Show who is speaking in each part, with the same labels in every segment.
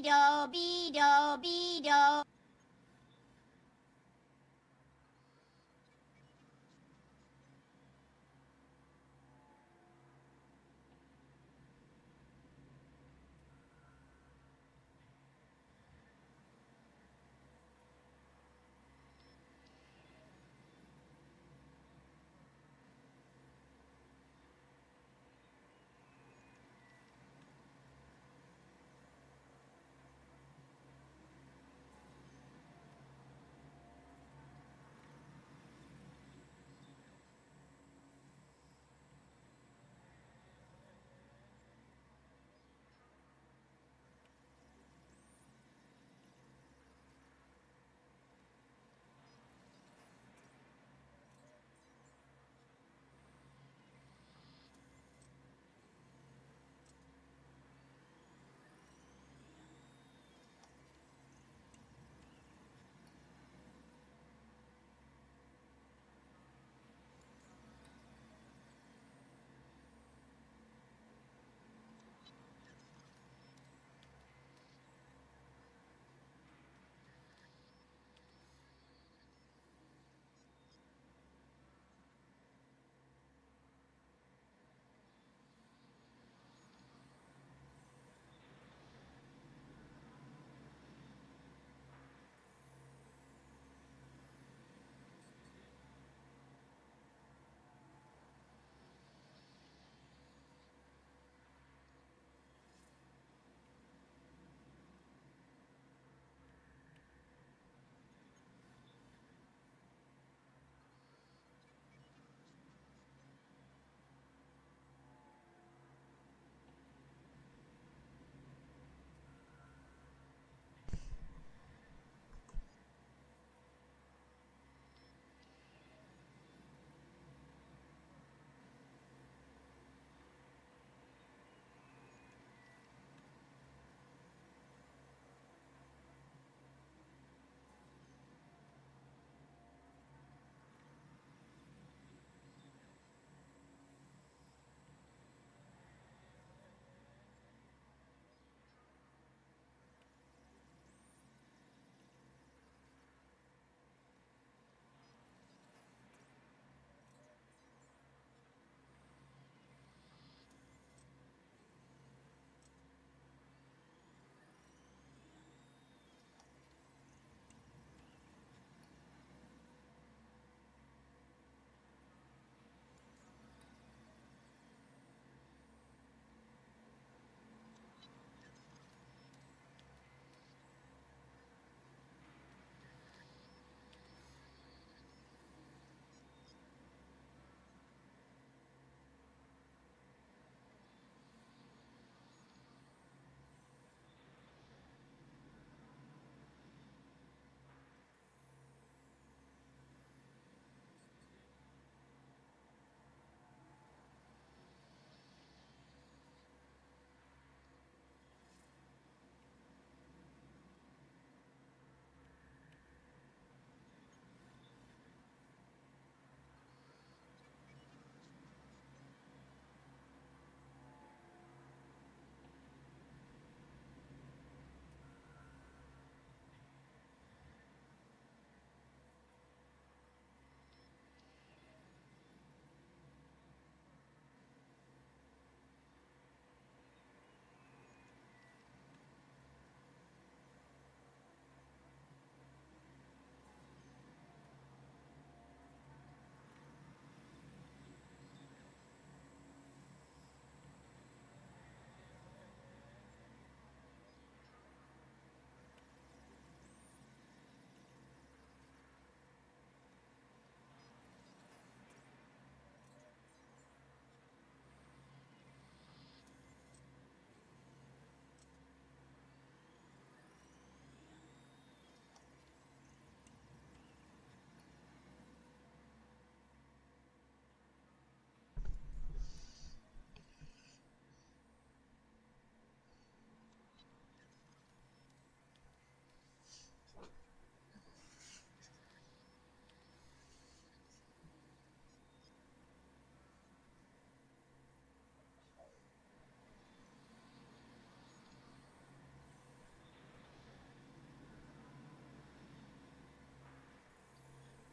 Speaker 1: beetle, beetle, beetle.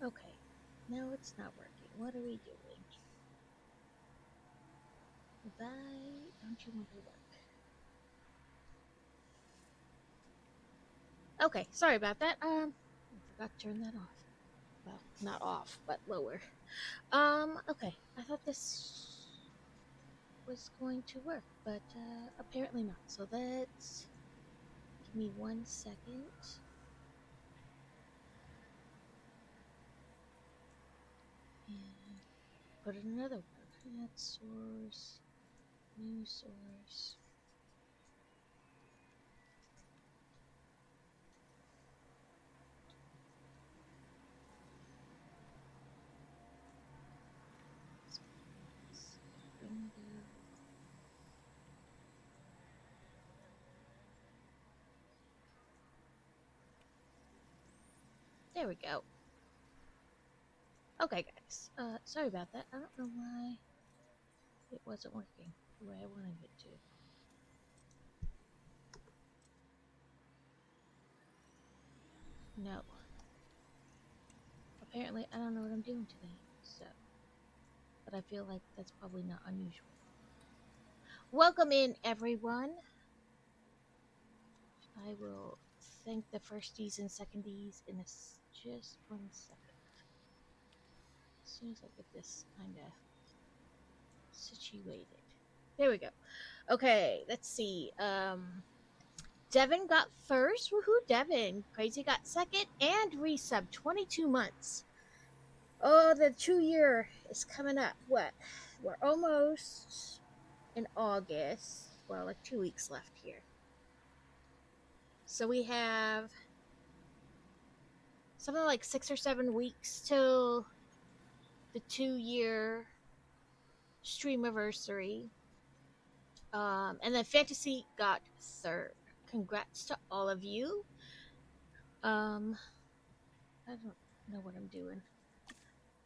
Speaker 2: Okay, now it's not working. What are we doing? Why don't you want to work? Okay, sorry about that. I forgot to turn that off. Well, not off, but lower. Okay. I thought this was going to work, but apparently not. So let's give me 1 second. And put in another one. Add source, new source. Window. There we go. Okay, guys. Sorry about that. I don't know why it wasn't working the way I wanted it to. No. Apparently, I don't know what I'm doing today. So, but I feel like that's probably not unusual. Welcome in, everyone. I will thank the firsties and secondies in just 1 second. As soon as I get this kind of situated. There we go. Okay, let's see. Devin got first. Woohoo, Devin. Crazy got second. And resub 22 months. Oh, the 2 year is coming up. What? We're almost in August. Well, like 2 weeks left here. So we have something like 6 or 7 weeks till the 2 year streamiversary. And then Fantasy got third. Congrats to all of you. I don't know what I'm doing.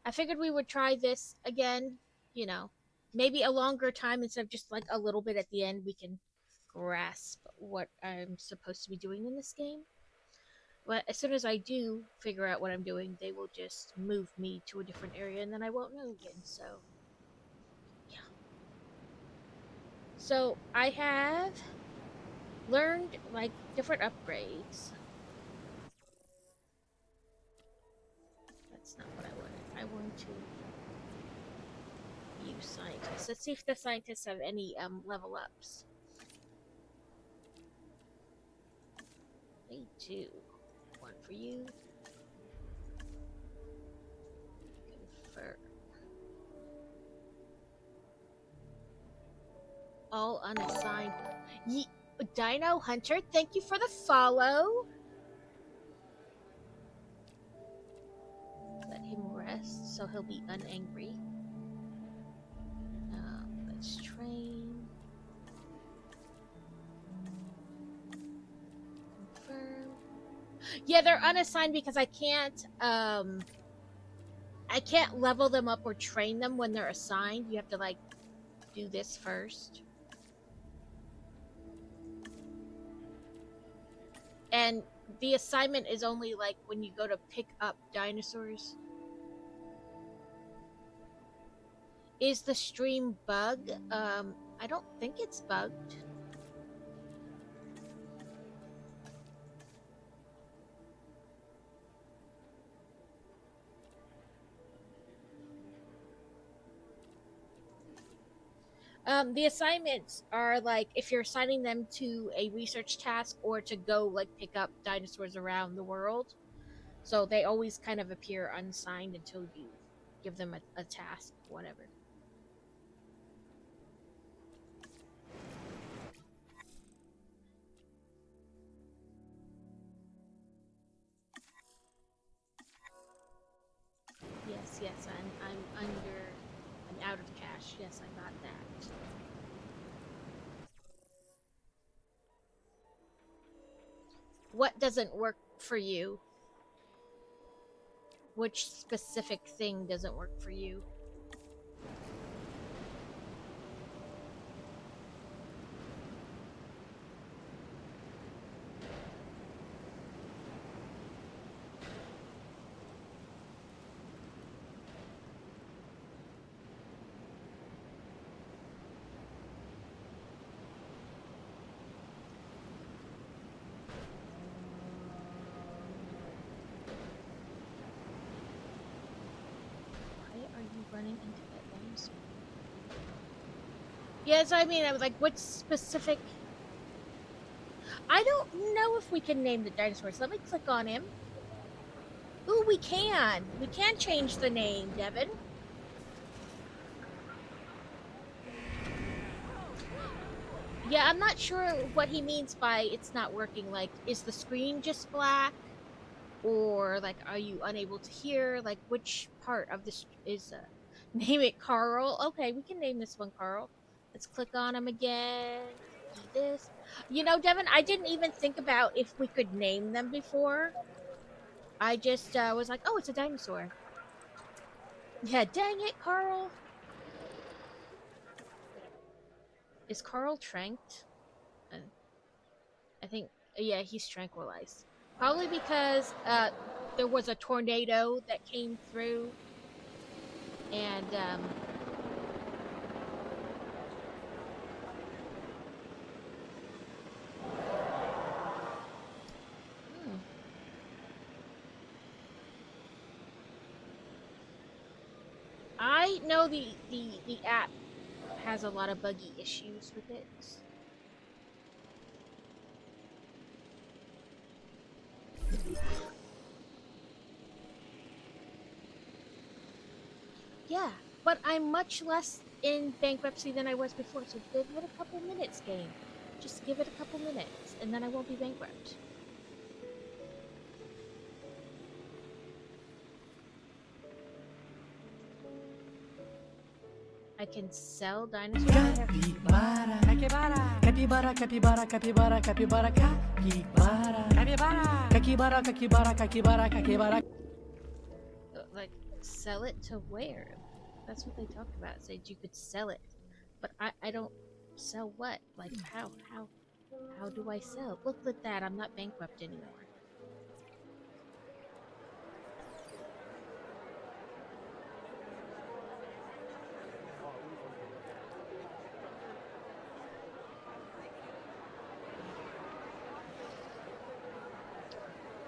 Speaker 2: I figured we would try this again, you know, maybe a longer time instead of just like a little bit at the end. We can grasp what I'm supposed to be doing in this game. But as soon as I do figure out what I'm doing, they will just move me to a different area and then I won't know again. So, yeah. So, I have learned like different upgrades. That's not what I wanted. I want to use scientists. Let's see if the scientists have any level ups. They do. One for you. Confirm. All unassigned. Dino Hunter, thank you for the follow. Let him rest so he'll be unangry. Let's train. Confirm. Yeah, they're unassigned because I can't level them up or train them when they're assigned. You have to like do this first. And the assignment is only like when you go to pick up dinosaurs. Is the stream bugged? I don't think it's bugged. The assignments are like if you're assigning them to a research task or to go like pick up dinosaurs around the world. So they always kind of appear unsigned until you give them a task, whatever. Yes, I'm under, I'm out of cash. Yes, I got that. What doesn't work for you? Which specific thing doesn't work for you? running into that dinosaur. Yeah, so I mean, I was like, what specific? I don't know if we can name the dinosaurs. Let me click on him. Ooh, we can. We can change the name, Devin. Yeah, I'm not sure what he means by it's not working. Like, is the screen just black? Or, like, are you unable to hear? Like, which part of this is, name it Carl? Okay, we can name this one Carl. Let's click on him again. Do this. You know, Devin, I didn't even think about if we could name them before. I just was like, oh, it's a dinosaur. Yeah, dang it, Carl. Is Carl tranked? Uh, I think, yeah, he's tranquilized. Probably because there was a tornado that came through, and hmm. I know the app has a lot of buggy issues with it. Yeah, but I'm much less in bankruptcy than I was before, so give it a couple minutes, game. Just give it a couple minutes, and then I won't be bankrupt. I can sell dinosaurs.
Speaker 3: Capybara, capybara, capybara, capybara, capybara, capybara, capybara, capybara, capybara, capybara, capybara, capybara.
Speaker 2: Like, sell it to where? That's what they talked about. Said you could sell it, but I don't sell what? Like, how do I sell? Look at that. I'm not bankrupt anymore.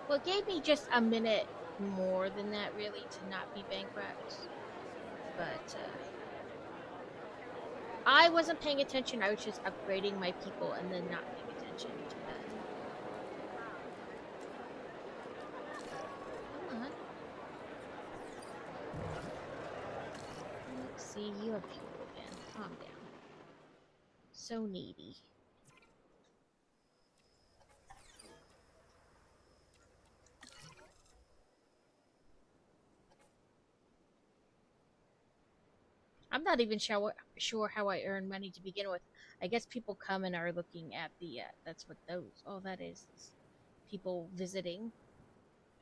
Speaker 2: Well, it gave me just a minute more than that, really, to not be bankrupt. But I wasn't paying attention. I was just upgrading my people and then not paying attention to that. Come on. Let's see. You have people again. Calm down. So needy. I'm not even sure how I earn money to begin with. I guess people come and are looking at the. That's what those. All that is people visiting.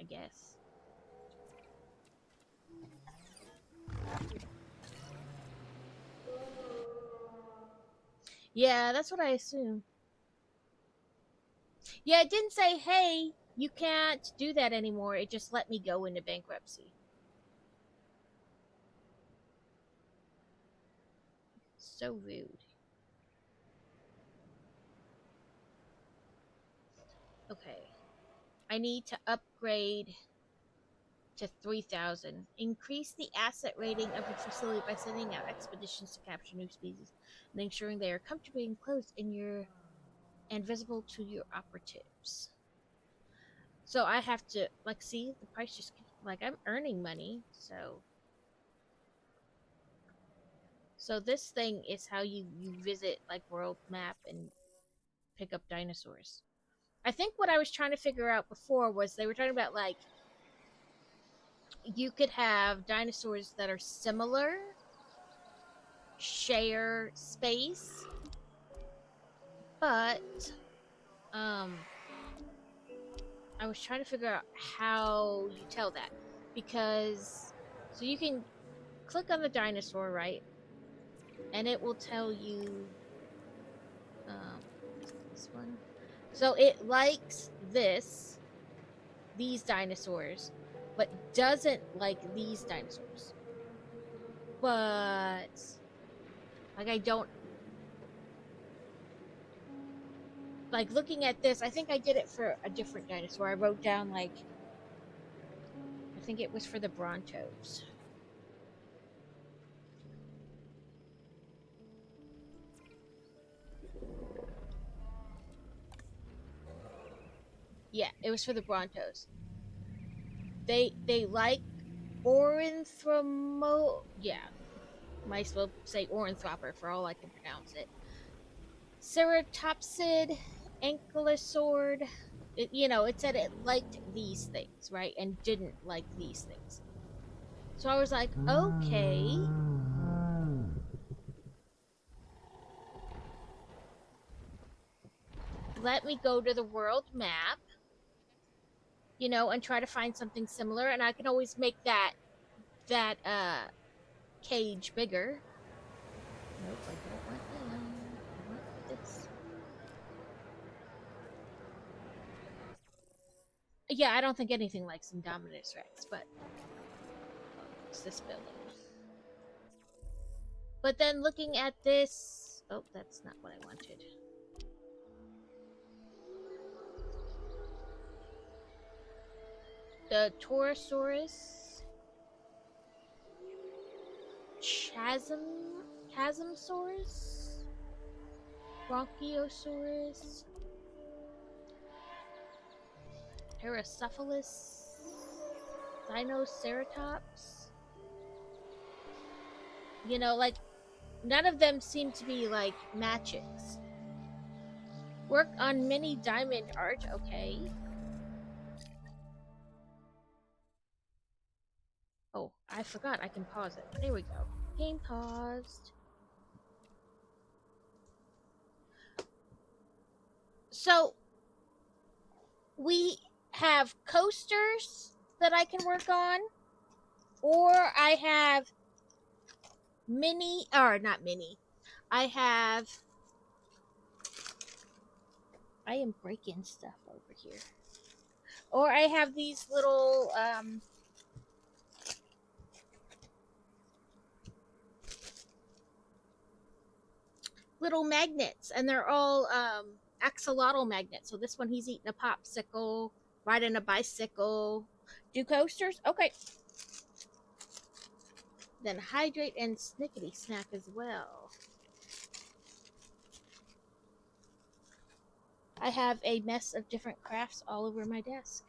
Speaker 2: I guess. Yeah, that's what I assume. Yeah, it didn't say, "Hey, you can't do that anymore." It just let me go into bankruptcy. So rude. Okay. I need to upgrade to 3,000. Increase the asset rating of your facility by sending out expeditions to capture new species and ensuring they are comfortably enclosed in your and visible to your operatives. So I have to like see the price just like I'm earning money, so this thing is how you visit like world map and pick up dinosaurs. I think what I was trying to figure out before was they were talking about like you could have dinosaurs that are similar, share space, but um I was trying to figure out how you tell that because so you can click on the dinosaur, right? And it will tell you um this one. So it likes these dinosaurs, but doesn't like these dinosaurs. But like I don't like looking at this, I think I did it for a different dinosaur. I wrote down like I think it was for the Brontos. Yeah, it was for the Brontos. They like Ornithromo. Yeah, might as well say Ornithopter for all I can pronounce it. Ceratopsid, Ankylosaur. It said it liked these things, right, and didn't like these things. So I was like, okay. Let me go to the world map, and try to find something similar, and I can always make that cage bigger. Nope, I don't want that. I want this. Yeah, I don't think anything likes Indominus Rex, but it's this building. But then looking at this, oh, that's not what I wanted. The Torosaurus, Chasmsaurus, Bronchiosaurus, Paracephalus, Dinoceratops. Like none of them seem to be like matches. Work on mini diamond art, okay. Oh, I forgot I can pause it. There we go. Game paused. So, we have coasters that I can work on, or I have not mini. I am breaking stuff over here. Or I have these little magnets, and they're all axolotl magnets. So this one, he's eating a popsicle, riding a bicycle. Do coasters? Okay. Then hydrate and snickety snack as well. I have a mess of different crafts all over my desk.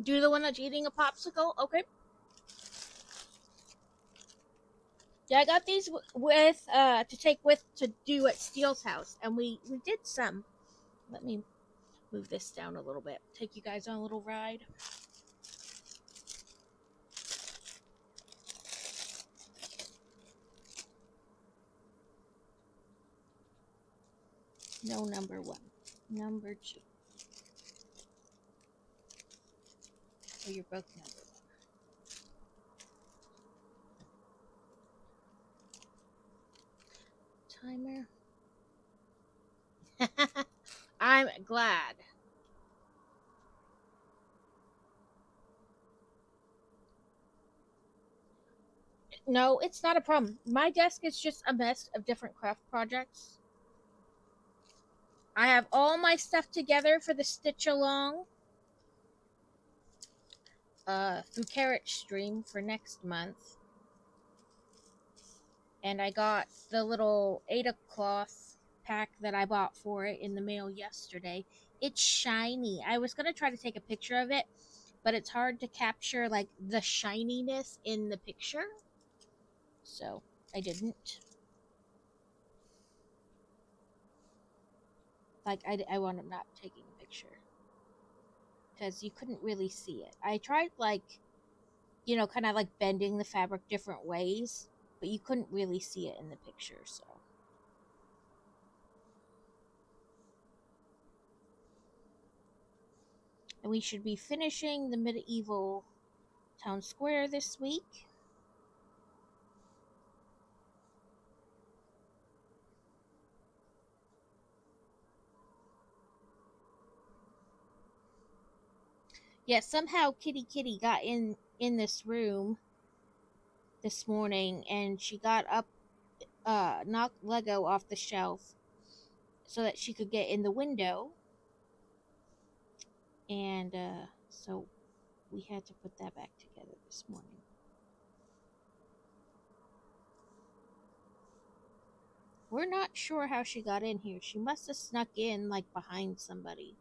Speaker 2: Do the one that's eating a popsicle? Okay. Yeah, I got these with to take with to do at Steele's house, and we did some. Let me move this down a little bit. Take you guys on a little ride. No, number one. Number two. Oh, you're both number one. Timer. I'm glad. No, it's not a problem. My desk is just a mess of different craft projects. I have all my stuff together for the Stitch Along through Carrot Stream for next month. And I got the little Ada cloth pack that I bought for it in the mail yesterday. It's shiny. I was going to try to take a picture of it, but it's hard to capture like the shininess in the picture. So I didn't. Like, I wound up not taking a picture because you couldn't really see it. I tried, like, kind of like bending the fabric different ways, but you couldn't really see it in the picture, so. And we should be finishing the medieval town square this week. Yeah, somehow Kitty got in this room this morning, and she got up, knocked Lego off the shelf so that she could get in the window. And so we had to put that back together this morning. We're not sure how she got in here. She must have snuck in, like, behind somebody.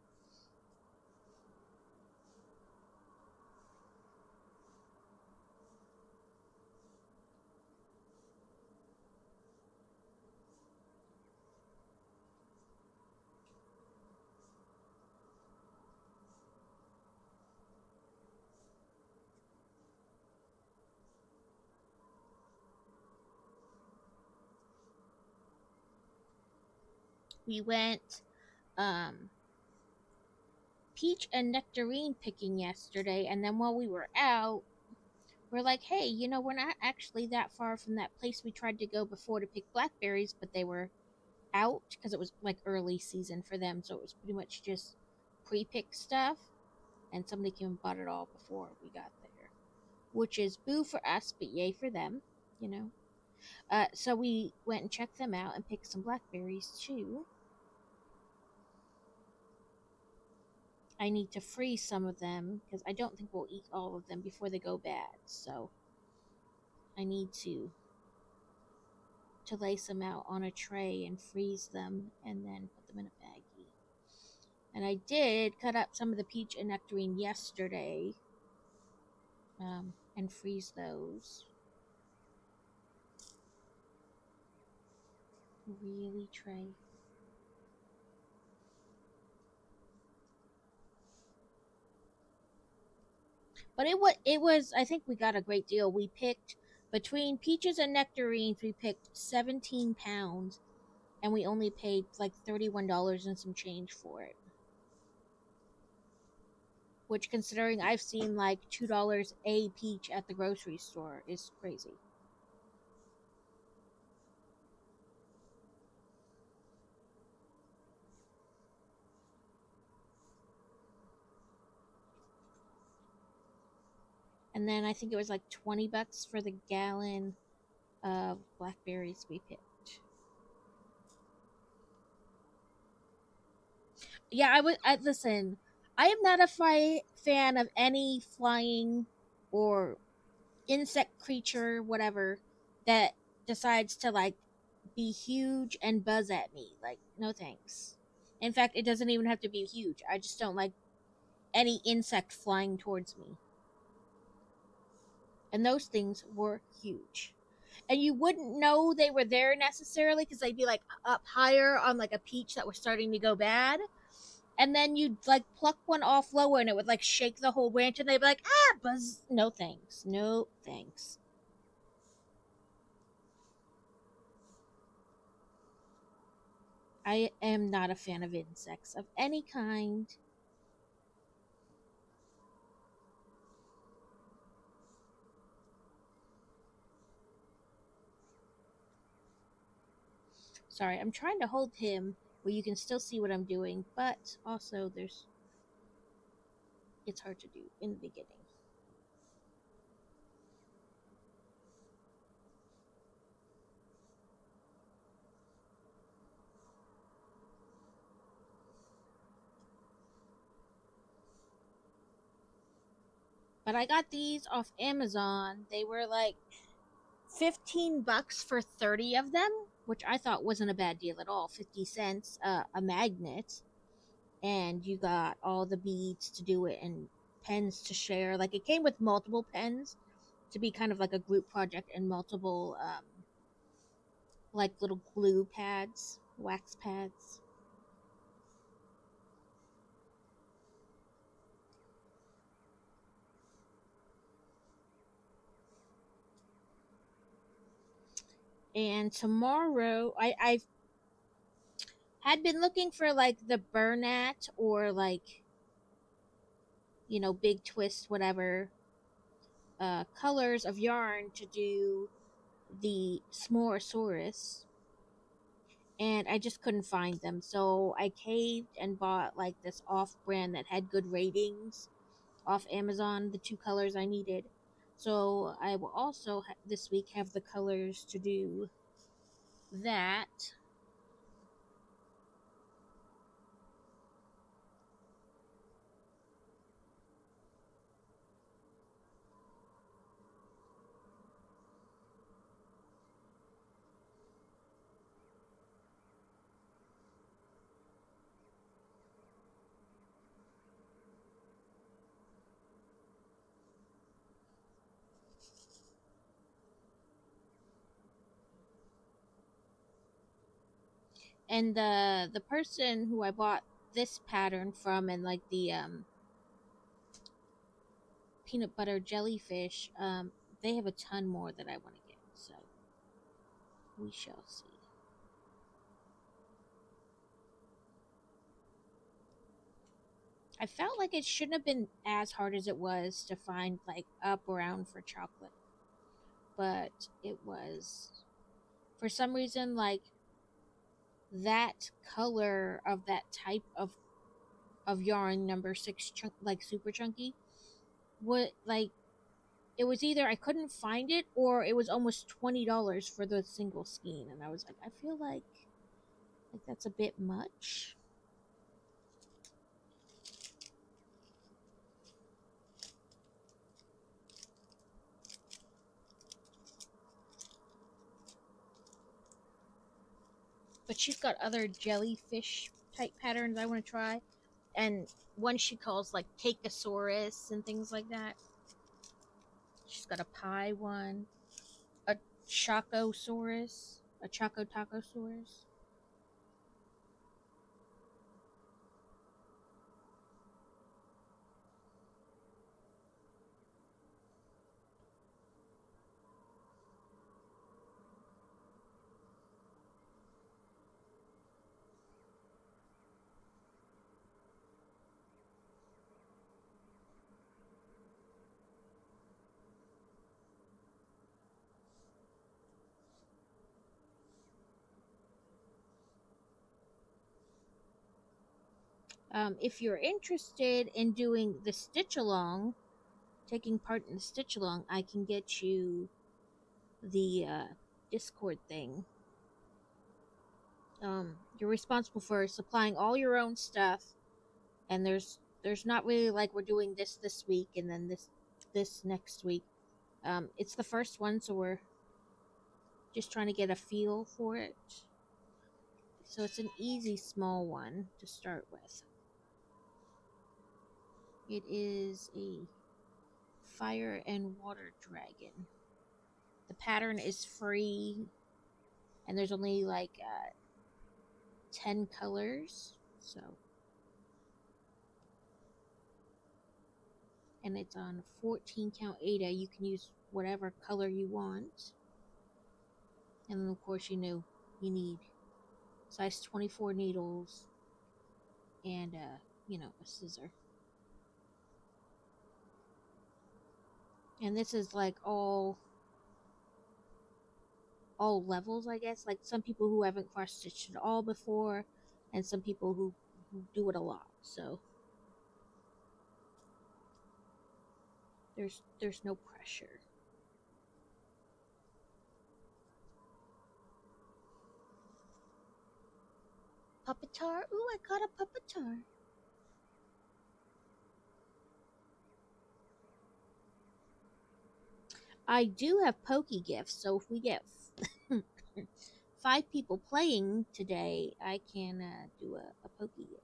Speaker 2: We went, um, peach and nectarine picking yesterday, and then while we were out, we're like, hey, we're not actually that far from that place we tried to go before to pick blackberries, but they were out because it was like early season for them, so it was pretty much just pre-picked stuff, and somebody came and bought it all before we got there, which is boo for us, but yay for them, you know. So we went and checked them out and picked some blackberries too. I need to freeze some of them because I don't think we'll eat all of them before they go bad. So I need to lay some out on a tray and freeze them and then put them in a baggie. And I did cut up some of the peach and nectarine yesterday, and freeze those. Really, Trey? But it was I think we got a great deal. We picked between peaches and nectarines, we picked 17 pounds, and we only paid like $31 and some change for it. Which, considering I've seen like $2 a peach at the grocery store, is crazy. And then I think it was like $20 for the gallon of blackberries we picked. Yeah, I listen. I am not a fan of any flying or insect creature, whatever, that decides to like be huge and buzz at me. Like, no thanks. In fact, it doesn't even have to be huge. I just don't like any insect flying towards me. And those things were huge. And you wouldn't know they were there necessarily because they'd be like up higher on like a peach that was starting to go bad. And then you'd like pluck one off lower and it would like shake the whole branch and they'd be like, ah, buzz. No thanks. No thanks. I am not a fan of insects of any kind. Sorry, I'm trying to hold him where you can still see what I'm doing, but also it's hard to do in the beginning. But I got these off Amazon. They were like $15 for 30 of them, which I thought wasn't a bad deal at all. 50 cents a magnet, and you got all the beads to do it and pens to share. Like, it came with multiple pens to be kind of like a group project, and multiple like little glue pads, wax pads. And tomorrow, I've had been looking for like the Bernat or like, big twist, whatever, colors of yarn to do the S'moresaurus, and I just couldn't find them. So I caved and bought like this off brand that had good ratings off Amazon, the two colors I needed. So I will also this week have the colors to do that. And the person who I bought this pattern from and like the peanut butter jellyfish, they have a ton more that I want to get. So we shall see. I felt like it shouldn't have been as hard as it was to find like up around for chocolate, but it was. For some reason, like that color of that type of yarn, number 6, like super chunky, what like it was either I couldn't find it or it was almost $20 for the single skein, and I was like, I feel like that's a bit much. But she's got other jellyfish type patterns I want to try, and one she calls like Cakeosaurus and things like that. She's got a pie one, a Chocosaurus, a Choco Tacosaurus. If you're interested in doing the stitch along, taking part in the stitch along, I can get you the Discord thing. You're responsible for supplying all your own stuff, and there's not really like we're doing this week and then this next week. It's the first one, so we're just trying to get a feel for it. So it's an easy small one to start with. It is a fire and water dragon. The pattern is free, and there's only like 10 colors, so. And it's on 14 count Ada. You can use whatever color you want. And then, of course, you know you need size 24 needles and, a scissor. And this is like all levels, I guess. Like some people who haven't cross stitched at all before, and some people who do it a lot. So there's no pressure. Puppetar? Ooh, I got a puppetar. I do have pokey gifts, so if we get 5 people playing today, I can do a pokey gift.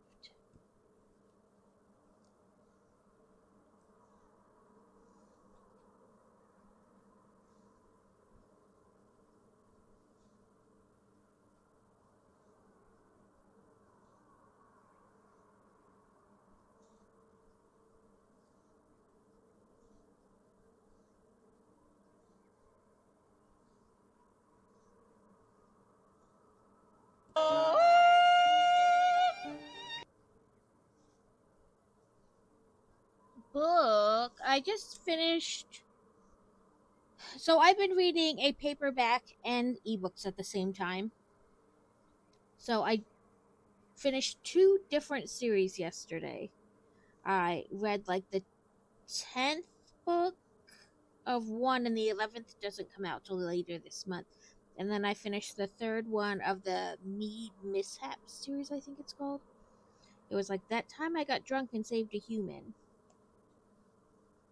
Speaker 2: Book. I just finished. So I've been reading a paperback and ebooks at the same time. So I finished 2 different series yesterday. I read like the 10th book of one, and the 11th doesn't come out till later this month. And then I finished the 3rd one of the Mead Mishap series, I think it's called. It was like That Time I Got Drunk and Saved a Human.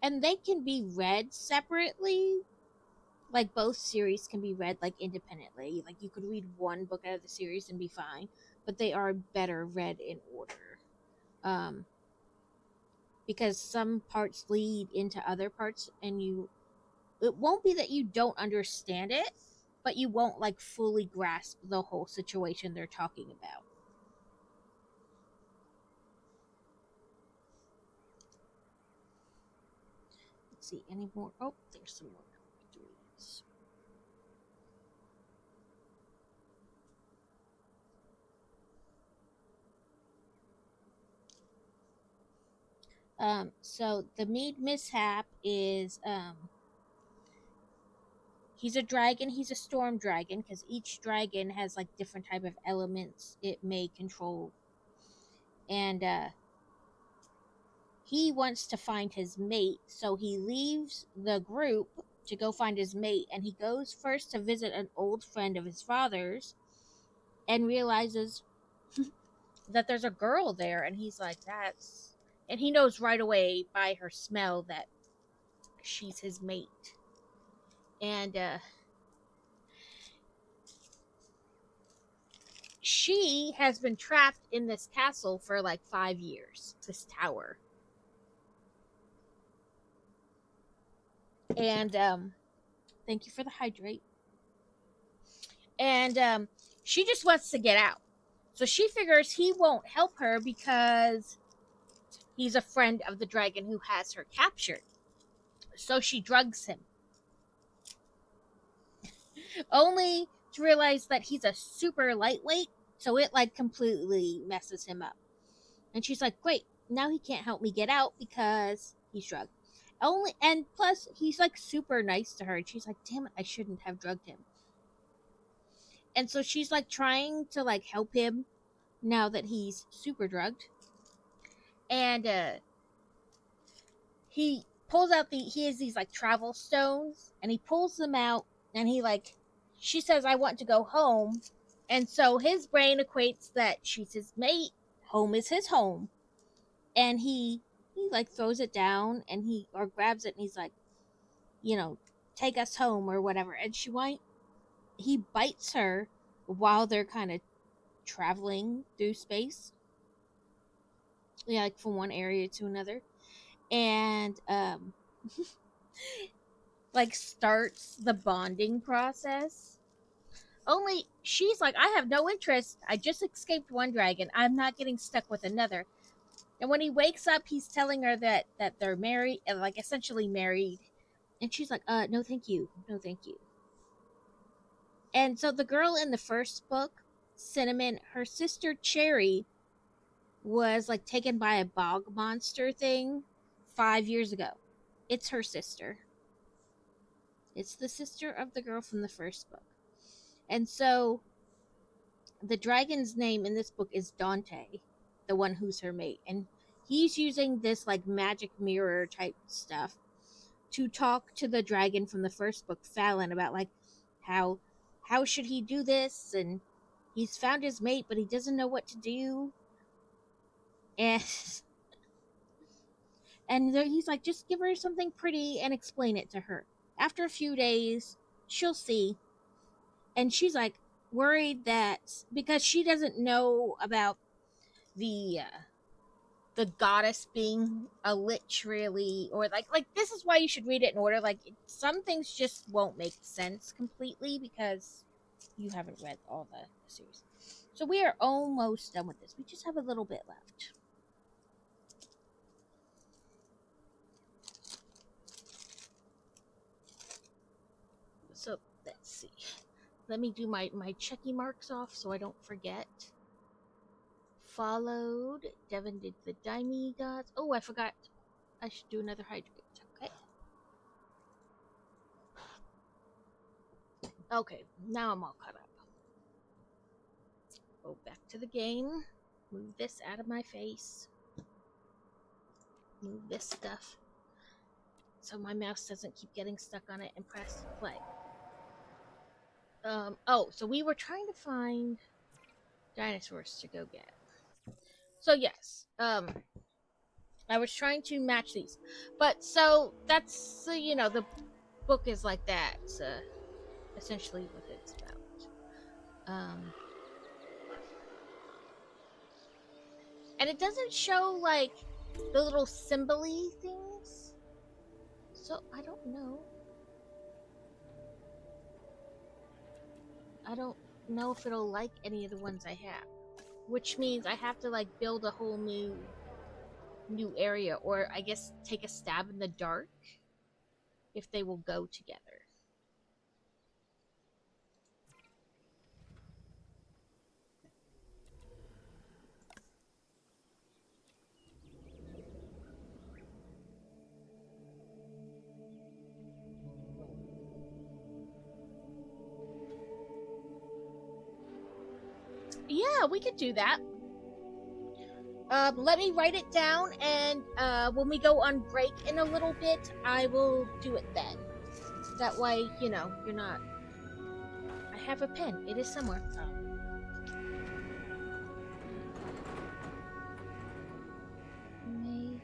Speaker 2: And they can be read separately. Like both series can be read like independently. Like you could read one book out of the series and be fine, but they are better read in order. Because some parts lead into other parts, and it won't be that you don't understand it, but you won't like fully grasp the whole situation they're talking about. Let's see, any more? Oh, there's some more threes. So the Mead mishap is he's a dragon. He's a storm dragon because each dragon has like different type of elements it may control, and he wants to find his mate. So he leaves the group to go find his mate, and he goes first to visit an old friend of his father's, and realizes that there's a girl there, and he's like, that's, and he knows right away by her smell that she's his mate. And she has been trapped in this castle for like 5 years, this tower. And thank you for the hydrate. And she just wants to get out. So she figures he won't help her because he's a friend of the dragon who has her captured. So she drugs him, only to realize that he's a super lightweight, so it like completely messes him up. And she's like, great, now he can't help me get out because he's drugged. Only, and plus he's like super nice to her, and she's like, damn it, I shouldn't have drugged him. And so she's like trying to like help him now that he's super drugged. And he pulls out he has these like travel stones, and he pulls them out, and he like, she says, I want to go home. And so his brain equates that she's his mate, home is his home. And he like throws it down, and he, or grabs it, and he's like, take us home or whatever. And he bites her while they're kind of traveling through space. Yeah, like from one area to another. And like starts the bonding process. Only she's like, I have no interest. I just escaped one dragon. I'm not getting stuck with another. And when he wakes up, he's telling her that they're married, and like essentially married. And she's like, no thank you. No thank you. And so the girl in the first book, Cinnamon, her sister Cherry was like taken by a bog monster thing 5 years ago. It's her sister. It's the sister of the girl from the first book. And so the dragon's name in this book is Dante, the one who's her mate. And he's using this like magic mirror type stuff to talk to the dragon from the first book, Fallon, about like how should he do this, and he's found his mate but he doesn't know what to do. And he's like, just give her something pretty and explain it to her. After a few days, she'll see. And she's like worried that because she doesn't know about the goddess being a lich, really, or like this is why you should read it in order. Like some things just won't make sense completely because you haven't read all the series. So we are almost done with this. We just have a little bit left. So let's see. Let me do my checky marks off so I don't forget. Followed. Devin did the demigods. Oh, I forgot. I should do another hydrate. Okay. Okay, now I'm all caught up. Go back to the game. Move this out of my face. Move this stuff so my mouse doesn't keep getting stuck on it, and press play. Oh, so we were trying to find dinosaurs to go get. So yes, I was trying to match these, but so that's the book is like that. It's essentially what it's about. And it doesn't show like the little symbol-y things, so I don't know. I don't know if it'll like any of the ones I have. Which means I have to like build a whole new area, or I guess take a stab in the dark if they will go together. Yeah, we could do that. Let me write it down, and when we go on break in a little bit, I will do it then. That way, you know, you're not... I have a pen. It is somewhere. Oh. Make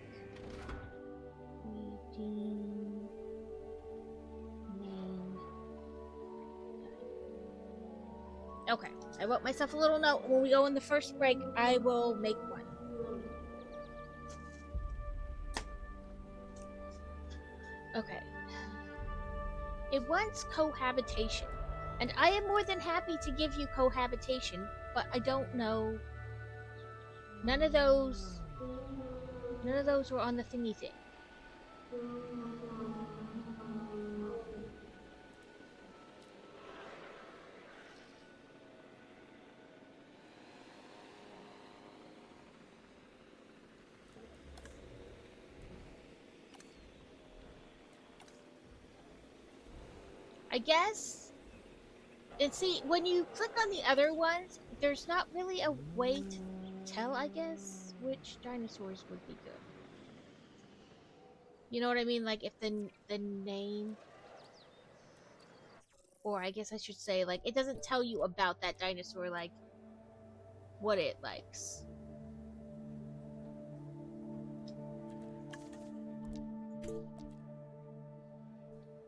Speaker 2: redeem name. Okay, I wrote myself a little note. When we go in the first break, I will make one. Okay. It wants cohabitation, and I am more than happy to give you cohabitation, but I don't know. None of those were on the thingy thing. I guess. And see, when you click on the other ones, there's not really a way to tell, I guess, which dinosaurs would be good. You know what I mean? Like, if the name... Or I guess I should say, like, it doesn't tell you about that dinosaur, like, what it likes.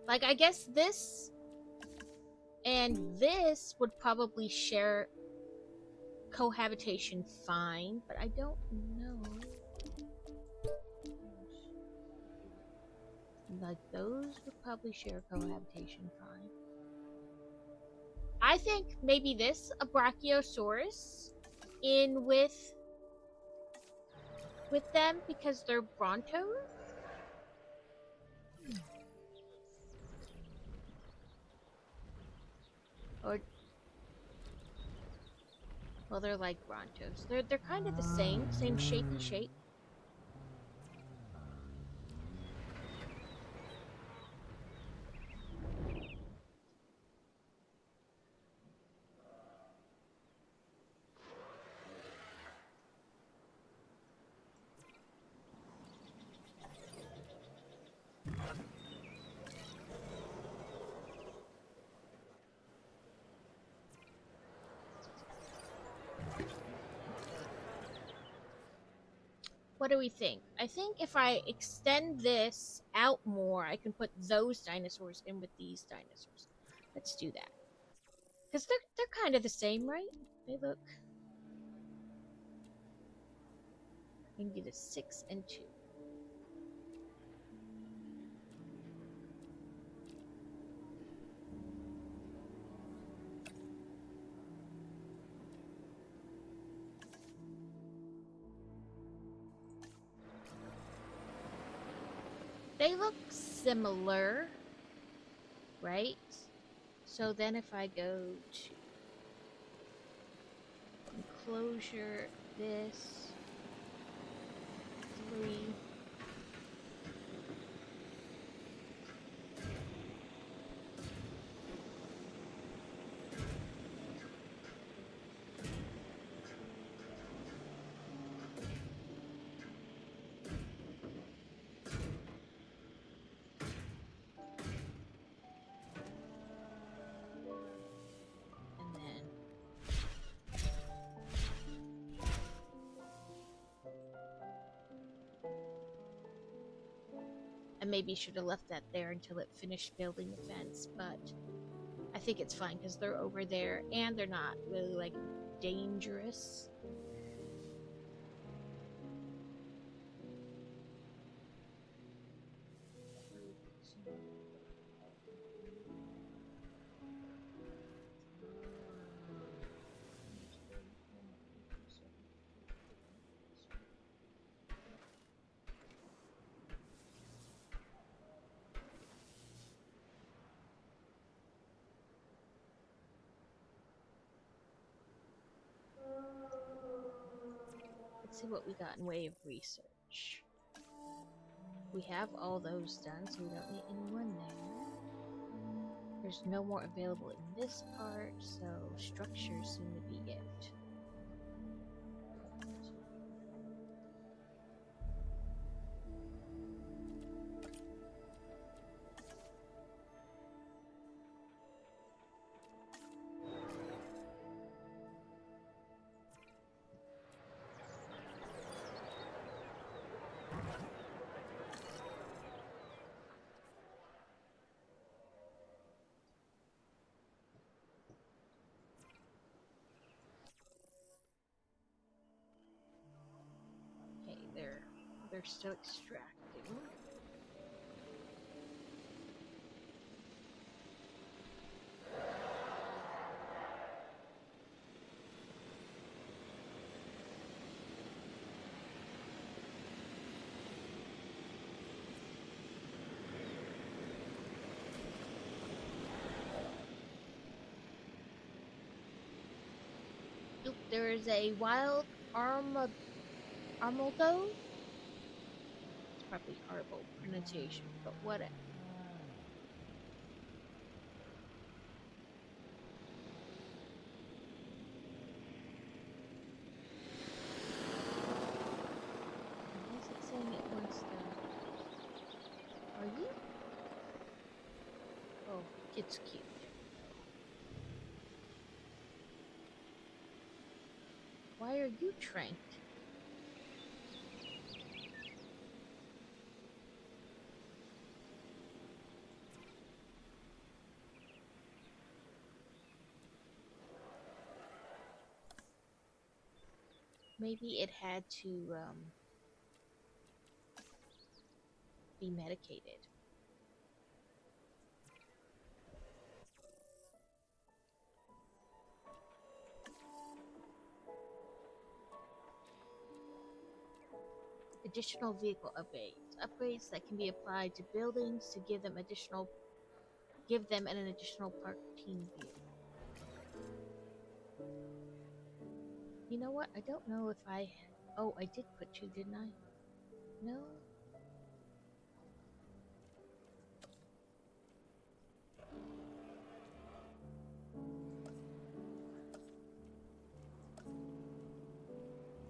Speaker 2: Like, I guess this and this would probably share cohabitation fine, but I don't know. Like, those would probably share cohabitation fine. I think maybe this, a Brachiosaurus, in with them because they're Brontos. Or, well, they're like Brontos. They're kind of the same shapey shape. What do we think? I think if I extend this out more, I can put those dinosaurs in with these dinosaurs. Let's do that. Because they're kind of the same, right? They look... We can do the 6 and 2. They look similar, right? So then if I go to enclosure, this 3. I maybe should have left that there until it finished building the fence, but I think it's fine because they're over there and they're not really like dangerous. see what we got in way of research. We have all those done, so we don't need anyone there. There's no more available in this part, so structures soon to be it. Okay, they're still extracting. Oop, there is a wild armadillo. It's probably horrible pronunciation, but whatever. Why is it saying it wants to? Are you? Oh, it's cute. Why are you tranked? Maybe it had to be medicated. Additional vehicle upgrades. Upgrades that can be applied to buildings to give them an additional parking vehicle. You know what? I don't know if I... Oh, I did put 2, didn't I? No?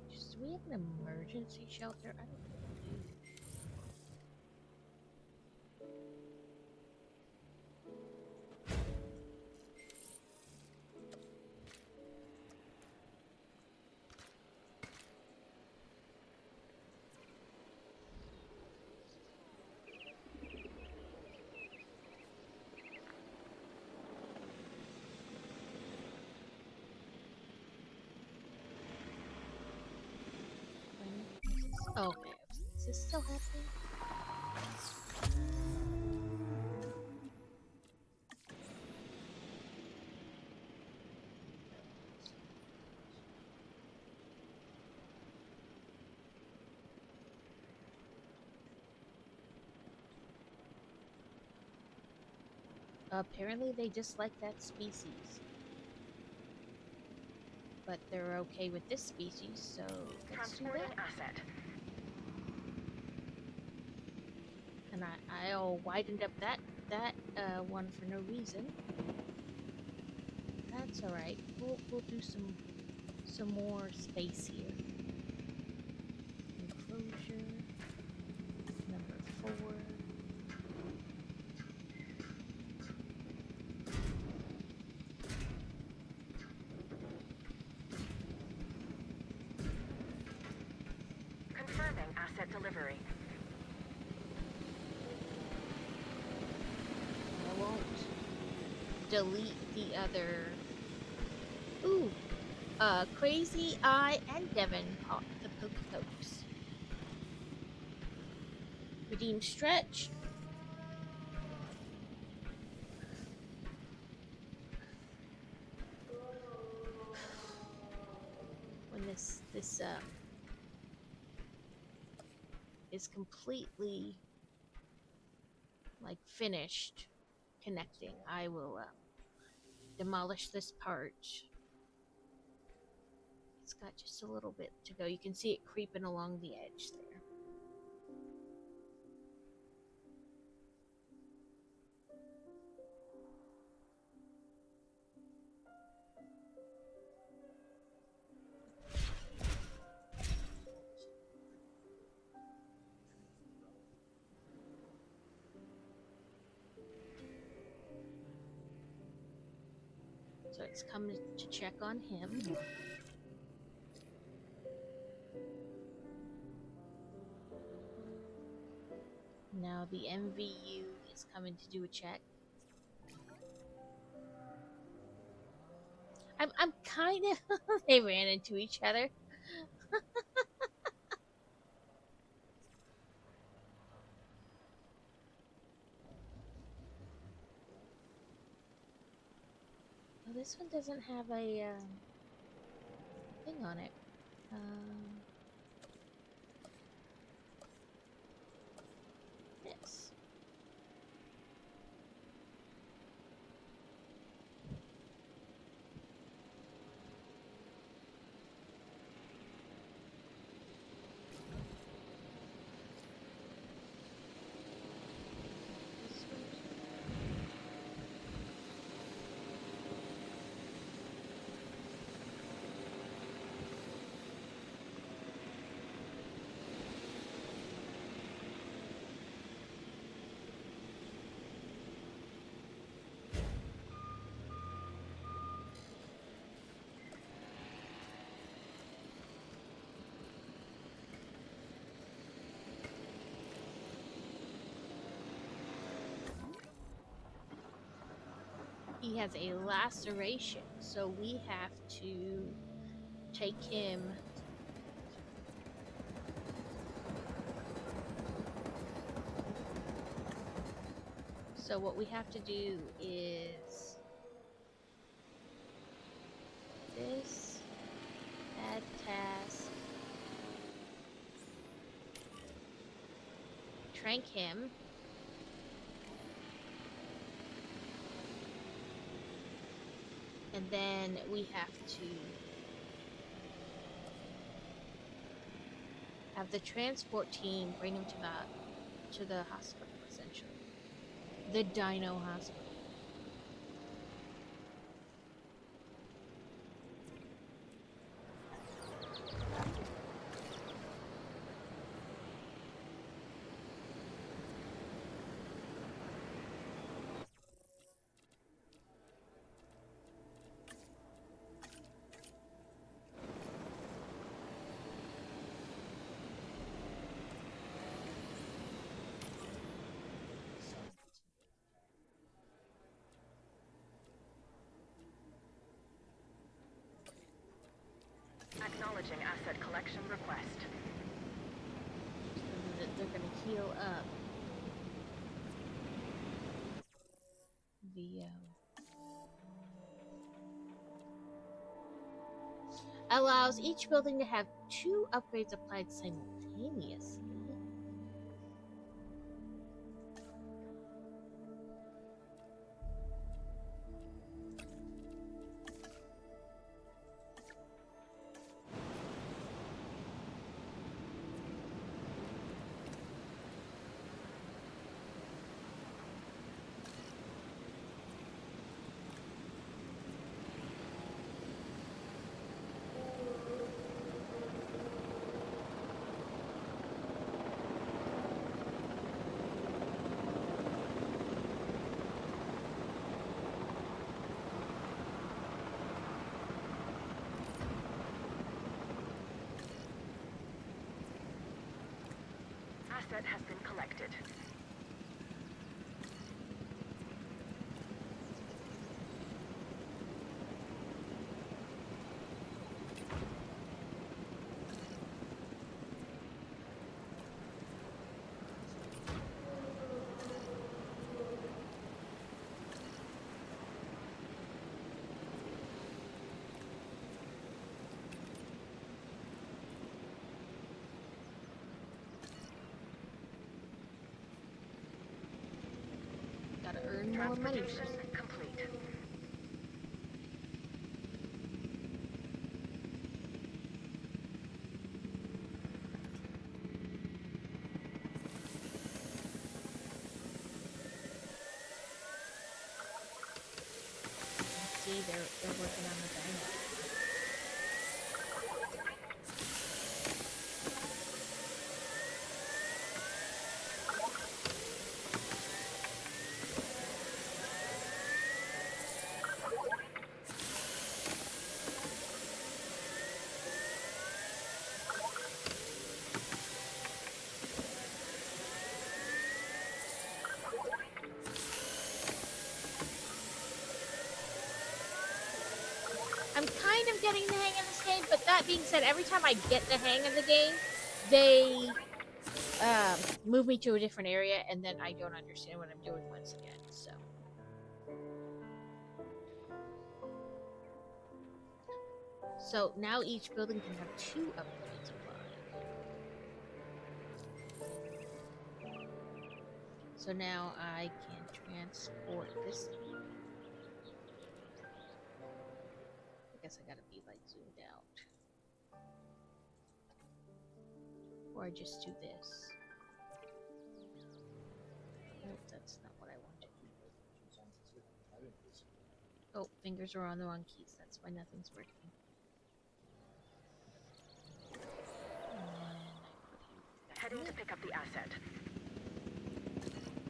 Speaker 2: Do we have an emergency shelter? I don't think we do. Oh, okay. Is this still happening? Apparently they dislike that species. But they're okay with this species, so let's do that.
Speaker 4: Asset.
Speaker 2: And I'll widened up that one for no reason. That's all right. We'll do some more space here. Enclosure number 4.
Speaker 4: Confirming asset delivery.
Speaker 2: I won't delete the other. Ooh, Crazy Eye and Devon caught the pokes. Redeem stretch. When this is completely like finished connecting, I will demolish this part. It's got just a little bit to go. You can see it creeping along the edge there. So it's coming to check on him. Now the MVU is coming to do a check. I'm kind of... They ran into each other. Oh, this one doesn't have a thing on it. This. He has a laceration, so we have to take him. So what we have to do is this, add task, trank him. And then we have to have the transport team bring him to the hospital, essentially. The Dino Hospital.
Speaker 4: Acknowledging asset collection request.
Speaker 2: They're gonna heal up. VO. Allows each building to have 2 upgrades applied simultaneously.
Speaker 4: Asset has been collected.
Speaker 2: Gotta earn more money
Speaker 4: Transportation
Speaker 2: first.
Speaker 4: complete.
Speaker 2: getting the hang of this game, but that being said, every time I get the hang of the game, they move me to a different area, and then I don't understand what I'm doing once again. So now each building can have 2 upgrades applied. So now I can transport this. I guess I gotta be like zoomed out. Or I just do this. Nope, that's not what I wanted. Oh, fingers are on the wrong keys. That's why nothing's working.
Speaker 4: Heading to pick up the asset.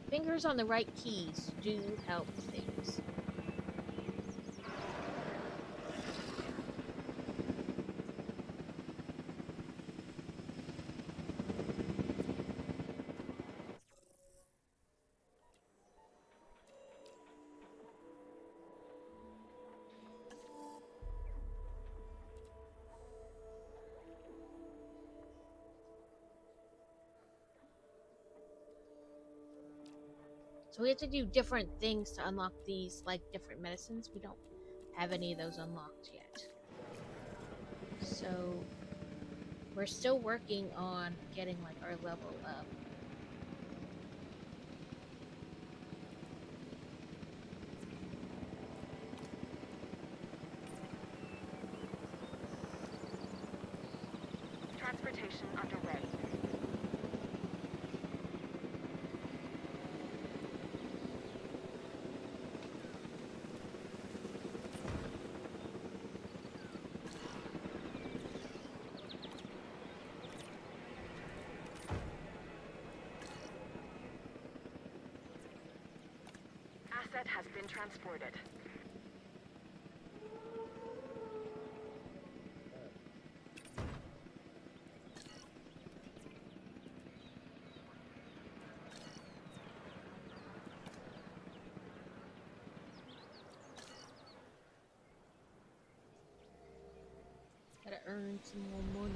Speaker 2: Fingers on the right keys do help things. So we have to do different things to unlock these, like different medicines. We don't have any of those unlocked yet. So we're still working on getting like our level up.
Speaker 4: Transportation underway. Asset has been transported.
Speaker 2: Gotta earn some more money.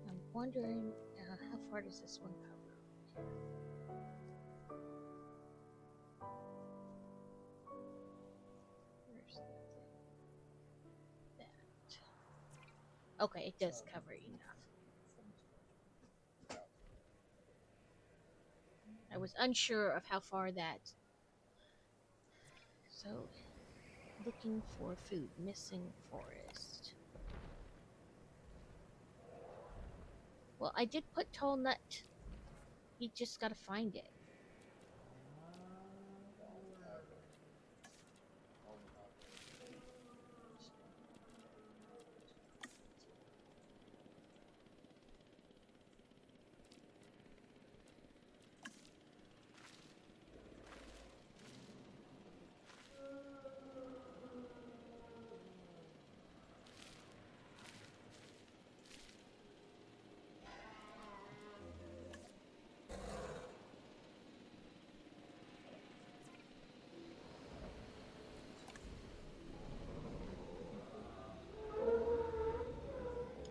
Speaker 2: I'm wondering how far does this one cover? Where's that? Okay, it does cover enough. I was unsure of how far that. So, looking for food, missing forest. Well, I did put tall nut. You just gotta find it.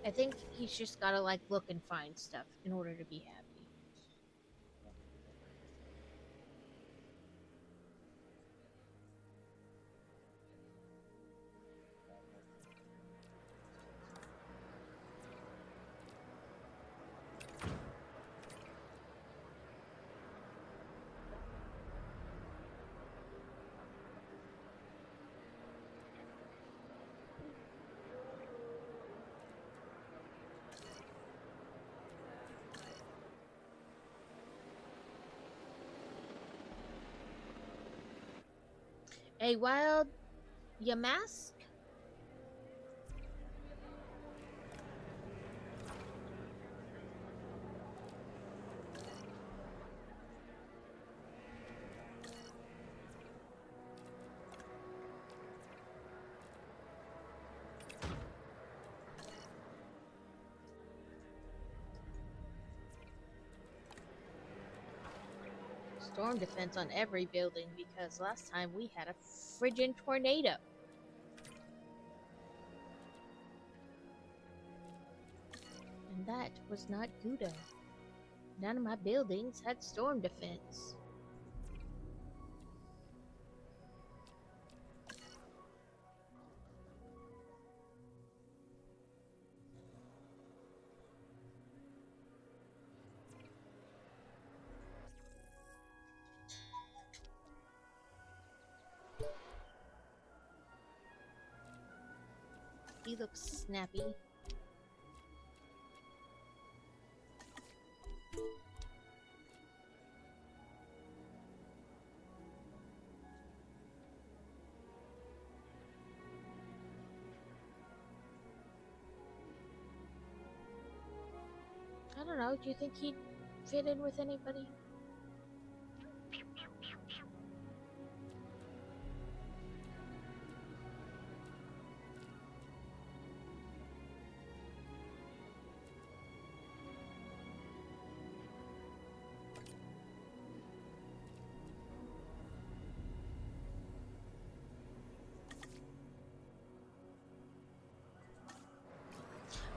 Speaker 2: I think he's just gotta like look and find stuff in order to be happy. A wild Yamask? Storm defense on every building because last time we had a friggin' tornado. And that was not Gouda. None of my buildings had storm defense. He looks snappy. I don't know, do you think he'd fit in with anybody?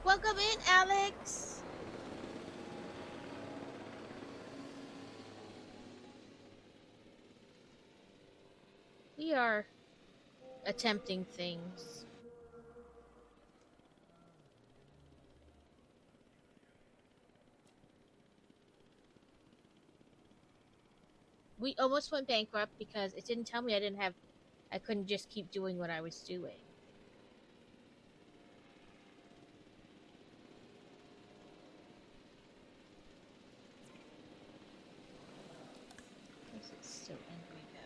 Speaker 2: Welcome in, Alex! We are attempting things. We almost went bankrupt because it didn't tell me I couldn't just keep doing what I was doing. Why is it so angry though?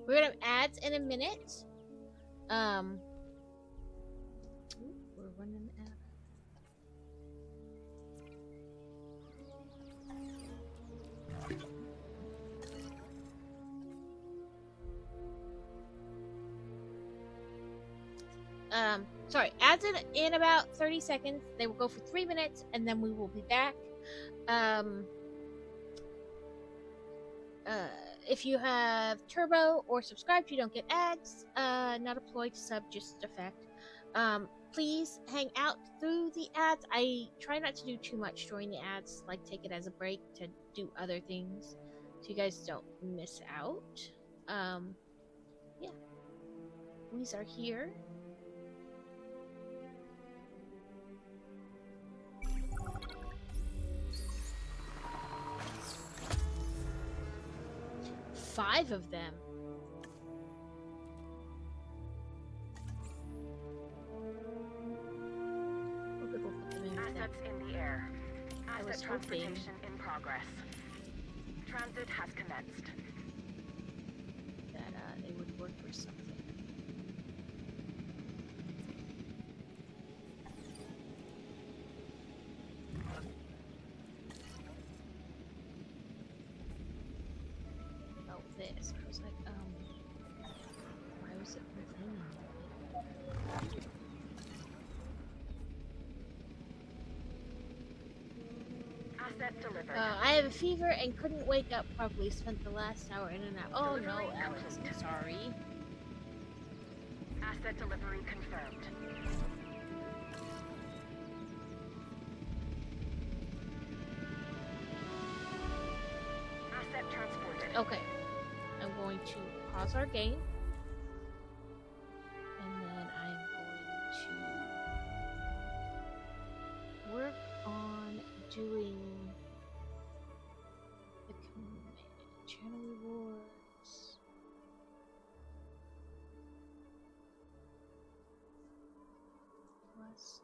Speaker 2: We're gonna have ads in a minute. We're running out. Sorry, ads in about 30 seconds. They will go for 3 minutes and then we will be back. If you have Turbo or subscribed, you don't get ads. Not a ploy to sub, just effect. Please hang out through the ads. I try not to do too much during the ads, like take it as a break to do other things so you guys don't miss out. Yeah. We are here. Five of them.
Speaker 4: Assets in the air.
Speaker 2: I was
Speaker 4: Asset
Speaker 2: hoping
Speaker 4: transportation in progress. Transit has commenced.
Speaker 2: that they would work for something. Oh, this. I was like, why was it complaining?
Speaker 4: Asset delivered.
Speaker 2: I have a fever and couldn't wake up properly. Spent the last hour in and out. Oh no,
Speaker 4: Delivery
Speaker 2: Alex, I'm
Speaker 4: complete.
Speaker 2: sorry.
Speaker 4: Asset delivery confirmed. Asset transported.
Speaker 2: Okay, I'm going to pause our game.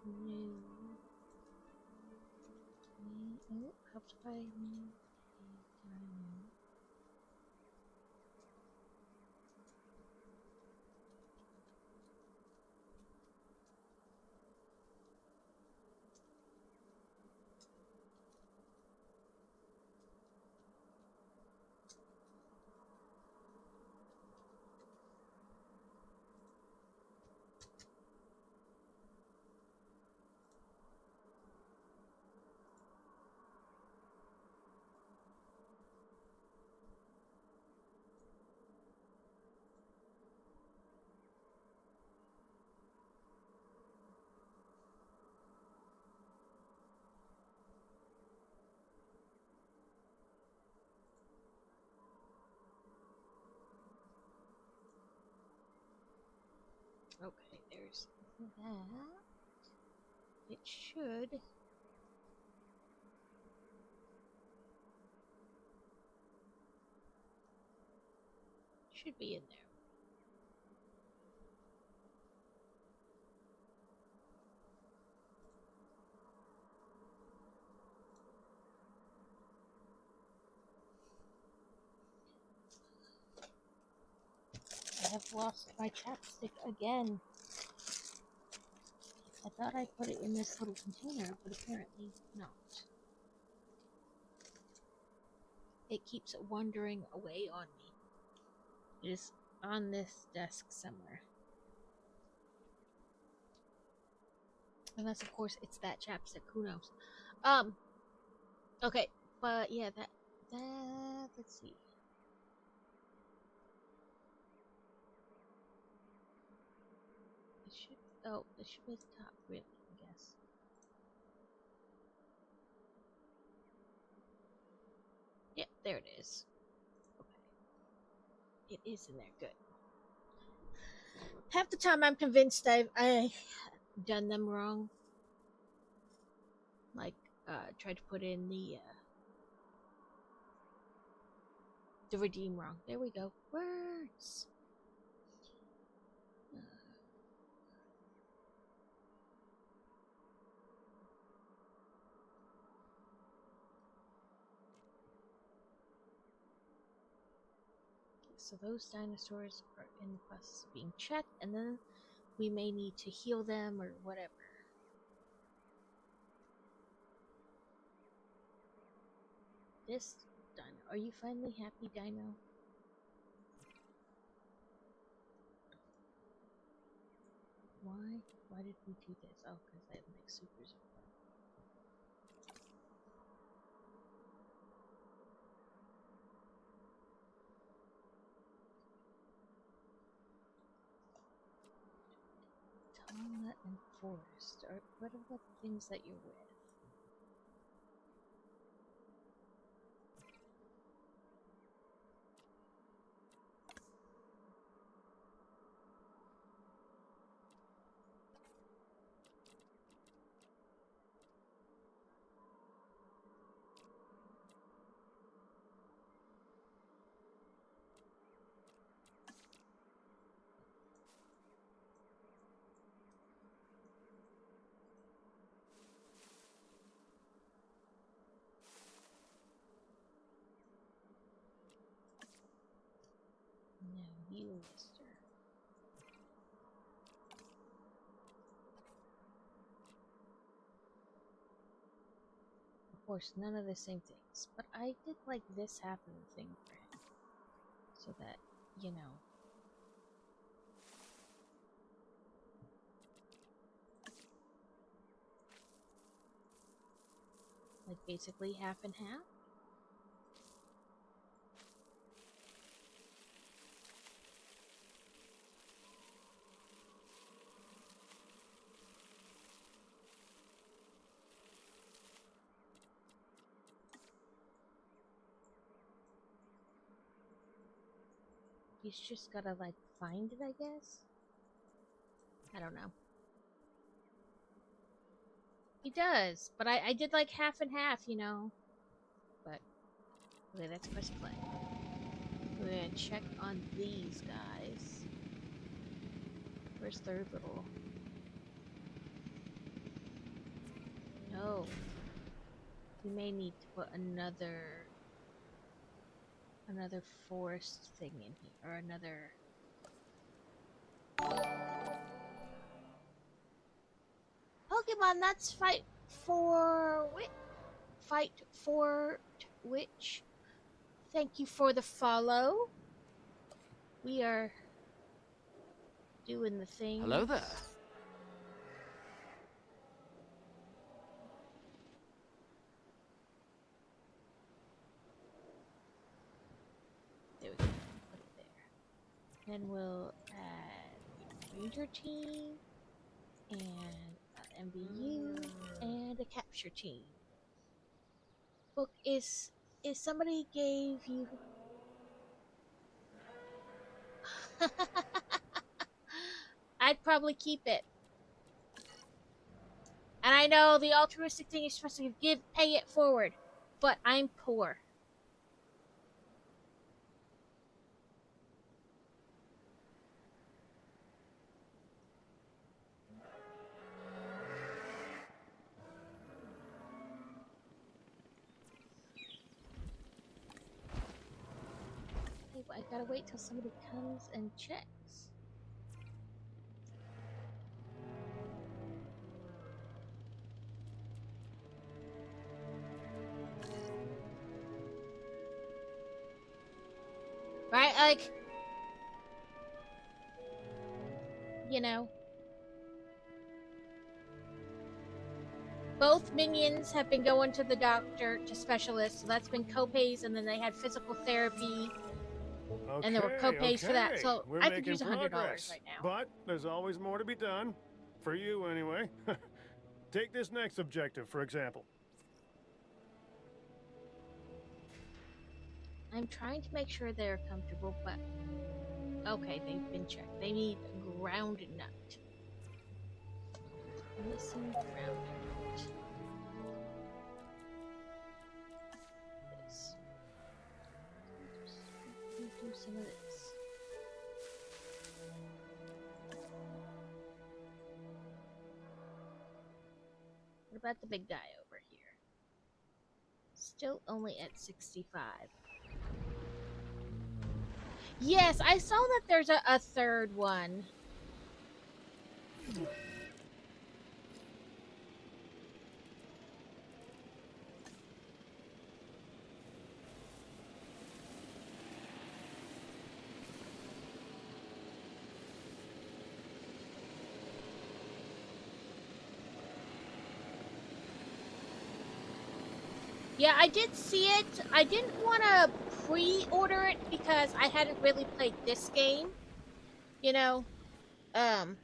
Speaker 2: new. Oh, helped by new. Okay, there's that. It should be in there. I have lost my chapstick again. I thought I put it in this little container, but apparently not. It keeps wandering away on me. It is on this desk somewhere. Unless, of course, it's that chapstick. Who knows? Okay, but yeah, that. Let's see. It should. Oh, it should be at the top, really, I guess. Yep, there it is. Okay. It is in there. Good. Half the time I'm convinced I've done them wrong. Like, tried to put in the redeem wrong. There we go. Words. So those dinosaurs are in the process of being checked, and then we may need to heal them or whatever. This dino. Are you finally happy, Dino? Why? Why did we do this? Oh, because I have like supers. Tala and Forest. Or what are the things that you're with? No, you, mister. Of course, none of the same things. But I did like this half of the thing for him. So that, you know. Like basically half and half. He's just gotta, like, find it, I guess? I don't know. He does, but I did, like, half and half, you know? But, okay, let's press play. We're gonna check on these guys. Where's their little... Oh. We may need to put another forest thing in here, or another. Pokemon, that's Fight for Witch. Thank you for the follow. We are doing the thing.
Speaker 5: Hello there.
Speaker 2: There we go. Put it there. Then we'll add a ranger team and an MBU and a capture team. Book is somebody gave you. I'd probably keep it. And I know the altruistic thing is supposed to pay it forward, but I'm poor. I gotta wait till somebody comes and checks. Right, like, you know, both minions have been going to the doctor, to specialists, so that's been copays, and then they had physical therapy.
Speaker 6: Okay,
Speaker 2: And there were copays for that, so
Speaker 6: we're
Speaker 2: I could
Speaker 6: making
Speaker 2: use $100
Speaker 6: progress,
Speaker 2: right now.
Speaker 6: But there's always more to be done. For you, anyway. Take this next objective, for example.
Speaker 2: I'm trying to make sure they're comfortable, but okay, they've been checked. They need a ground nut. Missing ground nut. This. Do some of this. What about the big guy over here? Still only at 65. Yes, I saw that there's a third one. Yeah, I did see it. I didn't want to pre-order it because I hadn't really played this game, you know. And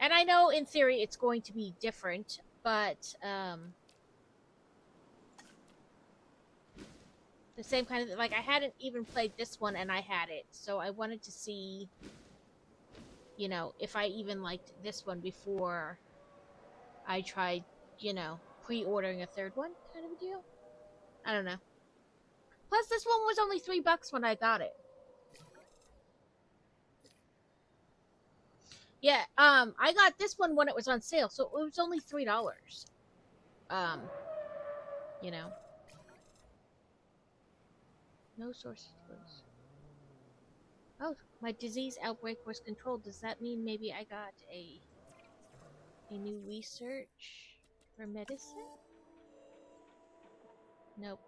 Speaker 2: I know in theory it's going to be different, but the same kind of, like, I hadn't even played this one and I had it, so I wanted to see, you know, if I even liked this one before I tried, you know, pre-ordering a third one, kind of a deal. I don't know. Plus, this one was only $3 when I got it. Yeah, I got this one when it was on sale, so it was only $3. You know. No source was. Oh, my disease outbreak was controlled. Does that mean maybe I got a new research for medicine? Nope.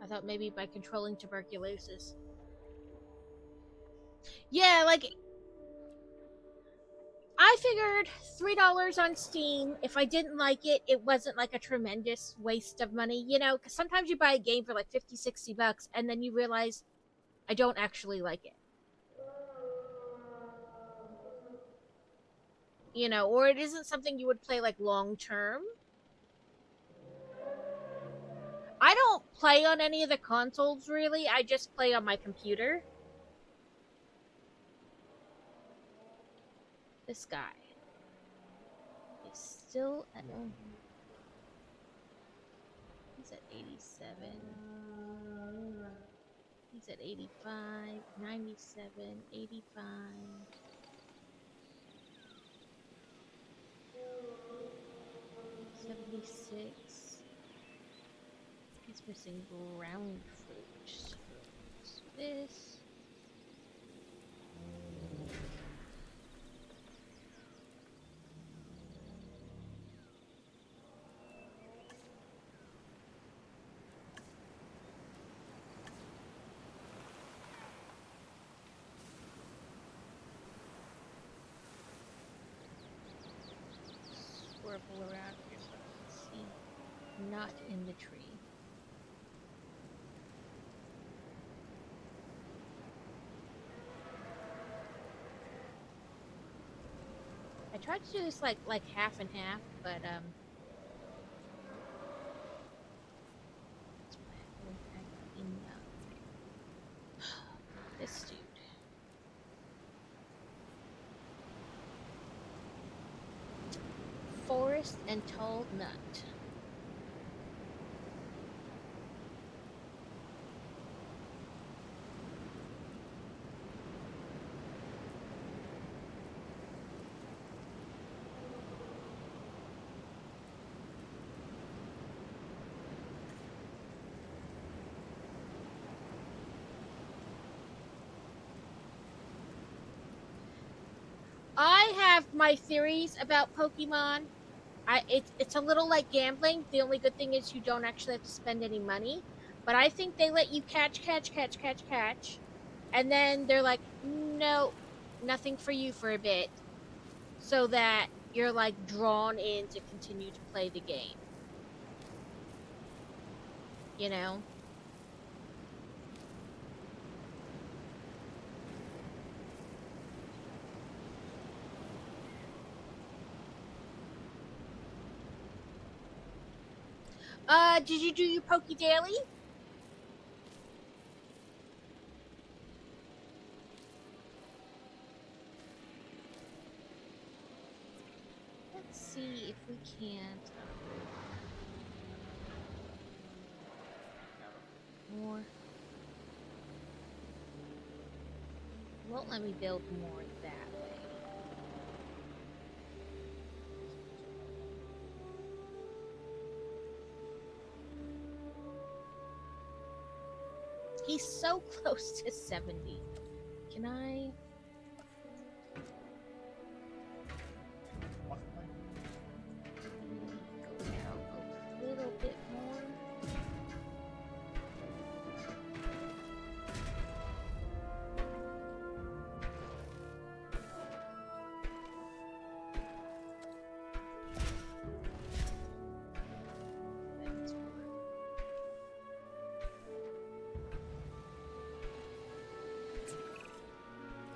Speaker 2: I thought maybe by controlling tuberculosis. Yeah, like, I figured $3 on Steam. If I didn't like it, it wasn't like a tremendous waste of money, you know? Because sometimes you buy a game for like $50-$60 and then you realize I don't actually like it. You know, or it isn't something you would play like long term. I don't play on any of the consoles really, I just play on my computer. This guy is still at. Oh, he's at 87. He's at 85, 97, 85. 6. It's missing ground fruit. So this. Swerve around here so I can see. Not in the tree. I tried to do this like half and half, but this dude. Forest and tall nut. I have my theories about Pokemon. It's a little like gambling. The only good thing is you don't actually have to spend any money. But I think they let you catch, and then they're like, no, nothing for you for a bit, so that you're like drawn in to continue to play the game. You know? Did you do your Poke Daily? Let's see if we can't. More. Won't let me build more that way. He's so close to 70. Can I? Go down a little bit more.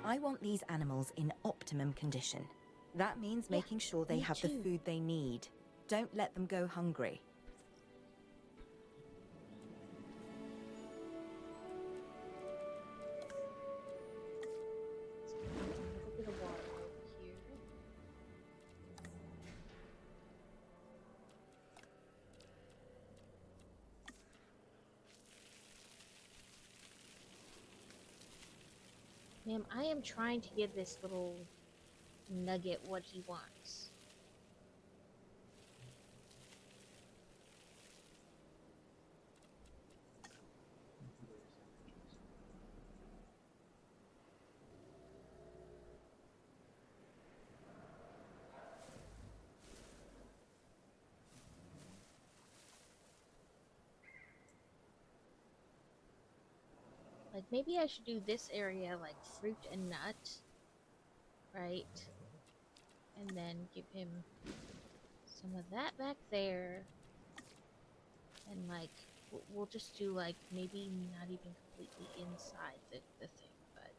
Speaker 5: I want these animals in optimum condition. That means making sure they have the food they need. Don't let them go hungry.
Speaker 2: A bit of water over here. Ma'am, I am trying to give this little nugget what he wants. Like, maybe I should do this area like fruit and nut, right? And then give him some of that back there. And like, we'll just do like, maybe not even completely inside the thing, but...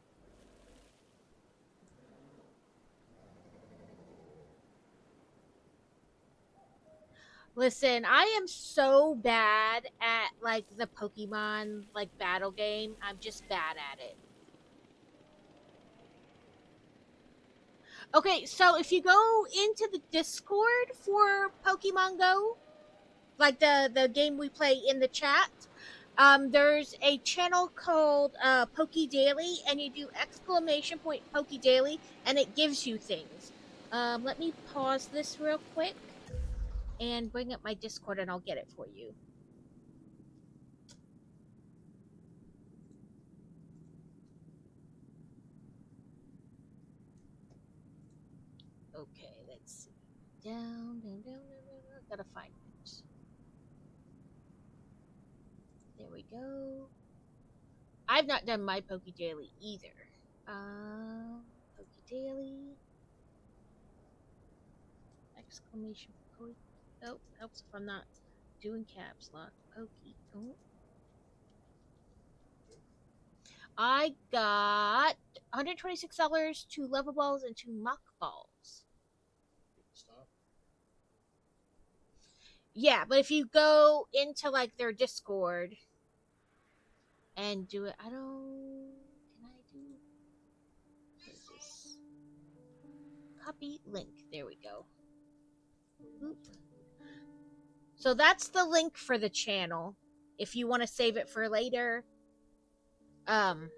Speaker 2: Listen, I am so bad at like the Pokemon like battle game. I'm just bad at it. Okay, so if you go into the Discord for Pokemon Go, like the game we play in the chat, there's a channel called Poke Daily, and you do !Poke Daily, and it gives you things. Let me pause this real quick. and bring up my Discord and I'll get it for you. Okay, let's see. Down. Gotta find it. There we go. I've not done my Poke Daily either. Poke Daily. Exclamation Poke. Oh, helps if I'm not doing caps lock. Poke. Oh. I got $126, 2 level balls, and 2 mock balls. Yeah, but if you go into like their Discord and do it, I don't. Can I do? What is this? Copy link. There we go. Oop. So that's the link for the channel. If you want to save it for later. But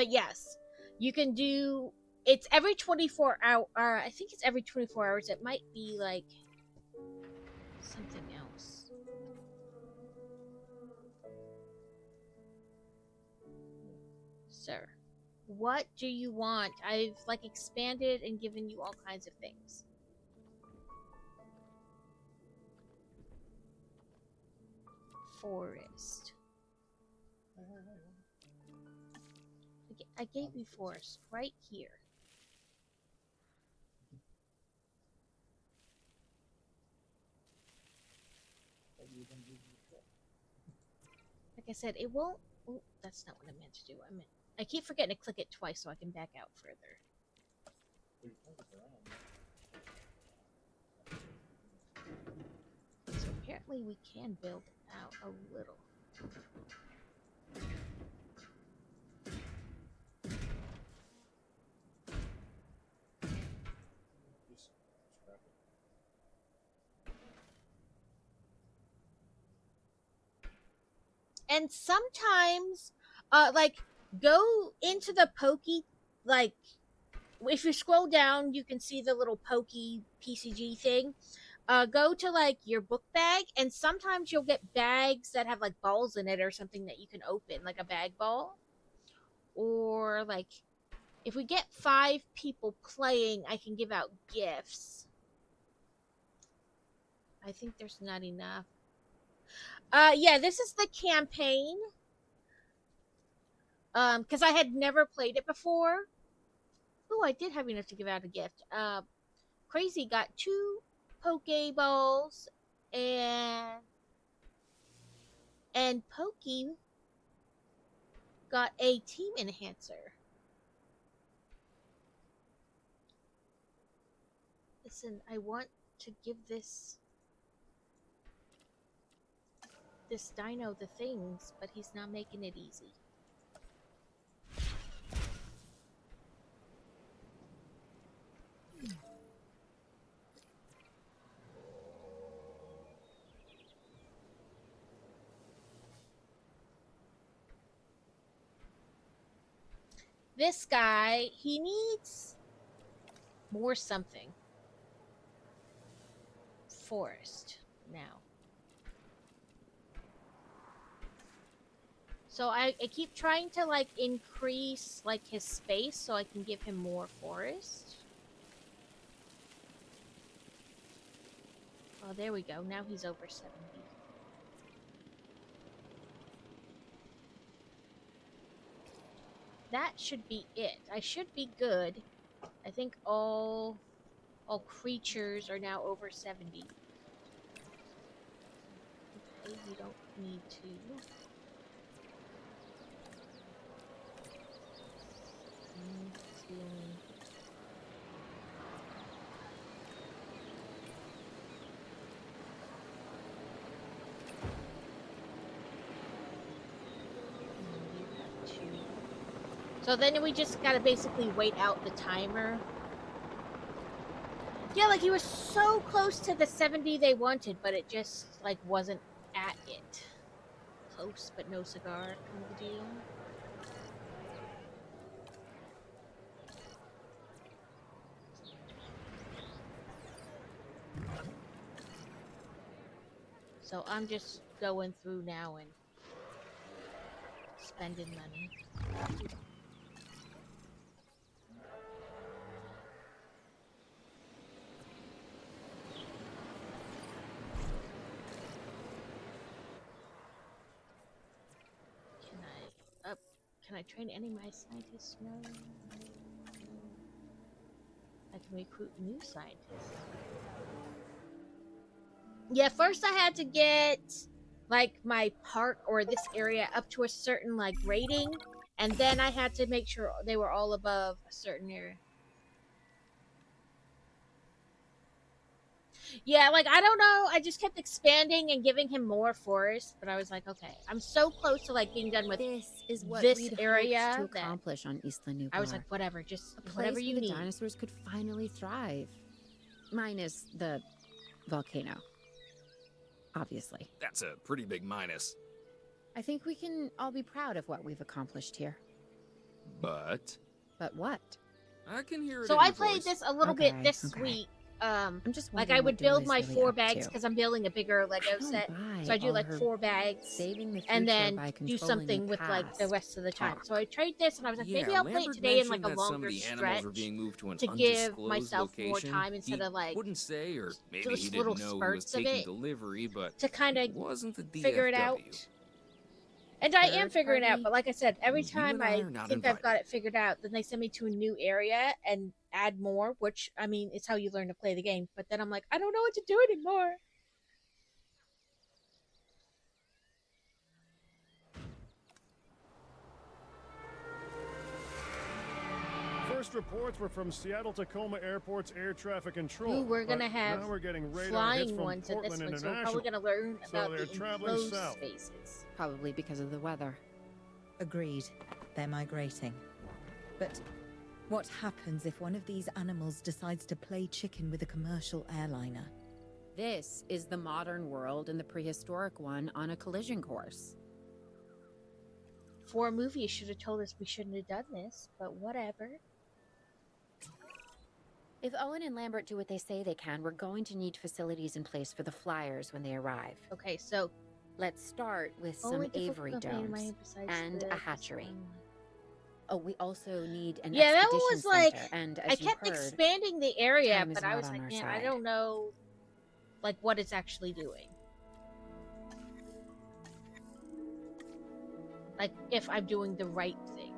Speaker 2: yes, you can do. It's every 24 hour. I think it's every 24 hours. It might be like something else. Sir, what do you want? I've like expanded and given you all kinds of things. Forest. I gave you forest right here. Like I said, it won't. Oh, that's not what I meant to do. I keep forgetting to click it twice so I can back out further. So apparently we can build out a little. And sometimes, like, go into the Pokey, like, if you scroll down, you can see the little Pokey PCG thing. Go to, like, your book bag, and sometimes you'll get bags that have, like, balls in it or something that you can open, like a bag ball. Or, like, if we get 5 people playing, I can give out gifts. I think there's not enough. Yeah, this is the campaign. Because I had never played it before. Oh, I did have enough to give out a gift. Crazy got 2 Pokeballs, and Pokey got a team enhancer. Listen, I want to give this dino the things, but he's not making it easy. This guy, he needs more something. Forest now. So I keep trying to like increase like his space so I can give him more forest. Oh, there we go. Now he's over 70. That should be it. I should be good. I think all creatures are now over 70. Okay, you don't need to. So then we just gotta basically wait out the timer. Yeah, like he was so close to the 70 they wanted, but it just like wasn't at it. Close but no cigar kind of deal. So I'm just going through now and spending money. Can I train any of my scientists? No. I can recruit new scientists. Yeah, first I had to get like my park or this area up to a certain like rating, and then I had to make sure they were all above a certain area. Yeah, like I don't know. I just kept expanding and giving him more forest, but I was like, okay, I'm so close to like being done with
Speaker 7: This is what
Speaker 2: this
Speaker 7: we'd
Speaker 2: area
Speaker 7: hoped to
Speaker 2: that
Speaker 7: accomplish on Isla Nublar.
Speaker 2: I was like, whatever, just
Speaker 7: a place
Speaker 2: whatever you
Speaker 7: where the
Speaker 2: need.
Speaker 7: dinosaurs could finally thrive. Minus the volcano. Obviously.
Speaker 8: That's a pretty big minus.
Speaker 7: I think we can all be proud of what we've accomplished here.
Speaker 8: But
Speaker 7: But what?
Speaker 8: I can hear it.
Speaker 2: So
Speaker 8: in
Speaker 2: I
Speaker 8: your
Speaker 2: played
Speaker 8: voice.
Speaker 2: this a little bit this week.
Speaker 7: I'm just
Speaker 2: like
Speaker 7: wondering
Speaker 2: I
Speaker 7: what
Speaker 2: would build
Speaker 7: Dula's
Speaker 2: my
Speaker 7: really
Speaker 2: 4
Speaker 7: up
Speaker 2: bags
Speaker 7: to.
Speaker 2: because I'm building a bigger Lego
Speaker 7: don't
Speaker 2: set.
Speaker 7: buy
Speaker 2: So I do
Speaker 7: all
Speaker 2: like
Speaker 7: her
Speaker 2: 4 bags
Speaker 7: saving the
Speaker 2: and
Speaker 7: future
Speaker 2: then
Speaker 7: by
Speaker 2: do
Speaker 7: controlling
Speaker 2: something
Speaker 7: the
Speaker 2: with like the
Speaker 7: past.
Speaker 2: rest of the time.
Speaker 8: Talk.
Speaker 2: So I tried this and I was like, maybe I'll play it
Speaker 8: Lambert
Speaker 2: today in like
Speaker 8: mentioned
Speaker 2: a
Speaker 8: that some of
Speaker 2: longer
Speaker 8: the animals were
Speaker 2: stretch
Speaker 8: being moved to an
Speaker 2: to give
Speaker 8: undisclosed
Speaker 2: myself more
Speaker 8: location.
Speaker 2: time instead
Speaker 8: He
Speaker 2: of like
Speaker 8: wouldn't say, or maybe
Speaker 2: just
Speaker 8: he
Speaker 2: little
Speaker 8: didn't know who was
Speaker 2: spurts of
Speaker 8: taking
Speaker 2: it
Speaker 8: delivery, but
Speaker 2: to kind of
Speaker 8: it wasn't the DFW.
Speaker 2: figure it out. And I am
Speaker 7: Third
Speaker 2: figuring it out,
Speaker 7: party?
Speaker 2: but like I said, every
Speaker 8: You
Speaker 2: time
Speaker 8: and I
Speaker 2: I
Speaker 8: are not
Speaker 2: think I've got
Speaker 8: invited.
Speaker 2: it figured out, then they send me to a new area and add more, which, I mean, it's how you learn to play the game. But then I'm like, I don't know what to do anymore.
Speaker 6: First reports were from Seattle-Tacoma Airport's air traffic control.
Speaker 2: Ooh, we're gonna
Speaker 6: but
Speaker 2: have
Speaker 6: now we're getting radar hits
Speaker 2: flying
Speaker 6: from
Speaker 2: ones at this
Speaker 6: Portland
Speaker 2: one, so we're
Speaker 6: International.
Speaker 2: probably going to learn
Speaker 6: So
Speaker 2: about
Speaker 6: they're
Speaker 2: the
Speaker 6: traveling
Speaker 2: enclosed
Speaker 6: south.
Speaker 2: spaces.
Speaker 7: Probably because of the weather.
Speaker 5: Agreed. They're migrating. But what happens if one of these animals decides to play chicken with a commercial airliner?
Speaker 7: This is the modern world and the prehistoric one on a collision course.
Speaker 2: For a movie, you should have told us we shouldn't have done this, but whatever.
Speaker 7: If Owen and Lambert do what they say they can, we're going to need facilities in place for the flyers when they arrive.
Speaker 2: Okay, so
Speaker 7: Let's start with some
Speaker 2: only difficult
Speaker 7: aviary
Speaker 2: company in my
Speaker 7: domes
Speaker 2: hand besides
Speaker 7: and
Speaker 2: the-
Speaker 7: a hatchery. Oh, we also need an
Speaker 2: Yeah, that
Speaker 7: expedition
Speaker 2: was like
Speaker 7: center, and
Speaker 2: I
Speaker 7: as you
Speaker 2: kept
Speaker 7: heard,
Speaker 2: expanding the area,
Speaker 7: time is
Speaker 2: but I
Speaker 7: not
Speaker 2: was
Speaker 7: on
Speaker 2: like,
Speaker 7: our
Speaker 2: man, I
Speaker 7: side.
Speaker 2: don't know, like what it's actually doing. Like if I'm doing the right thing.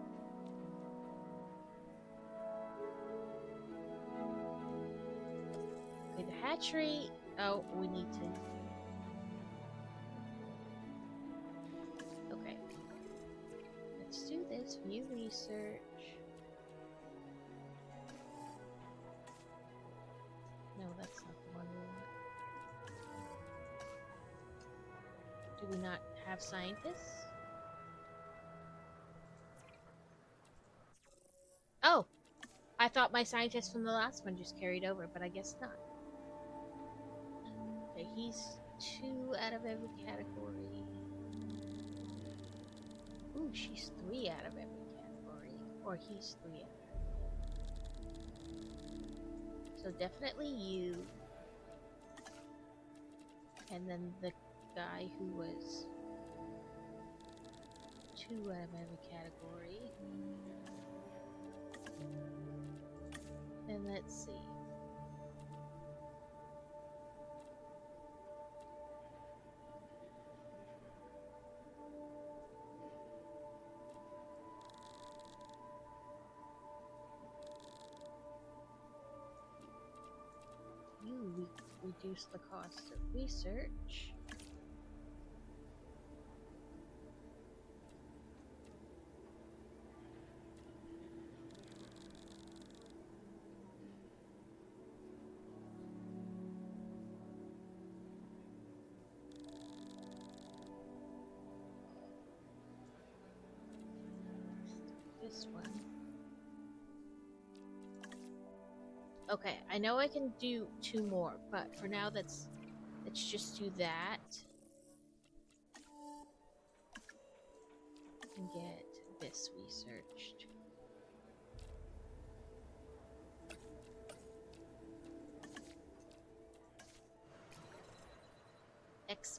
Speaker 2: Okay, the hatchery. Oh, we need to. Okay. Let's do this. View research. No, that's not the one we want. Do we not have scientists? Oh! I thought my scientist from the last one just carried over, but I guess not. Okay, he's 2 out of every category. Ooh, she's 3 out of every category. Or he's 3 out of every. So definitely you. And then the guy who was 2 out of every category. And let's see. You reduce the cost of research. This one. Okay, I know I can do 2 more, but for now let's just do that. And get this researched.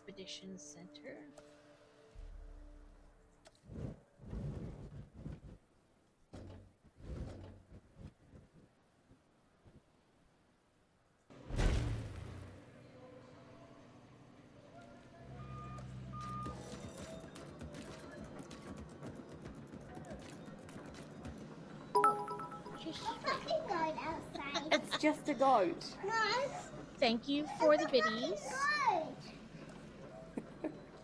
Speaker 2: Expedition Center. Just
Speaker 1: Goat outside.
Speaker 9: It's just a goat.
Speaker 1: No,
Speaker 2: thank you for the biddies.
Speaker 1: goat.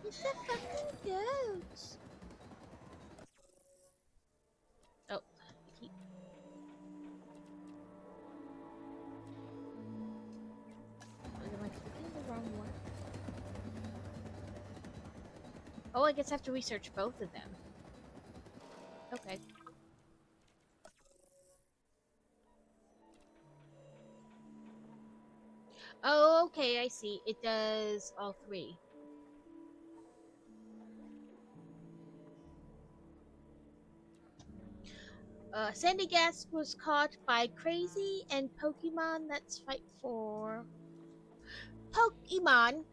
Speaker 2: It's a fucking goat. Oh, I keep. Am I clicking the wrong one? Oh, I guess I have to research both of them. Okay. Oh, okay, I see. It does all three. Sandy Gas was caught by Crazy and Pokemon. Let's fight for Pokemon.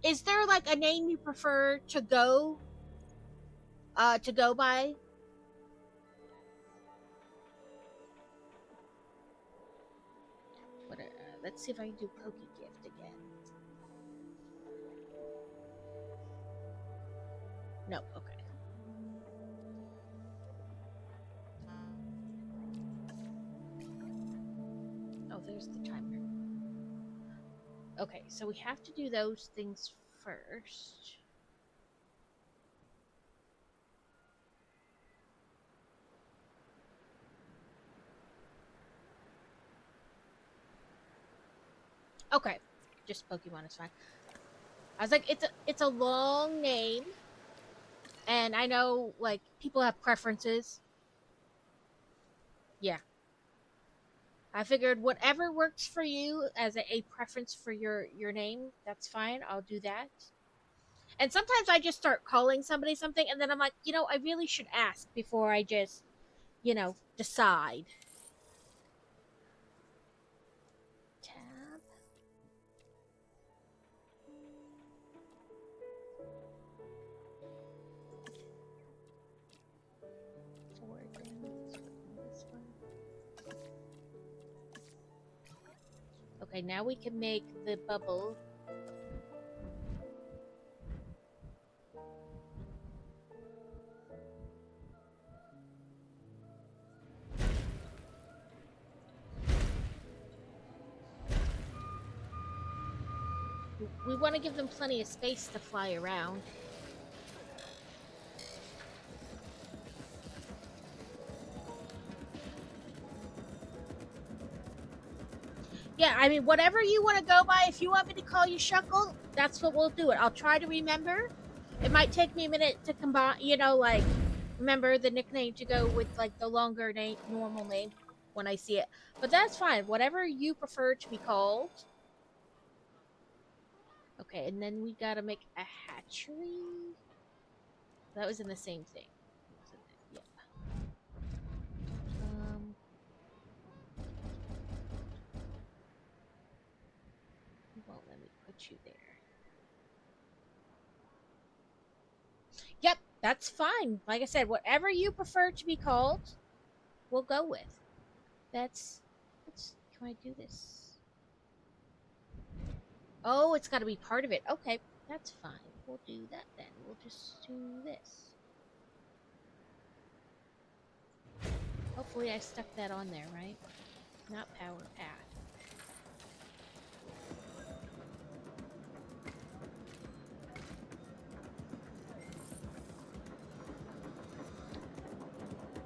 Speaker 2: Is there like a name you prefer to go by? What? Let's see if I can do Pokegift again. No. Okay. Oh, there's the timer. Okay, so we have to do those things first. Okay, just Pokemon is fine. I was like, it's a long name, and I know like people have preferences. Yeah, I figured whatever works for you as a preference for your name, that's fine. I'll do that. And sometimes I just start calling somebody something, and then I'm like, I really should ask before I just, decide. Tab. Forward down. This one. Okay, now we can make the bubble. We want to give them plenty of space to fly around. Yeah, I mean, whatever you want to go by, if you want me to call you Shuckle, that's what we'll do it. I'll try to remember. It might take me a minute to combine, remember the nickname to go with, like, the longer name, normal name when I see it. But that's fine. Whatever you prefer to be called. Okay, and then we gotta make a hatchery. That was in the same thing, wasn't it? Yeah. Well, let me put you there. Yep, that's fine. Like I said, whatever you prefer to be called, we'll go with. Can I do this? Oh, it's got to be part of it. Okay, that's fine. We'll do that then. We'll just do this. Hopefully I stuck that on there, right? Not power path.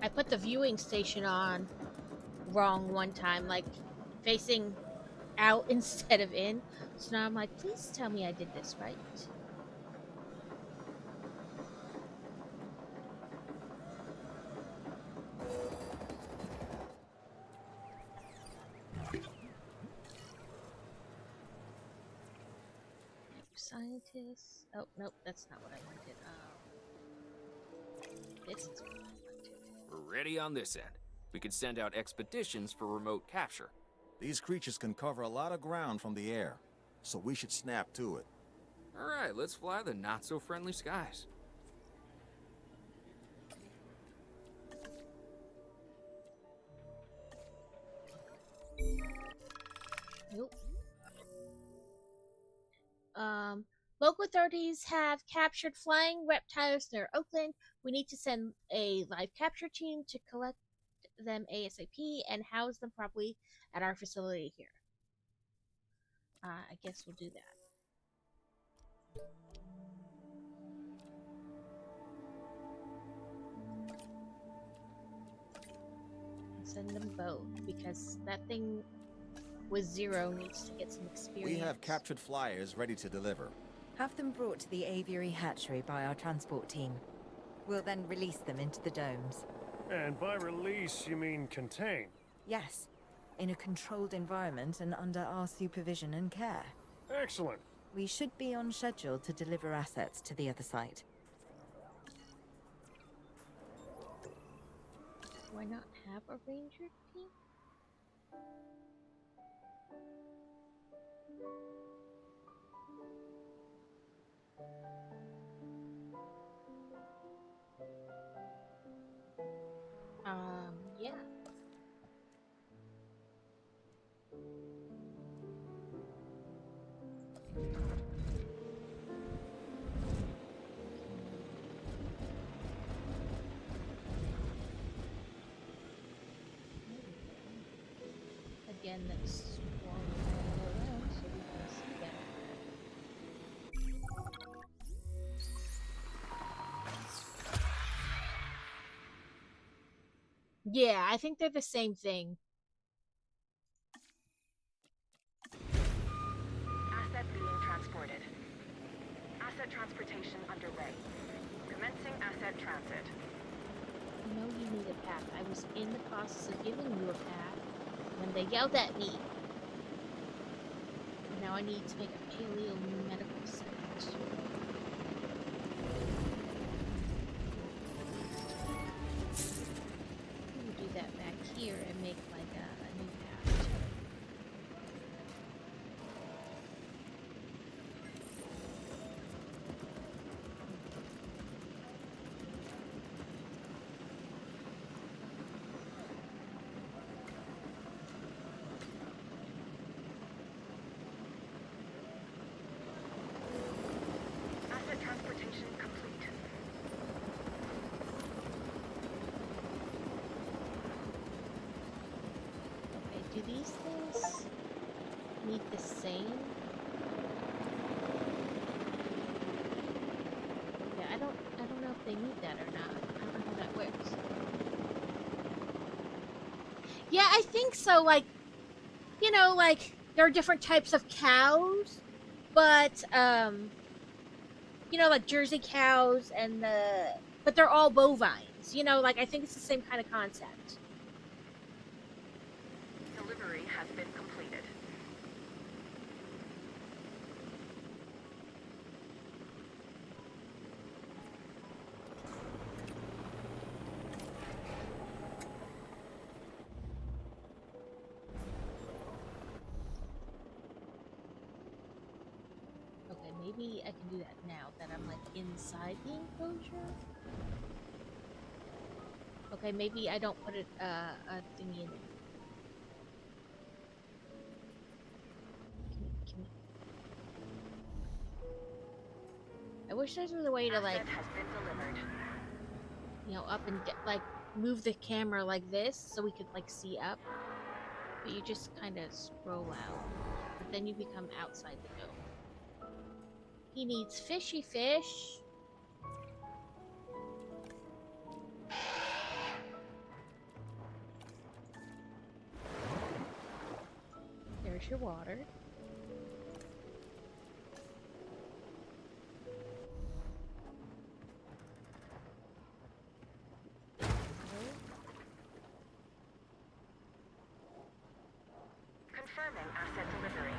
Speaker 2: I put the viewing station on wrong one time, like facing out instead of in. So now I'm like, please tell me I did this right. Scientists. Oh, nope, that's not what I wanted. This is what I wanted.
Speaker 8: We're ready on this end. We could send out expeditions for remote capture.
Speaker 10: These creatures can cover a lot of ground from the air, so we should snap to it.
Speaker 8: Alright, let's fly the not-so-friendly skies.
Speaker 2: Nope. Local authorities have captured flying reptiles near Oakland. We need to send a live capture team to collect them ASAP and house them properly at our facility here. I guess we'll do that. Send them both because that thing with Zero needs to get some experience.
Speaker 9: We have captured flyers ready to deliver.
Speaker 5: Have them brought to the aviary hatchery by our transport team. We'll then release them into the domes.
Speaker 6: And by release, you mean contain?
Speaker 5: Yes, in a controlled environment and under our supervision and care.
Speaker 6: Excellent.
Speaker 5: We should be on schedule to deliver assets to the other site.
Speaker 2: Why not have a ranger team? Yeah. Again, that's swirling all around so we can see better. Yeah, I think they're the same thing.
Speaker 4: Asset being transported. Asset transportation underway. Commencing asset transit.
Speaker 2: You know you need a path. I was in the process of giving you a path when they yelled at me. And now I need to make a paleo-medical set. We'll do that back here and make like a new path.
Speaker 4: Asset transportation complete.
Speaker 2: Okay, do these things need the same? Yeah, I don't know if they need that or not. I don't know how that works. Yeah, I think so. Like, you know, like there are different types of cows, but you know, like Jersey cows and but they're all bovines. You know, like I think it's the same kind of concept.
Speaker 4: Delivery has been completed.
Speaker 2: Okay, maybe I can do that now that I'm like inside the enclosure. Okay, maybe I don't put a thingy in there. Can we... I wish there was a way to like,
Speaker 4: Asset has been delivered.
Speaker 2: you know, up and like move the camera like this so we could like see up. But you just kind of scroll out, but then you become outside the dome. He needs fishy fish. There's your water.
Speaker 4: Confirming asset delivery.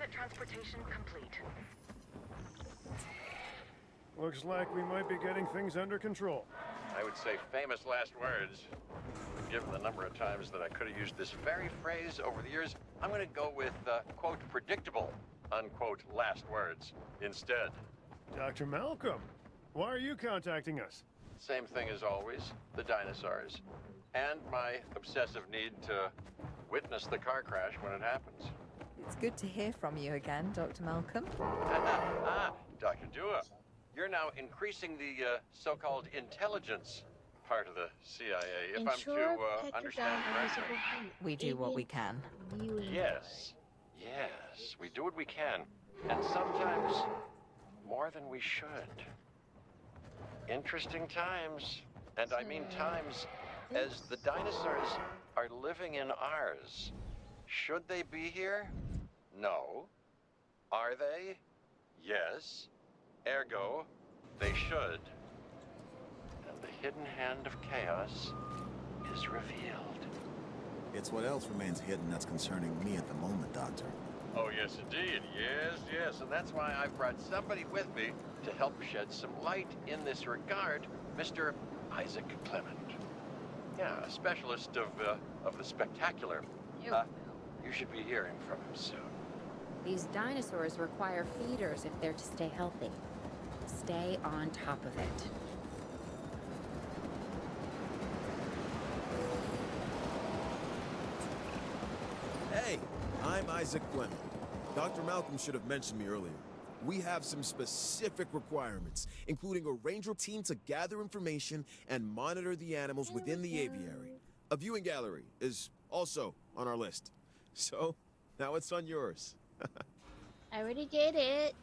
Speaker 4: transportation complete.
Speaker 6: Looks like we might be getting things under control.
Speaker 10: I would say famous last words. Given the number of times that I could have used this very phrase over the years, I'm going to go with, quote, predictable, unquote, last words instead.
Speaker 6: Dr. Malcolm, why are you contacting us?
Speaker 10: Same thing as always, the dinosaurs. And my obsessive need to witness the car crash when it happens.
Speaker 5: It's good to hear from you again, Dr. Malcolm.
Speaker 10: Dr. Dua, you're now increasing the so-called intelligence part of the CIA, if I'm to understand correctly.
Speaker 5: We do what we can.
Speaker 10: Yes, we do what we can, and sometimes more than we should. Interesting times, and I mean times as the dinosaurs are living in ours. Should they be here? No. Are they? Yes. Ergo, they should. And the hidden hand of chaos is revealed.
Speaker 9: It's what else remains hidden that's concerning me at the moment, Doctor.
Speaker 10: Oh, yes, indeed. Yes. And that's why I brought somebody with me to help shed some light in this regard, Mr. Isaac Clement. Yeah, a specialist of the spectacular. You should be hearing from him soon.
Speaker 7: These dinosaurs require feeders if they're to stay healthy. Stay on top of it.
Speaker 11: Hey, I'm Isaac Clement. Dr. Malcolm should have mentioned me earlier. We have some specific requirements, including a ranger team to gather information and monitor the animals within the aviary. A viewing gallery is also on our list. So, now it's on yours.
Speaker 2: I already did it.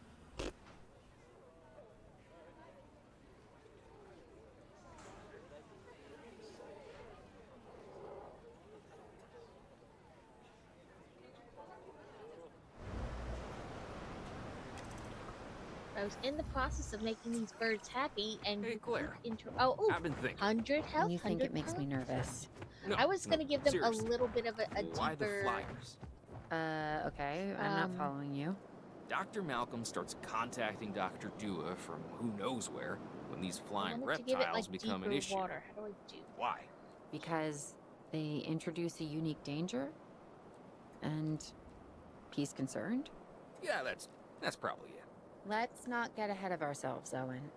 Speaker 2: I was in the process of making these birds happy and
Speaker 8: Hey, Claire. I've been thinking.
Speaker 2: 100 health.
Speaker 7: You think
Speaker 2: 100
Speaker 7: it makes me nervous?
Speaker 8: No,
Speaker 2: I was gonna give them
Speaker 8: seriously.
Speaker 2: a little bit of a
Speaker 8: Why the
Speaker 2: deeper.
Speaker 8: flyers?
Speaker 7: Okay, I'm not following you.
Speaker 8: Dr. Malcolm starts contacting Dr. Dua from who knows where when these
Speaker 2: I
Speaker 8: flying
Speaker 2: wanted to give it,
Speaker 8: reptiles
Speaker 2: like,
Speaker 8: become an
Speaker 2: deeper
Speaker 8: issue.
Speaker 2: water. How do I do?
Speaker 8: Why?
Speaker 7: Because they introduce a unique danger? And he's concerned?
Speaker 8: Yeah, that's probably it.
Speaker 7: Let's not get ahead of ourselves, Owen.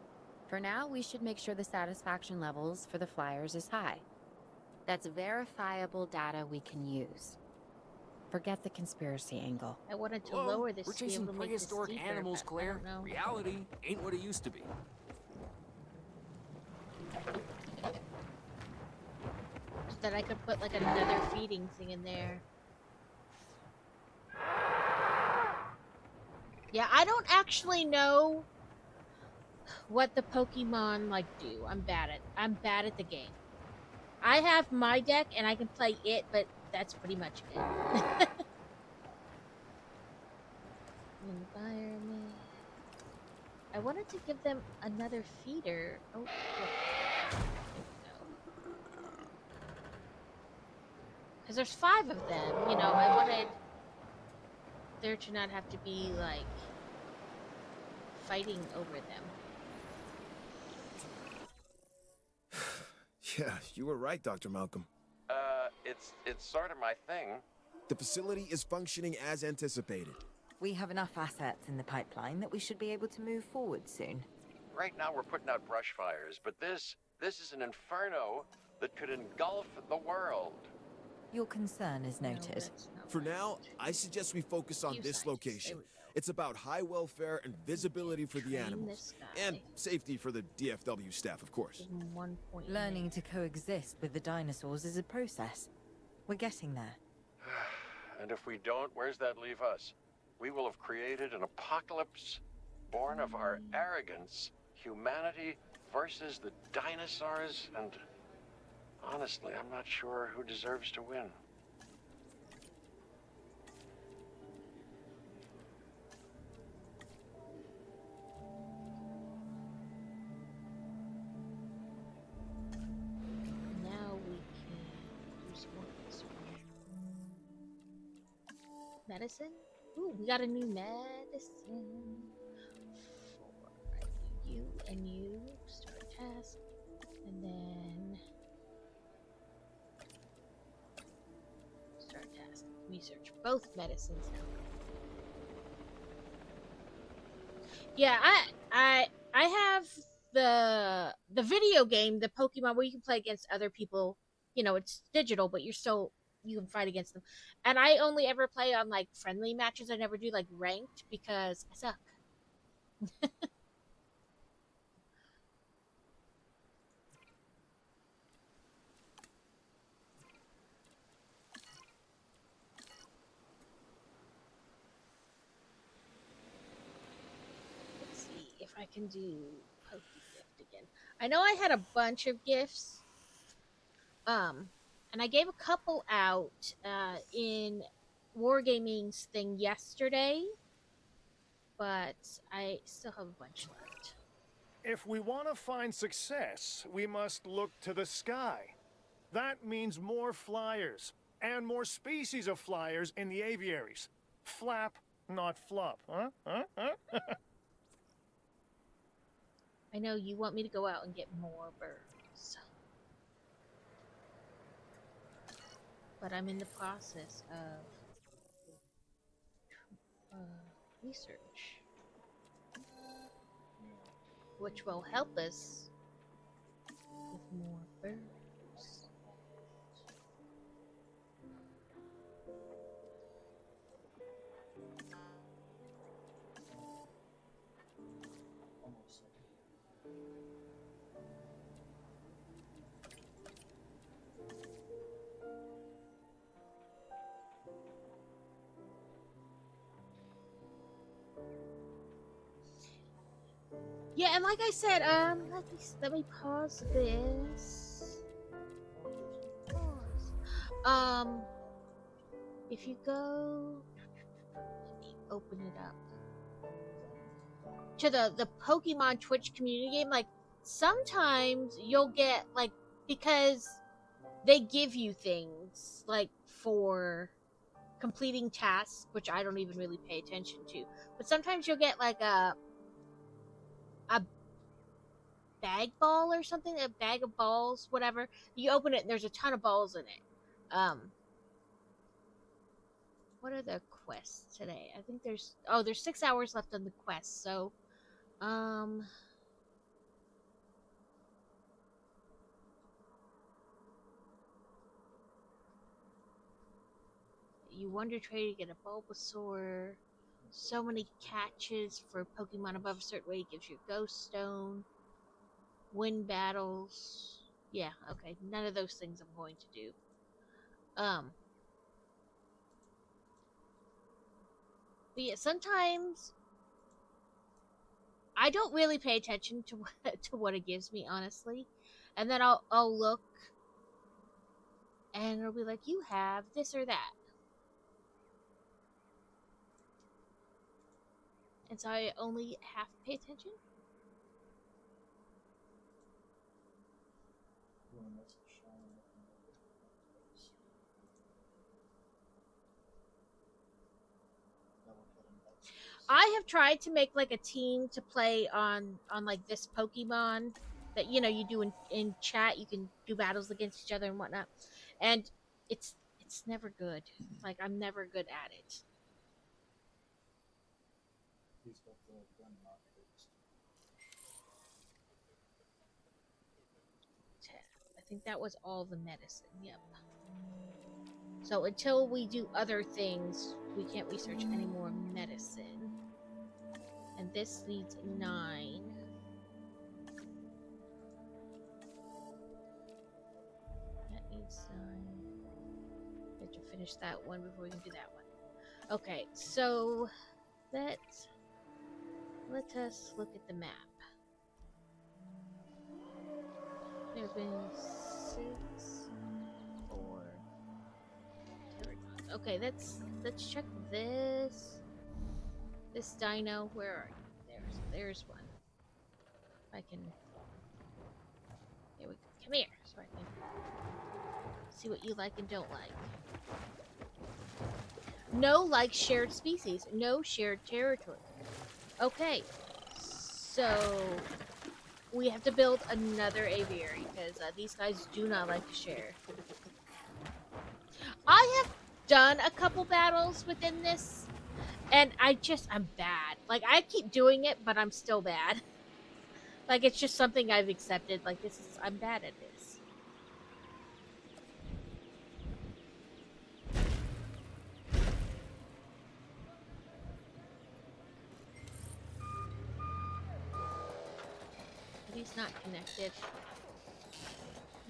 Speaker 7: For now, we should make sure the satisfaction levels for the flyers is high. That's verifiable data we can use. Forget the conspiracy angle.
Speaker 2: I wanted to
Speaker 8: Whoa,
Speaker 2: lower this
Speaker 8: we're
Speaker 2: to be
Speaker 8: chasing
Speaker 2: able to make this
Speaker 8: prehistoric
Speaker 2: deeper,
Speaker 8: animals,
Speaker 2: but I
Speaker 8: Claire.
Speaker 2: don't know.
Speaker 8: Reality ain't what it used to be.
Speaker 2: So that I could put like another feeding thing in there. Yeah, I don't actually know what the Pokemon like do. I'm bad at the game. I have my deck and I can play it, but that's pretty much it. Environment. I wanted to give them another feeder. Oh, look. There we go. Because there's 5 of them, you know, I wanted there to not have to be, like, fighting over them.
Speaker 11: Yeah, you were right, Dr. Malcolm.
Speaker 10: It's sort of my thing.
Speaker 11: The facility is functioning as anticipated.
Speaker 5: We have enough assets in the pipeline that we should be able to move forward soon.
Speaker 10: Right now we're putting out brush fires, but this is an inferno that could engulf the world.
Speaker 5: Your concern is
Speaker 2: No,
Speaker 5: noted.
Speaker 2: that's not
Speaker 11: For
Speaker 2: right.
Speaker 11: now, I suggest we focus on
Speaker 2: Few
Speaker 11: this
Speaker 2: scientists, there
Speaker 11: location.
Speaker 2: we go.
Speaker 11: It's about high welfare and visibility for the
Speaker 2: Train
Speaker 11: animals.
Speaker 2: this guy.
Speaker 11: And safety for the DFW staff, of course.
Speaker 2: Give him 1 point.
Speaker 5: Learning to coexist with the dinosaurs is a process. We're getting there.
Speaker 10: And if we don't, where's that leave us? We will have created an apocalypse born of our arrogance, humanity versus the dinosaurs, and honestly, I'm not sure who deserves to win.
Speaker 2: Now we can use more of this one. Medicine? Ooh, we got a new medicine. For you and you. Start task. And then start task. Research both medicines now. Yeah, I have the video game, the Pokemon, where you can play against other people. You know, it's digital, but you can fight against them. And I only ever play on like friendly matches. I never do like ranked because I suck. Let's see if I can do Poke Gift again. I know I had a bunch of gifts. And I gave a couple out in Wargaming's thing yesterday, but I still have a bunch left.
Speaker 6: If we want to find success, we must look to the sky. That means more flyers, and more species of flyers in the aviaries. Flap, not flop, huh?
Speaker 2: I know you want me to go out and get more birds, but I'm in the process of research, which will help us with more birds. Yeah, and like I said, let me pause this. Pause. If you go, let me open it up to the Pokemon Twitch community game. Like sometimes you'll get like, because they give you things like for completing tasks, which I don't even really pay attention to. But sometimes you'll get like a bag ball or something, a bag of balls, whatever. You open it and there's a ton of balls in it. What are the quests today? I think there's 6 hours left on the quest, so you wonder trade to get a Bulbasaur. So many catches for Pokemon above a certain weight gives you a Ghost Stone. Win battles. Yeah, okay. None of those things I'm going to do. But yeah, sometimes I don't really pay attention to what it gives me, honestly. And then I'll look and it'll be like, you have this or that. And so I only have to pay attention. I have tried to make like a team to play on like this Pokemon that you do in chat. You can do battles against each other and whatnot, and it's never good. Like I'm never good at it. I think that was all the medicine. Yep. So until we do other things, we can't research any more medicine. And this needs 9. That needs 9. We have to finish that one before we can do that one. Okay, so let us look at the map. There have been 6, 4. Okay, let's check this dino. Where are you? There's one. If I can. Here we go. Come here, so I can see what you like and don't like. No, like shared species. No shared territory. Okay. So we have to build another aviary because these guys do not like to share. I have done a couple battles within this, and I'm bad. Like, I keep doing it, but I'm still bad. Like, it's just something I've accepted. Like, I'm bad at this. Are these not connected?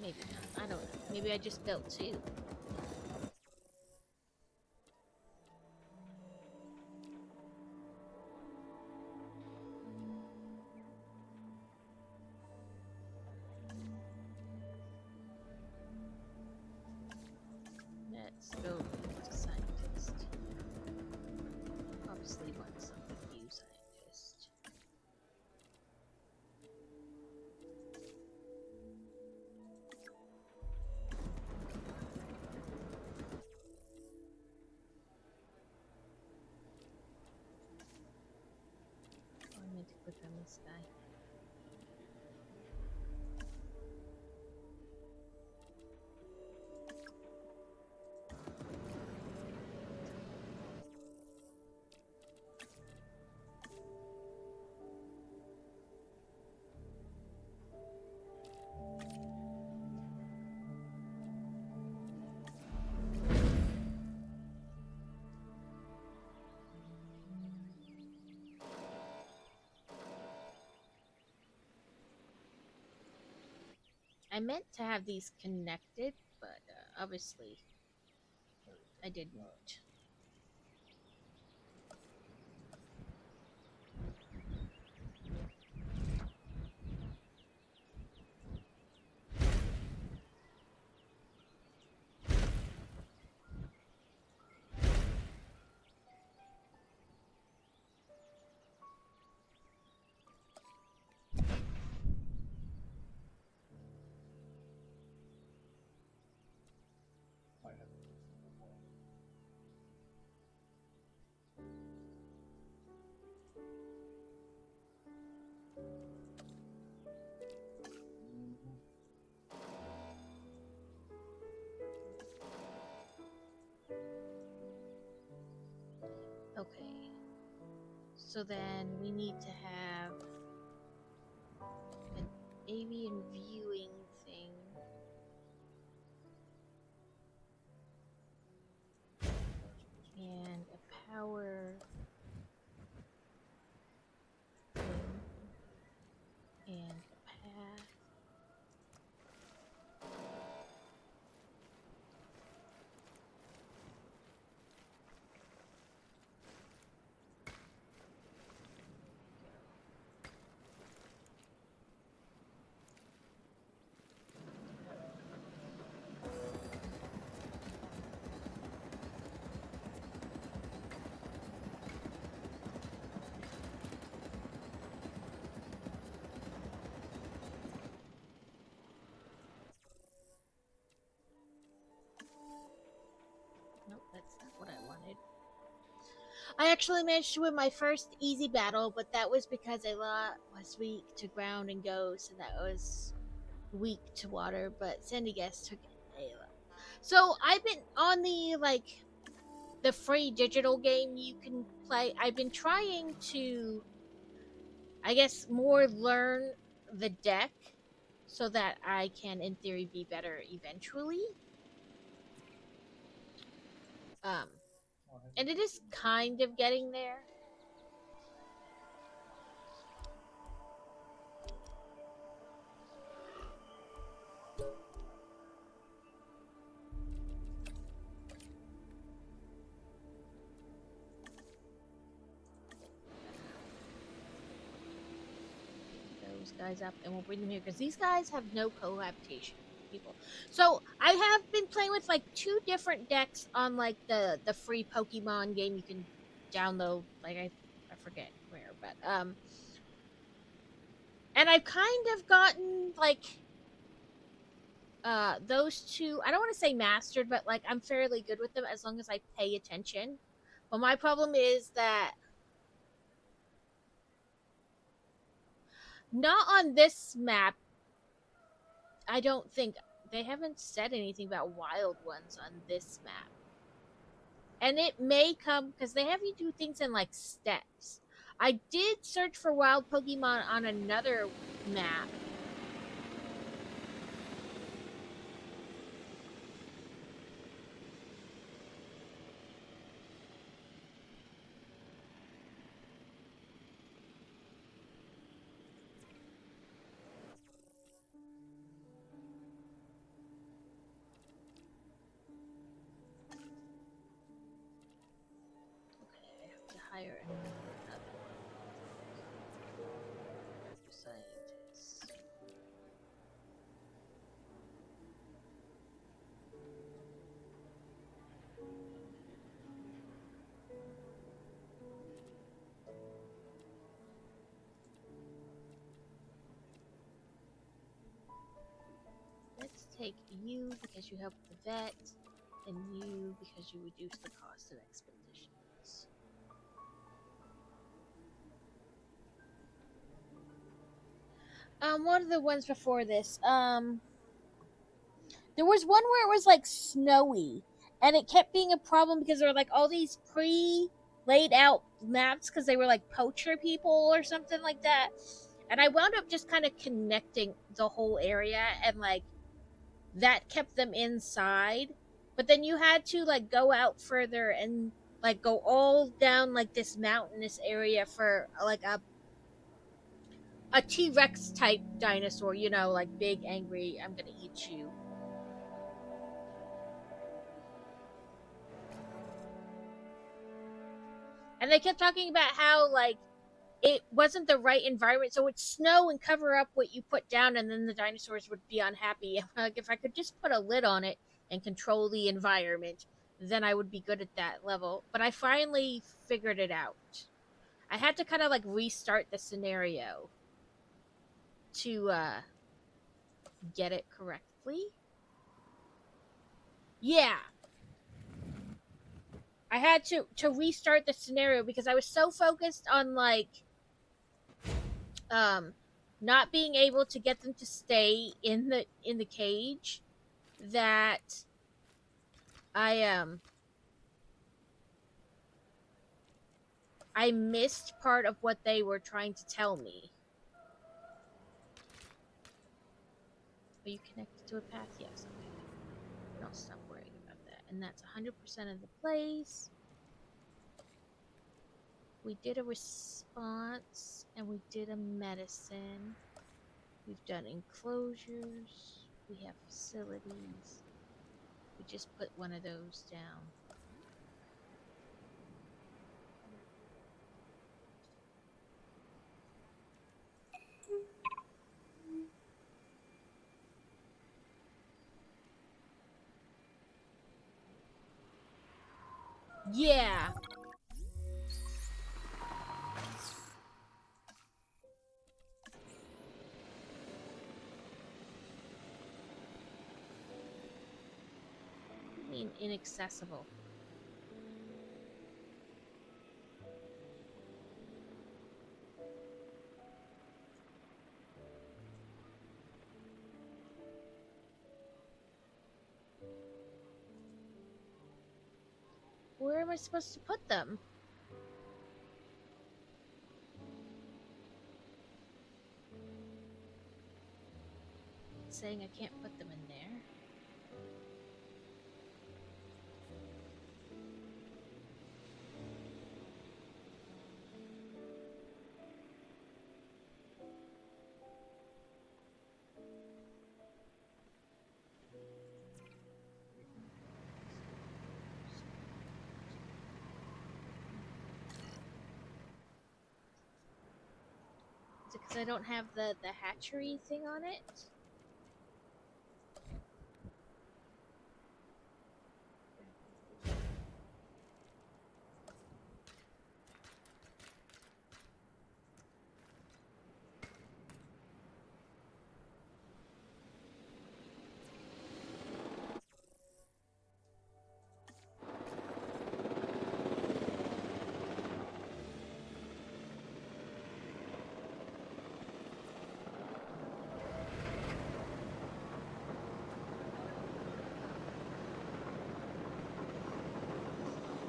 Speaker 2: Maybe not. I don't know. Maybe I just built two. Let's go to scientist. Obviously want something new scientist. Oh, I meant to click on this guy. I meant to have these connected, but obviously I didn't. Okay. So then we need to have an avian viewing thing. And a power thing. And a path. Nope, that's not what I wanted. I actually managed to win my first easy battle, but that was because Ayla was weak to ground and ghost, and that was weak to water, but Sandy Guest took Ayla. So I've been on the free digital game you can play. I've been trying to, I guess, more learn the deck so that I can, in theory, be better eventually. And it is kind of getting there. Those guys up, and we'll bring them here because these guys have no cohabitation people. So I have been playing with like two different decks on like the free Pokemon game you can download. Like I forget where, but and I've kind of gotten like those two. I don't want to say mastered, but like I'm fairly good with them as long as I pay attention. But my problem is that not on this map. I don't think they haven't said anything about wild ones on this map. And it may come because they have you do things in like steps. I did search for wild Pokemon on another map. Okay, I have to hire another one. Scientist. Let's take you because you help the vet, and you because you reduce the cost of expeditions. One of the ones before this, there was one where it was like snowy, and it kept being a problem because there were like all these pre-laid out maps because they were like poacher people or something like that, and I wound up just kind of connecting the whole area, and like that kept them inside. But then you had to like go out further and like go all down like this mountainous area for like a T-Rex type dinosaur, you know, like big, angry, I'm gonna eat you. And they kept talking about how like it wasn't the right environment, so it'd snow and cover up what you put down, and then the dinosaurs would be unhappy. Like if I could just put a lid on it and control the environment, then I would be good at that level. But I finally figured it out. I had to kind of like restart the scenario to get it correctly. Yeah. I had to restart the scenario because I was so focused on like not being able to get them to stay in the cage that I missed part of what they were trying to tell me. Are you connected to a path? Yes. Okay. I'll stop worrying about that. And that's 100% of the place. We did a response and we did a medicine. We've done enclosures. We have facilities. We just put one of those down. Yeah. I mean, inaccessible. Where am I supposed to put them? It's saying I can't put them in there. Is it because I don't have the hatchery thing on it?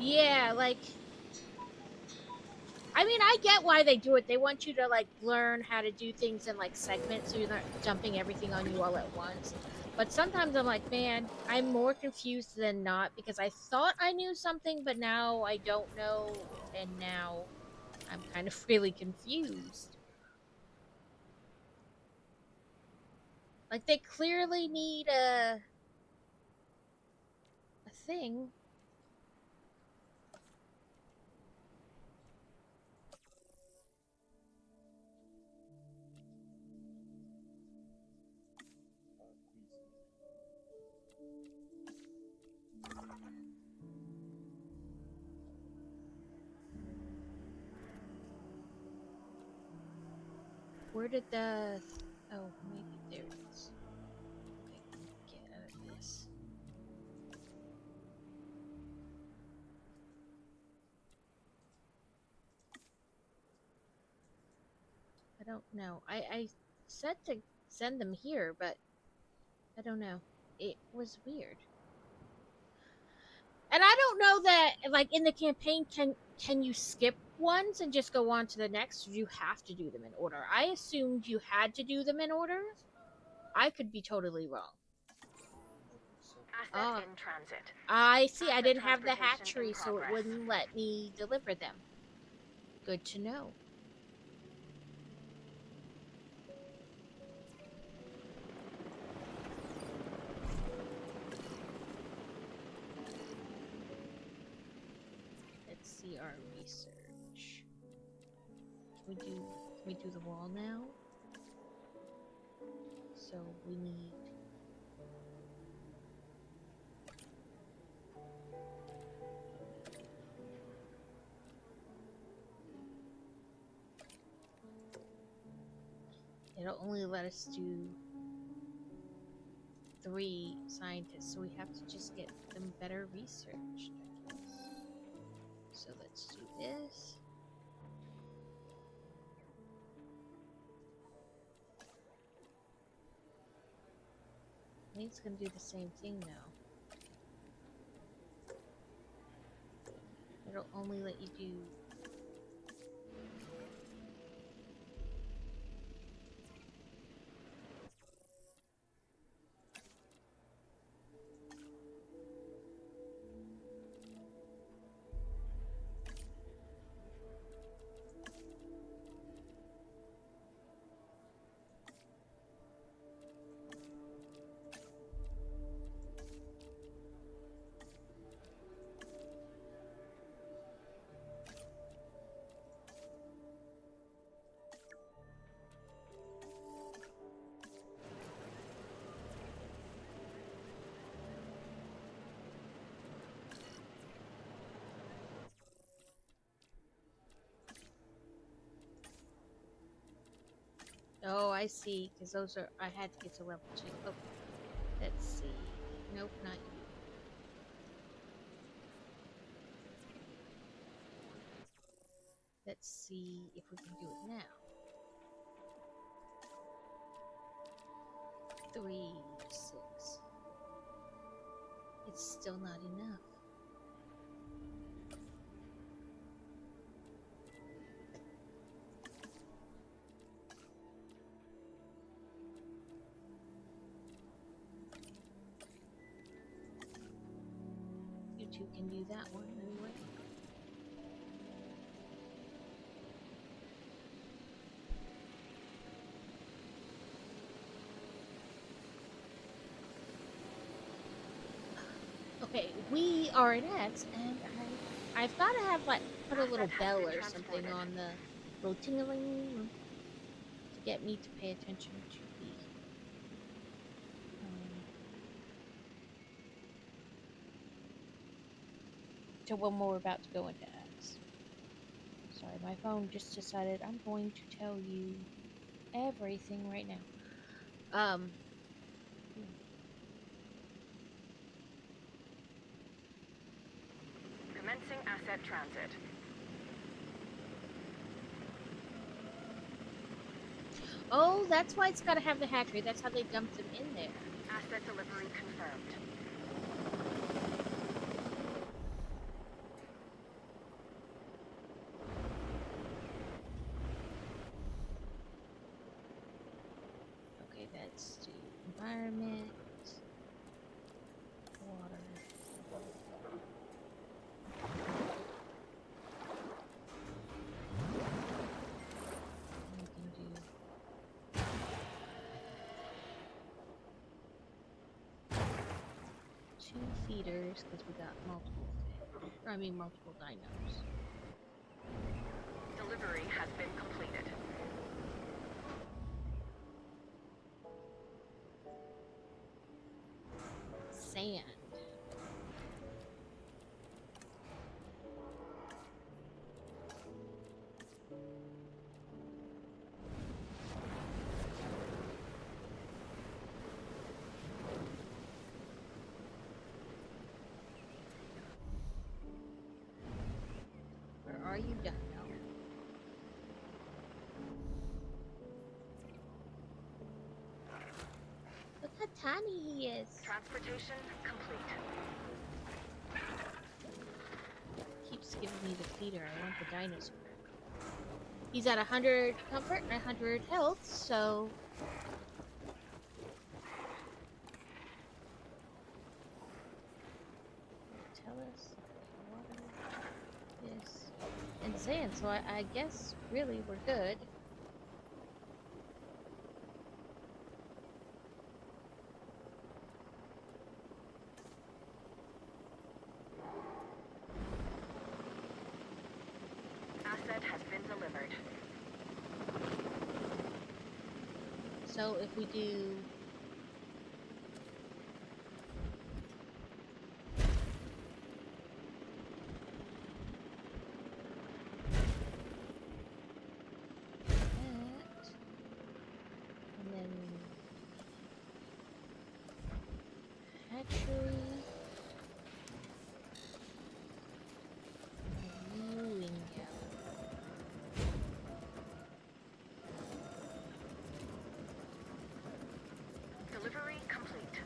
Speaker 2: Yeah, like, I mean, I get why they do it. They want you to, like, learn how to do things in, like, segments so you're not dumping everything on you all at once. But sometimes I'm like, man, I'm more confused than not because I thought I knew something, but now I don't know, and now I'm kind of really confused. Like, they clearly need a thing. Where did the... Oh, maybe there it is. Okay, get out of this. I don't know. I said to send them here, but I don't know. It was weird. And I don't know that, like, in the campaign, can you skip ones and just go on to the next, or do you have to do them in order? I assumed you had to do them in order. I could be totally wrong.
Speaker 4: Asset in transit.
Speaker 2: I see. I
Speaker 4: Asset
Speaker 2: didn't have the
Speaker 4: transportation
Speaker 2: hatchery,
Speaker 4: in
Speaker 2: so it
Speaker 4: progress.
Speaker 2: wouldn't let me deliver them. Good to know. Let's see our research. Can we do the wall now? So we need... It'll only let us do 3 scientists, so we have to just get them better researched, I guess. So let's do this. I think it's gonna do the same thing now. It'll only let you do... Oh, I see, because those are... I had to get to level 2. Okay, let's see. Nope, not you. Let's see if we can do it now. 3, 6. It's still not enough. You two can do that one anyway. Okay, we are in X, and I've got to have, like, put a little bell or something on the little tingling to get me to pay attention to when we're about to go into X. Sorry, my phone just decided I'm going to tell you everything right now.
Speaker 4: Commencing asset transit.
Speaker 2: Oh, that's why it's got to have the hatchery. That's how they dumped them in there.
Speaker 4: Asset delivery confirmed.
Speaker 2: let's do environment, water. We can do two feeders because we got multiple multiple dinos.
Speaker 4: Delivery has been completed.
Speaker 2: Sand. Where are you, Dino? Look how tiny he is.
Speaker 4: Transportation complete.
Speaker 2: Keeps giving me the feeder. I want the dinosaur. He's at 100 comfort and 100 health, so... Tell us water, this, and sand. So I guess really we're good.
Speaker 4: Asset has been delivered.
Speaker 2: So if we do that, and then hatchery, viewing gallery.
Speaker 4: Delivery complete.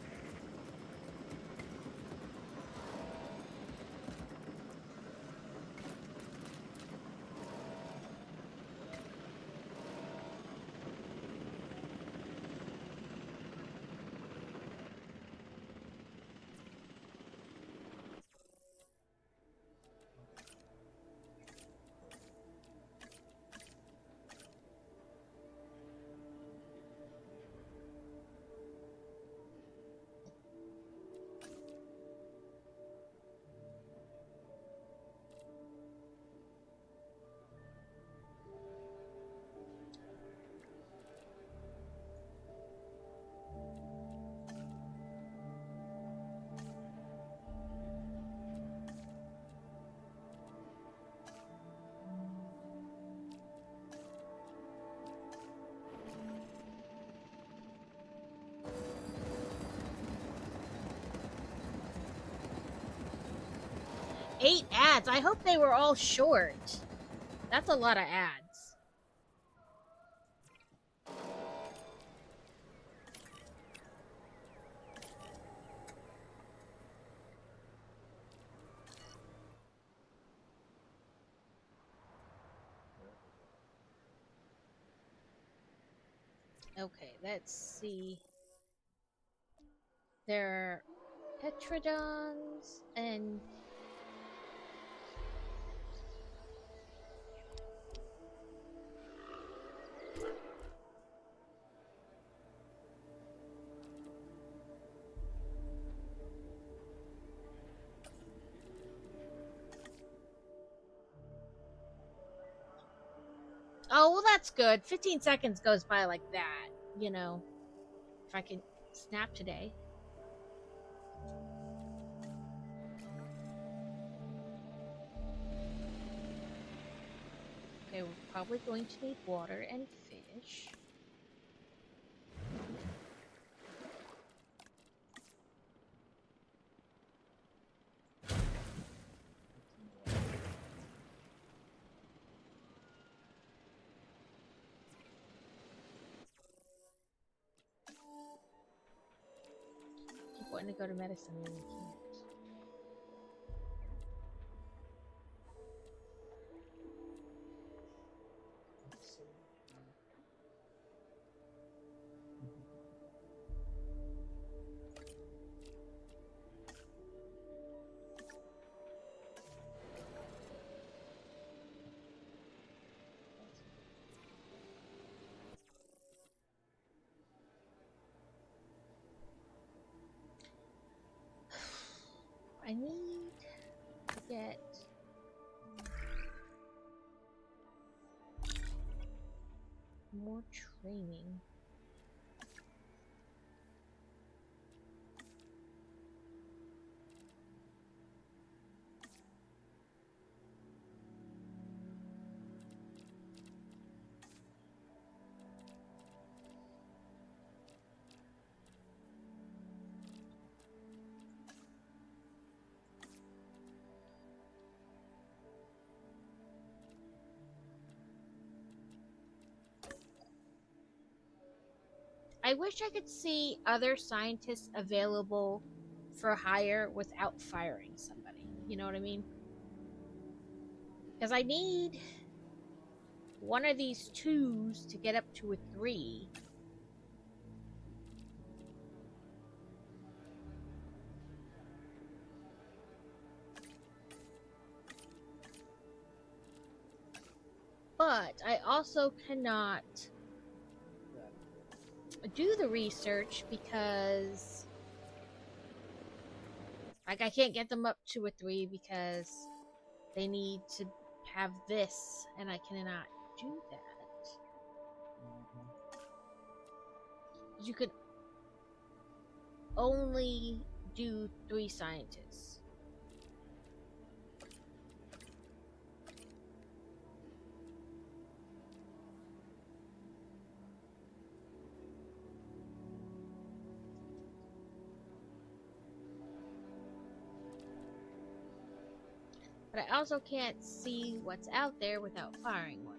Speaker 2: Eight ads. I hope they were all short. That's a lot of ads. Okay, let's see. There are Petrodons and oh, well, that's good. 15 seconds goes by like that, you know. If I can snap today. Okay, we're probably going to need water and fish. Keep wanting to go to medicine and we can't. More training. I wish I could see other scientists available for hire without firing somebody. You know what I mean? Because I need one of these twos to get up to a 3. But I also cannot do the research because like I can't get them up to a 3 because they need to have this and I cannot do that. You could only do 3 scientists. But I also can't see what's out there without firing one.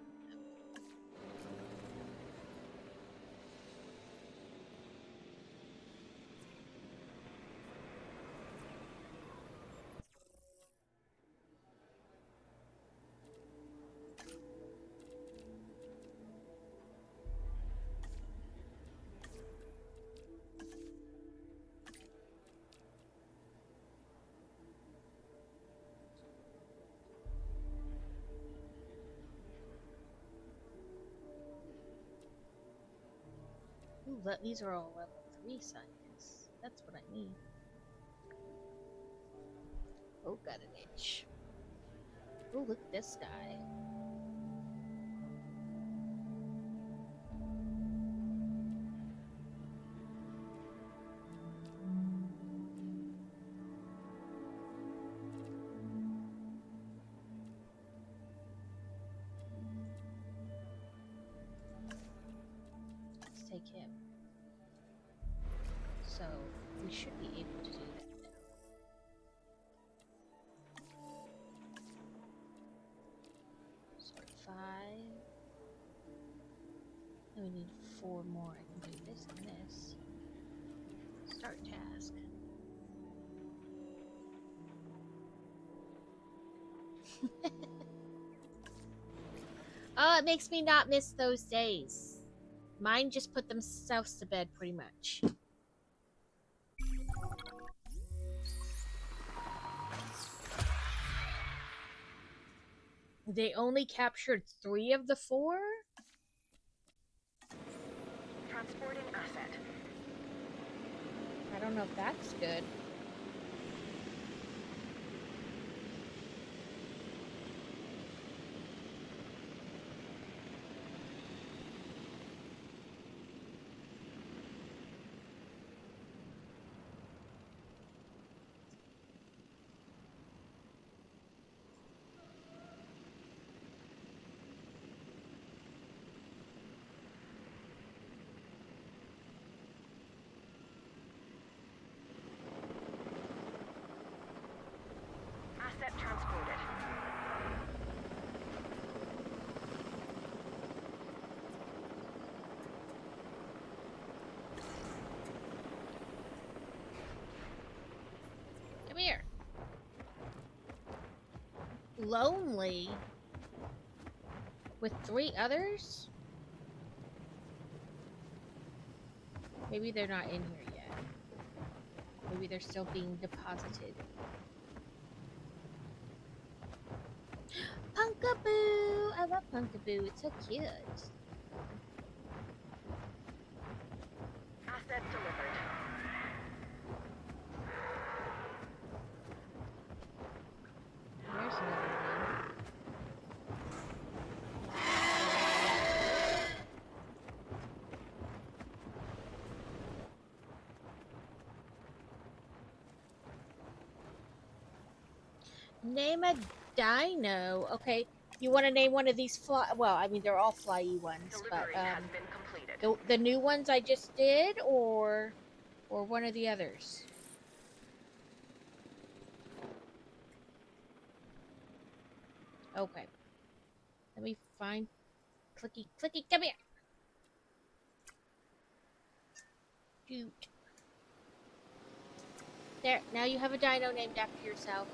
Speaker 2: Ooh, these are all level 3 scientists. That's what I need. Oh, got an itch. Oh, look at this guy. Let's take him. So, we should be able to do that now. So, 5. And we need 4 more. I can do this and this. Start task. Oh, it makes me not miss those days. Mine just put themselves to bed pretty much. They only captured 3 of the 4?
Speaker 4: Transporting asset.
Speaker 2: I don't know if that's good.
Speaker 4: Asset transported.
Speaker 2: Come here. Lonely? With 3 others? Maybe they're not in here yet. Maybe they're still being deposited. Punkaboo! I love Punkaboo. It's so cute.
Speaker 4: Asset delivered.
Speaker 2: There's another one. Name a dino. Okay. You want to name one of these fly? Well, I mean, they're all flyy ones, but
Speaker 4: Delivery has been completed.
Speaker 2: the new ones I just did, or one of the others. Okay. Let me find Clicky. Clicky, come here. Shoot. There. Now you have a dino named after yourself.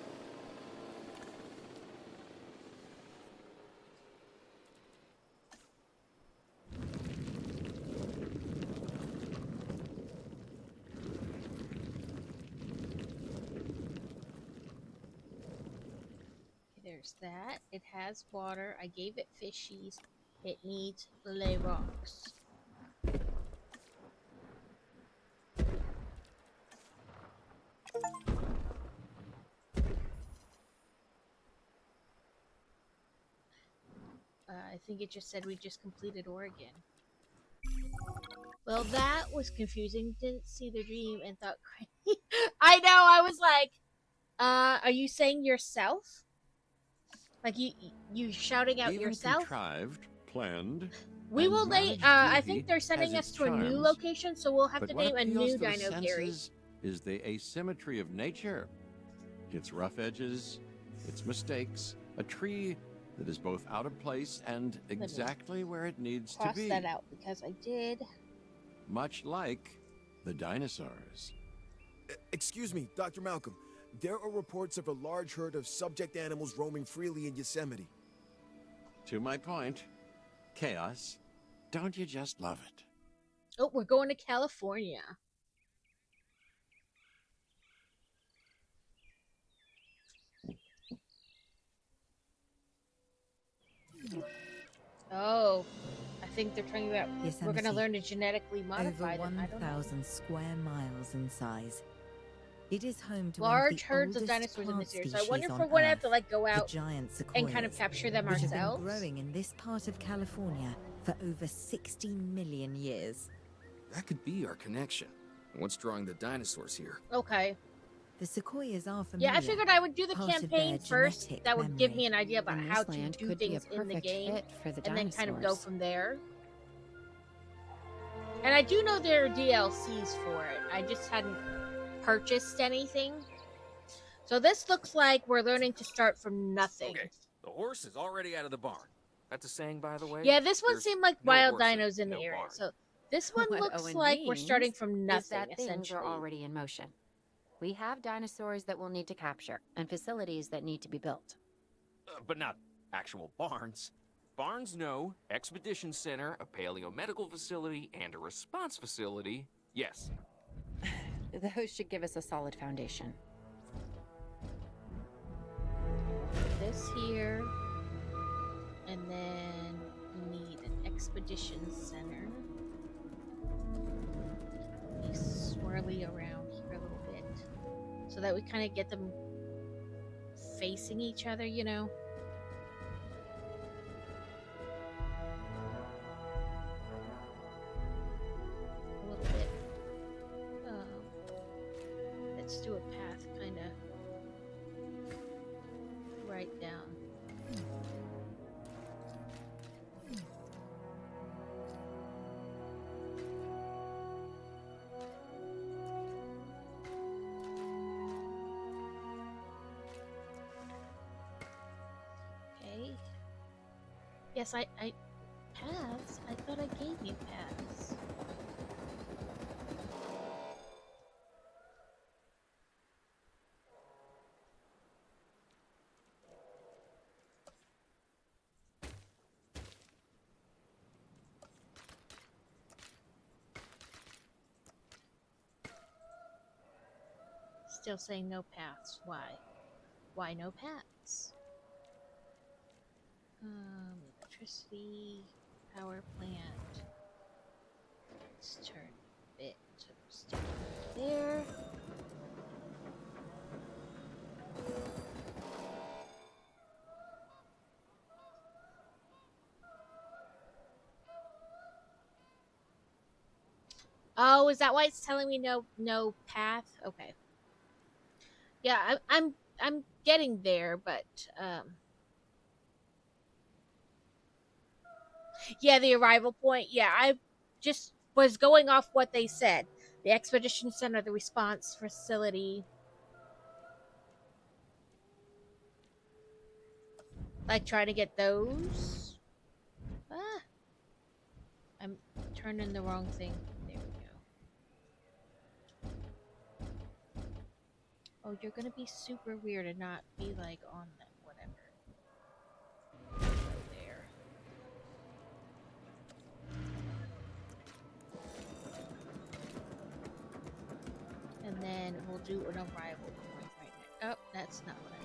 Speaker 2: There's that. It has water. I gave it fishies. It needs lay rocks. I think it just said we just completed Oregon. Well, that was confusing. Didn't see the dream and thought crazy. I know. I was like, are you saying yourself? Like you shouting out
Speaker 12: Even
Speaker 2: yourself?
Speaker 12: Contrived, planned.
Speaker 2: We will name. I think they're sending us to a new
Speaker 12: charms,
Speaker 2: location, so we'll have
Speaker 12: but
Speaker 2: to
Speaker 12: what
Speaker 2: name a
Speaker 12: appeals
Speaker 2: new
Speaker 12: to the
Speaker 2: dino, Gary.
Speaker 12: senses is the asymmetry of nature. Its rough edges, its mistakes, a tree that is both out of place and exactly where it needs to
Speaker 2: Cross
Speaker 12: be.
Speaker 2: that out because I did.
Speaker 12: Much like the dinosaurs.
Speaker 11: Excuse me, Dr. Malcolm. There are reports of a large herd of subject animals roaming freely in Yosemite.
Speaker 12: To my point, chaos. Don't you just love it?
Speaker 2: Oh, we're going to California. Oh, I think they're talking about
Speaker 5: Yosemite.
Speaker 2: we're going to learn to genetically modify
Speaker 5: Over
Speaker 2: them. I don't know.
Speaker 5: 1,000 square miles in size. It is home to
Speaker 2: Large
Speaker 5: one
Speaker 2: herds
Speaker 5: of
Speaker 2: of
Speaker 5: the
Speaker 2: dinosaurs in
Speaker 5: oldest
Speaker 2: this area.
Speaker 5: plant
Speaker 2: So I wonder if
Speaker 5: species
Speaker 2: we're
Speaker 5: on
Speaker 2: going to have
Speaker 5: Earth,
Speaker 2: to like go
Speaker 5: the
Speaker 2: out
Speaker 5: giant
Speaker 2: and kind of
Speaker 5: sequoias,
Speaker 2: capture them
Speaker 5: which have been
Speaker 2: ourselves.
Speaker 5: growing in this part of California for over 60 million years.
Speaker 8: That could be our connection. What's drawing the dinosaurs here?
Speaker 2: Okay.
Speaker 5: The sequoias are familiar.
Speaker 2: Yeah, I figured I would do the
Speaker 5: part of
Speaker 2: campaign
Speaker 5: their
Speaker 2: first.
Speaker 5: genetic
Speaker 2: That would give
Speaker 5: memory.
Speaker 2: me an idea about
Speaker 7: And
Speaker 2: how
Speaker 7: this
Speaker 2: to
Speaker 7: land
Speaker 2: do
Speaker 7: could be a
Speaker 2: things in the
Speaker 7: perfect
Speaker 2: game,
Speaker 7: fit for the
Speaker 2: and then kind of go
Speaker 7: dinosaurs.
Speaker 2: from there. And I do know there are DLCs for it. I just hadn't purchased anything. So this looks like we're learning to start from nothing.
Speaker 8: Okay, the horse is already out of the barn. That's a saying, by the way.
Speaker 2: Yeah, this one
Speaker 8: There's
Speaker 2: seemed like
Speaker 8: no
Speaker 2: wild
Speaker 8: horses,
Speaker 2: dinos in the
Speaker 8: no
Speaker 2: area.
Speaker 8: barn.
Speaker 2: So this one
Speaker 7: What
Speaker 2: looks
Speaker 7: Owen
Speaker 2: like we're starting
Speaker 7: means
Speaker 2: from
Speaker 7: is
Speaker 2: nothing,
Speaker 7: that things
Speaker 2: essentially.
Speaker 7: are already in motion. We have dinosaurs that we'll need to capture and facilities that need to be built.
Speaker 8: But not actual barns. Barns, no. Expedition center, a paleomedical facility, and a response facility. Yes.
Speaker 7: Those should give us a solid foundation.
Speaker 2: This here. And then we need an expedition center. Be swirly around here a little bit. So that we kind of get them facing each other, you know? A little bit. Let's do a path kind of right down. Okay. Yes, I paths? I thought I gave you paths. Still saying no paths. Why? Why no paths? Electricity, power plant. Let's turn a bit there. Oh, is that why it's telling me no path? Okay. Yeah, I'm I'm getting there, but yeah, the arrival point. Yeah, I just was going off what they said. The expedition center, the response facility. Like trying to get those. Ah, I'm turning the wrong thing. There we go. Oh, you're gonna be super weird and not be like on that whatever. There. And then we'll do an arrival point right now. Oh, that's not what I wanted.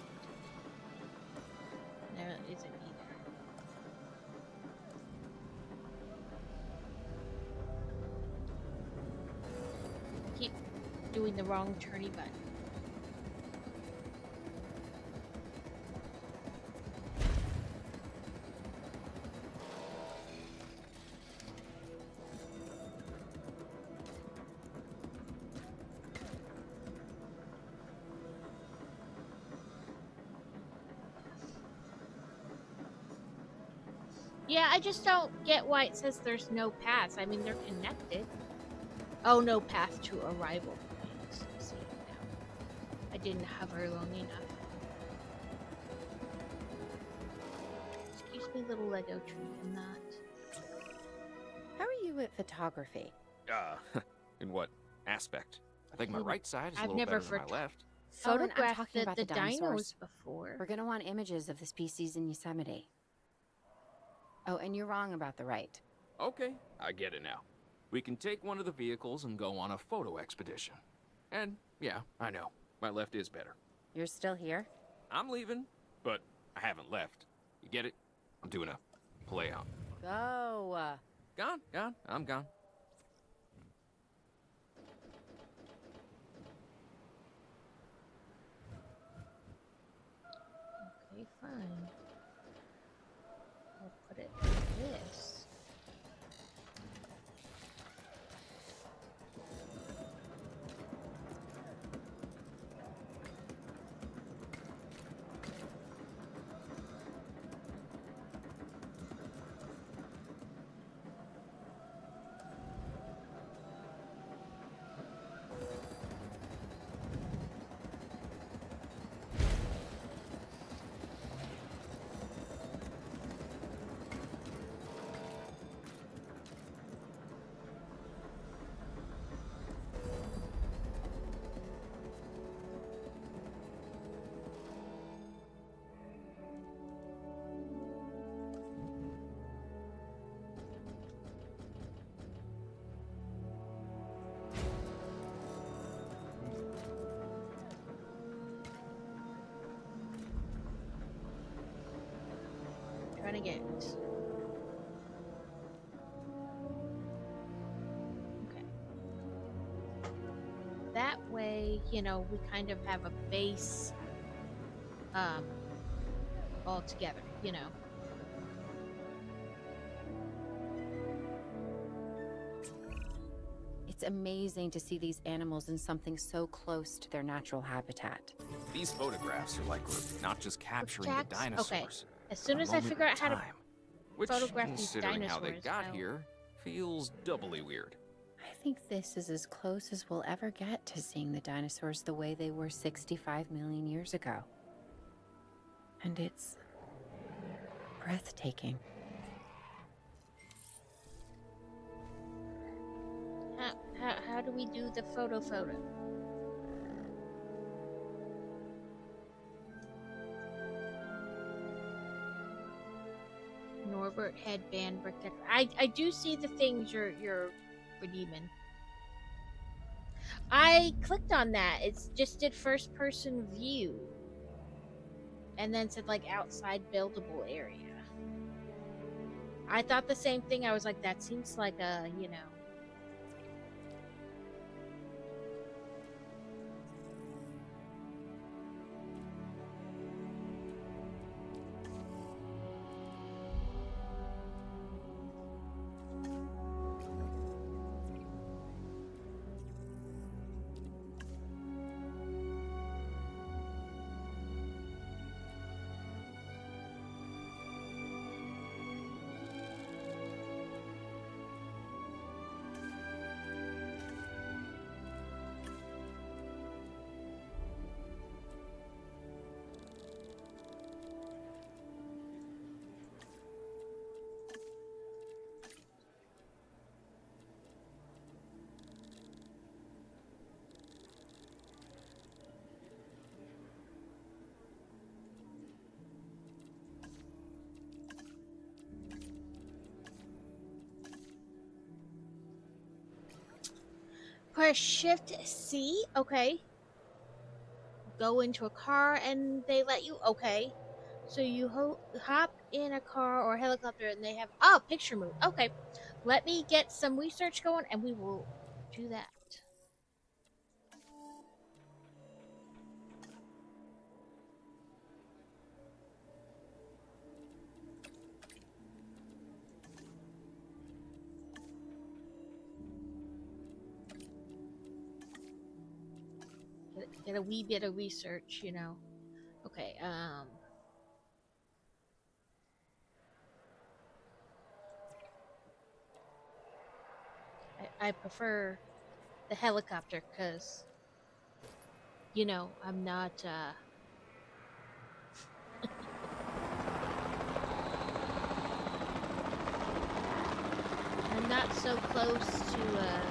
Speaker 2: There isn't either. Keep doing the wrong turny button. Yeah, I just don't get why it says there's no paths. I mean, they're connected. Oh, no path to arrival points. See now. I didn't hover long enough. Excuse me, little Lego tree. I'm not.
Speaker 7: How are you at photography?
Speaker 8: In what aspect? I think my right side is a
Speaker 2: I've
Speaker 8: little
Speaker 2: never
Speaker 8: better than my left.
Speaker 7: Owen, I'm
Speaker 2: Photographed
Speaker 7: talking about
Speaker 2: the
Speaker 7: the dinosaurs
Speaker 2: before.
Speaker 7: We're gonna want images of the species in Yosemite. Oh, and you're wrong about the right.
Speaker 8: Okay, I get it now. We can take one of the vehicles and go on a photo expedition. And, yeah, I know. My left is better.
Speaker 7: You're still here?
Speaker 8: I'm leaving, but I haven't left. You get it? I'm doing a play out.
Speaker 7: Go!
Speaker 8: Gone. I'm gone.
Speaker 2: Okay, fine. I'll put it like this. Trying to get. Okay. That way, you know, we kind of have a base all together, you know.
Speaker 7: It's amazing to see these animals in something so close to their natural habitat.
Speaker 8: These photographs are like we're not just capturing the dinosaurs.
Speaker 2: Okay. As soon as I figure out how to
Speaker 8: which,
Speaker 2: photograph these
Speaker 8: considering
Speaker 2: dinosaurs,
Speaker 8: how they got here, feels doubly weird.
Speaker 7: I think this is as close as we'll ever get to seeing the dinosaurs the way they were 65 million years ago. And it's breathtaking.
Speaker 2: How do we do the photo? Norbert headband protect. I do see the things you're redeeming. I clicked on that. It's just did first person view. And then said like outside buildable area. I thought the same thing. I was like, that seems like a, you know. Press Shift C. Okay. Go into a car and they let you. Okay. So you hop in a car or a helicopter and they have picture mode. Okay. Let me get some research going and we will do that. Get a wee bit of research, you know. Okay, I prefer the helicopter because, you know, I'm not, I'm not so close to,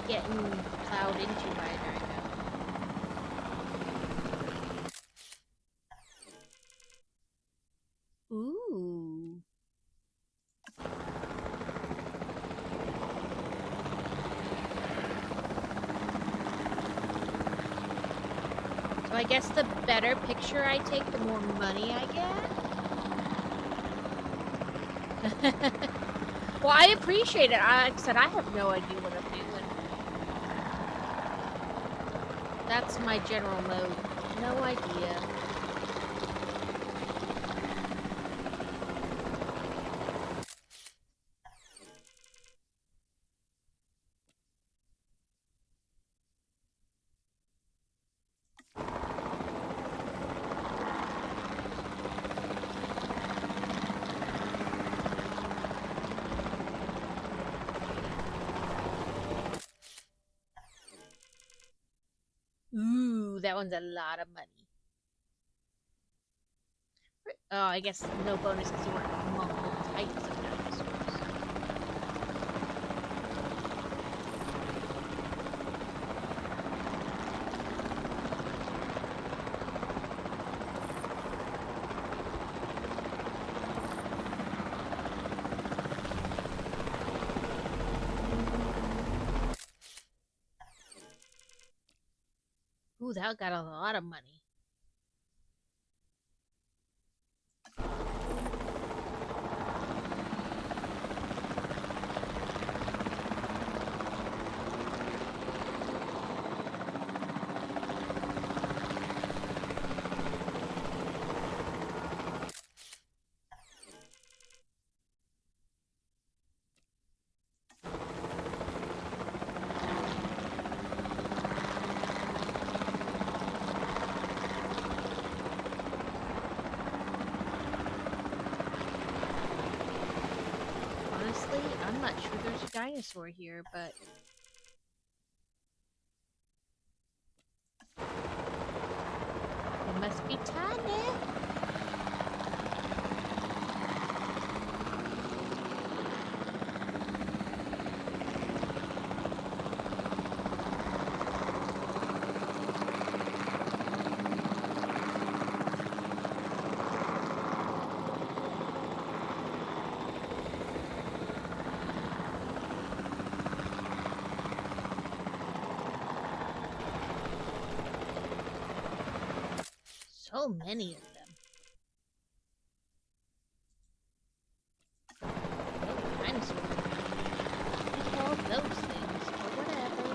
Speaker 2: getting plowed into right now. Ooh. So I guess the better picture I take, the more money I get. Well, I appreciate it. Like I said, I have no idea what I'm doing. That's my general mode. No idea. Ooh, that one's a lot of money. Oh, I guess no bonus because you weren't multiple types of dinosaurs. Ooh, that got a lot of money. Honestly, I'm not sure there's a dinosaur here, but it must be tiny. So many of them. Oh, dinosaur. We call those things, or whatever.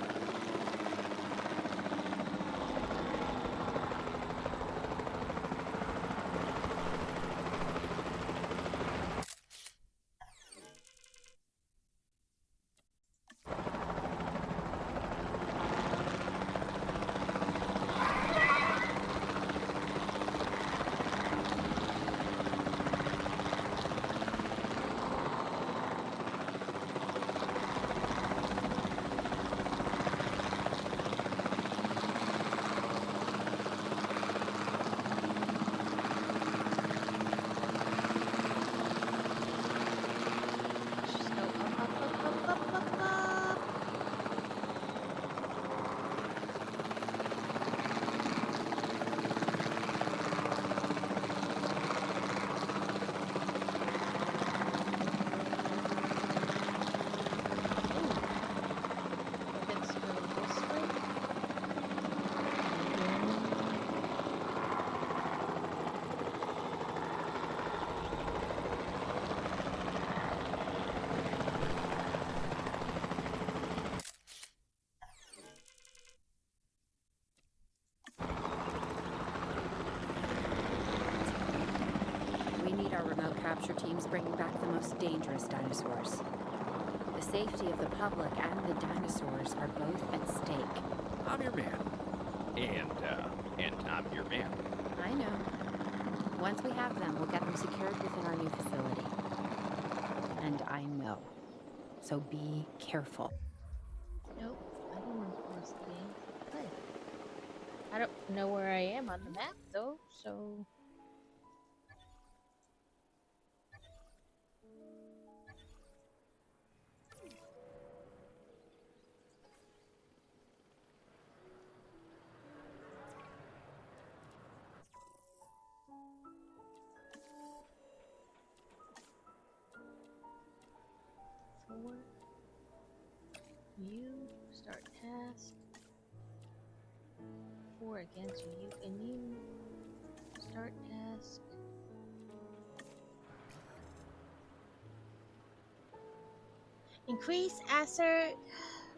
Speaker 7: capture team's bringing back the most dangerous dinosaurs. The safety of the public and the dinosaurs are both at stake.
Speaker 8: I'm your man. And I'm your man.
Speaker 7: I know. Once we have them, we'll get them secured within our new facility. And I know. So be careful.
Speaker 2: Nope, I don't want to pause the game. Play. I don't know where I am on the map though, so. You start task. 4 again, so you and you start task. Increase Acer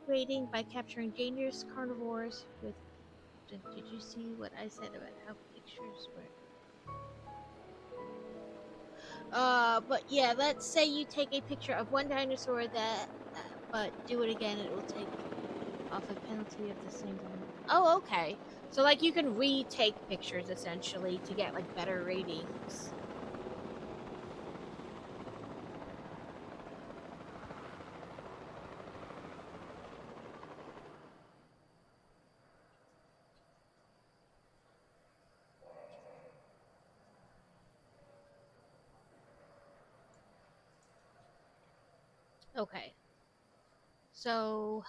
Speaker 2: rating by capturing dangerous carnivores with. Did you see what I said about how pictures were? But yeah, let's say you take a picture of one dinosaur that, but do it again, it will take off a penalty of the same dinosaur. Oh, okay. So like you can retake pictures essentially to get like better ratings. Okay. So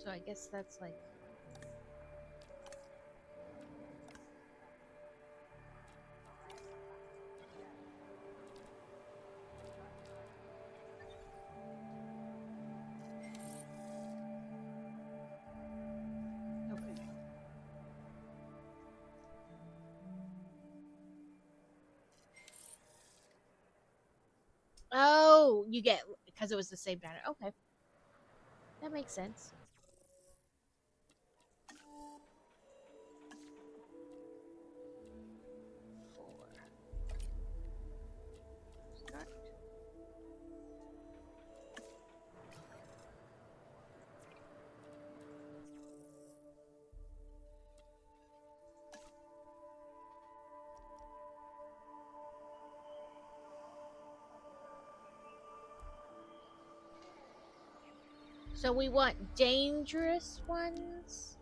Speaker 2: I guess that's like oh, you get because it was the same dino. Okay. That makes sense. Start. So we want dangerous ones.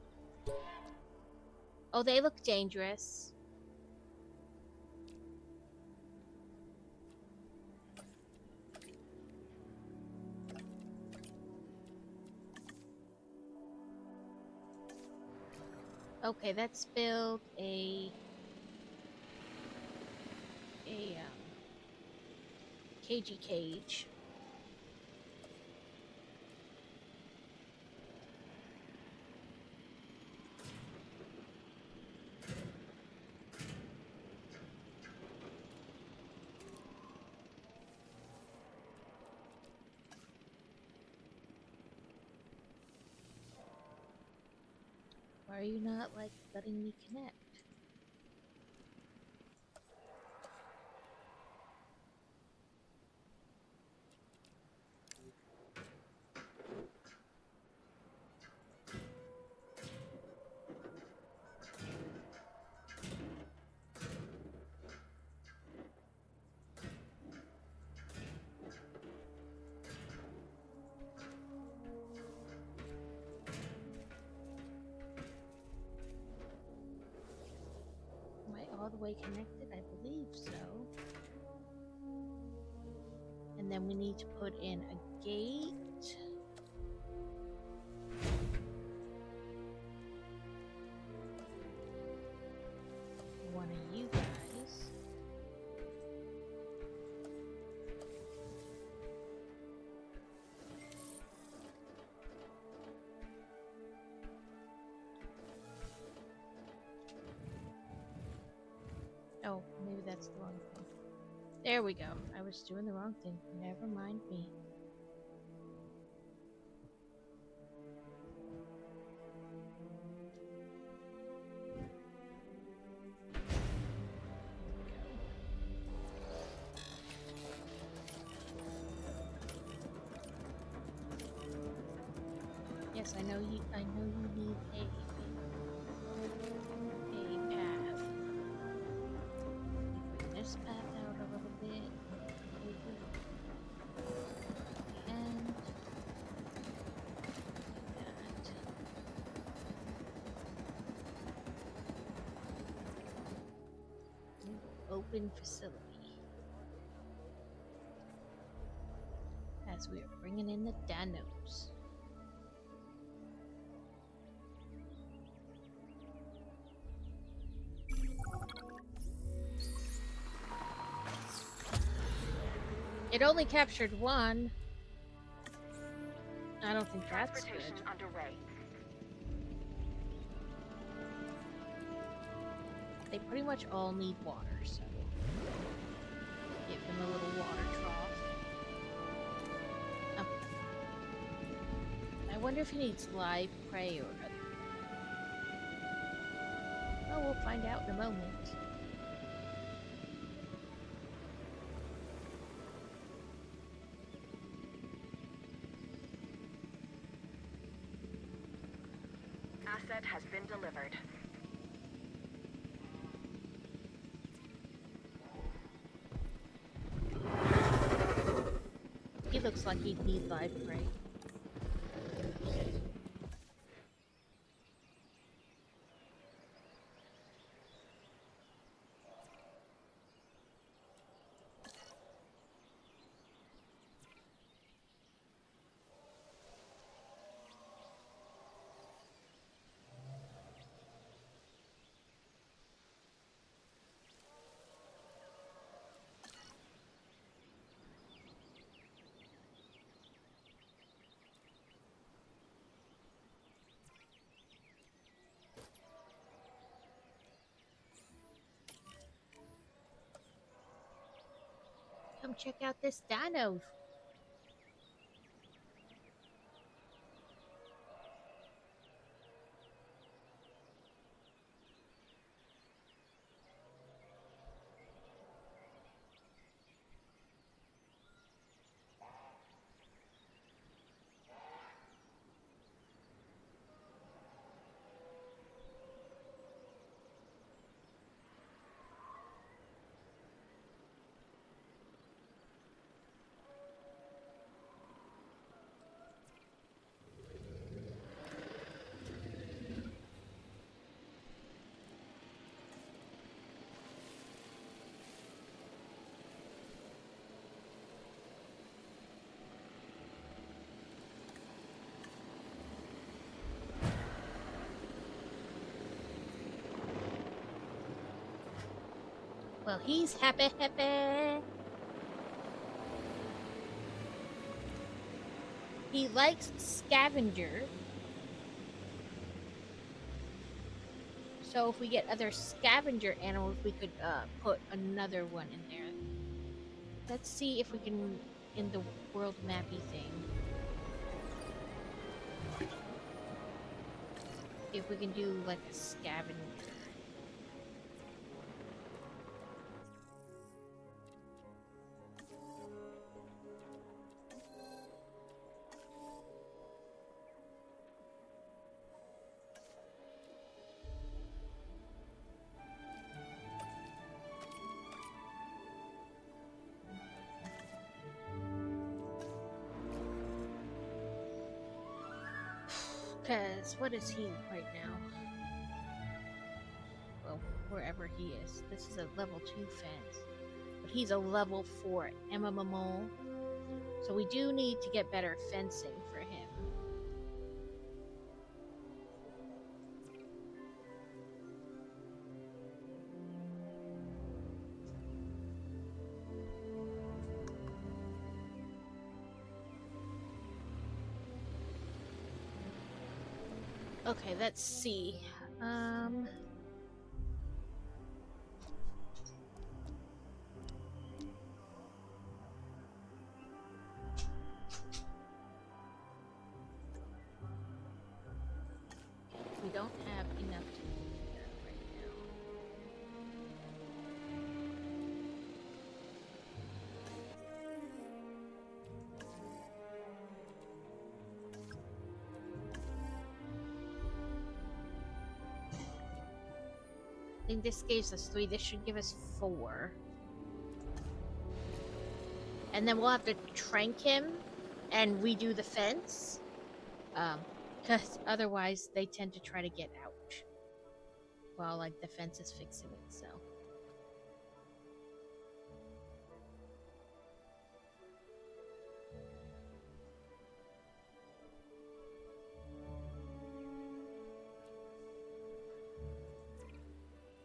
Speaker 2: Oh, they look dangerous. Okay, let's build a cagey cage. Why are you not like letting me connect? Am I all the way connected? I believe so. And then we need to put in a gate. One of you guys. Oh, maybe that's the wrong thing. There we go. I was doing the wrong thing. Never mind me. Yes, I know you. I know you need a path. Bring this path out a little bit. Over. And that. Open facility. As we are bringing in the dinos. It only captured one. I don't think that's good.
Speaker 4: Transportation underway.
Speaker 2: They pretty much all need water, so give them a little water trough. Oh. I wonder if he needs live prey or other. Oh, we'll find out in a moment.
Speaker 4: Asset has been delivered.
Speaker 2: He looks like he'd need live prey. Come check out this dino. Well, he's happy. He likes scavenger. So if we get other scavenger animals, we could put another one in there. Let's see if we can, in the world mappy thing, if we can do like a scavenger. Because what is he right now? Well, wherever he is. This is a level 2 fence. But he's a level 4 MMO. So we do need to get better fencing for him. Okay, let's see. enough to do that right now. I think this gives us 3. This should give us 4. And then we'll have to trank him and redo the fence. Because otherwise they tend to try to get out while like the fence is fixing it, so.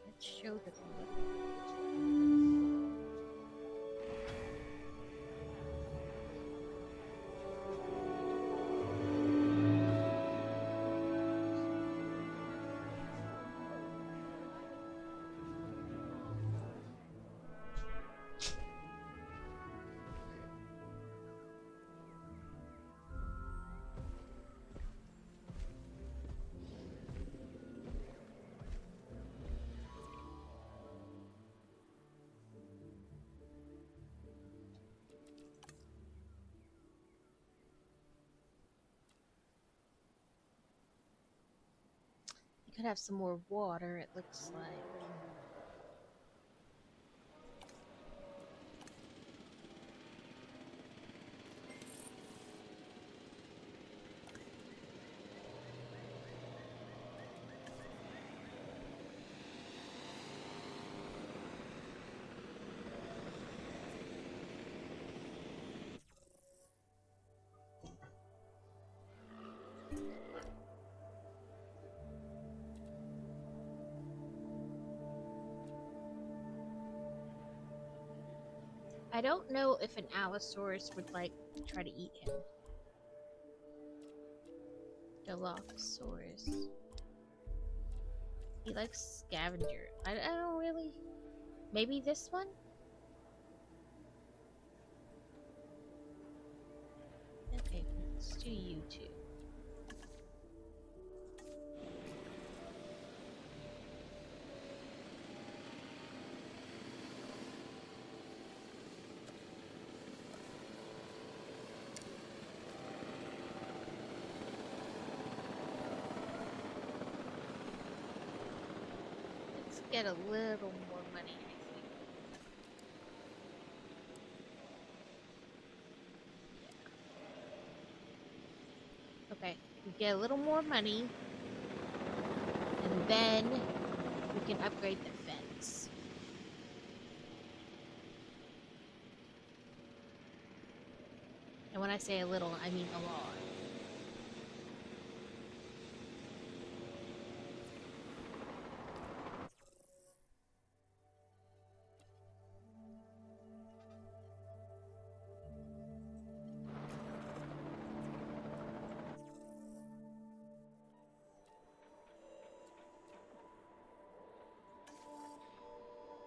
Speaker 2: Let's show the could have some more water, it looks like. I don't know if an Allosaurus would like try to eat him. Dilophosaurus. He likes scavenger. I don't really. Maybe this one? Okay, let's do you two. Get a little more money, I think. Yeah. Okay, we get a little more money, and then we can upgrade the fence. And when I say a little, I mean a lot.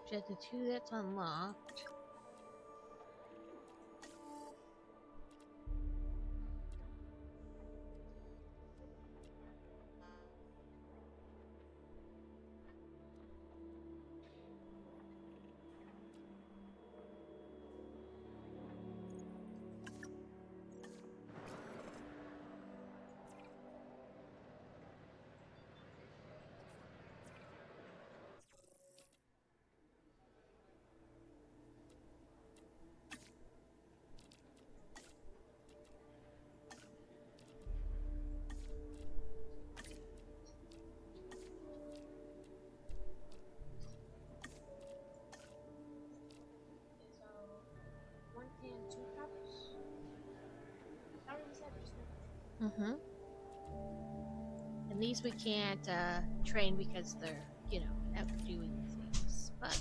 Speaker 2: Just the 2 that's unlocked. Mm-hmm. And these we can't train because they're, you know, out doing things. But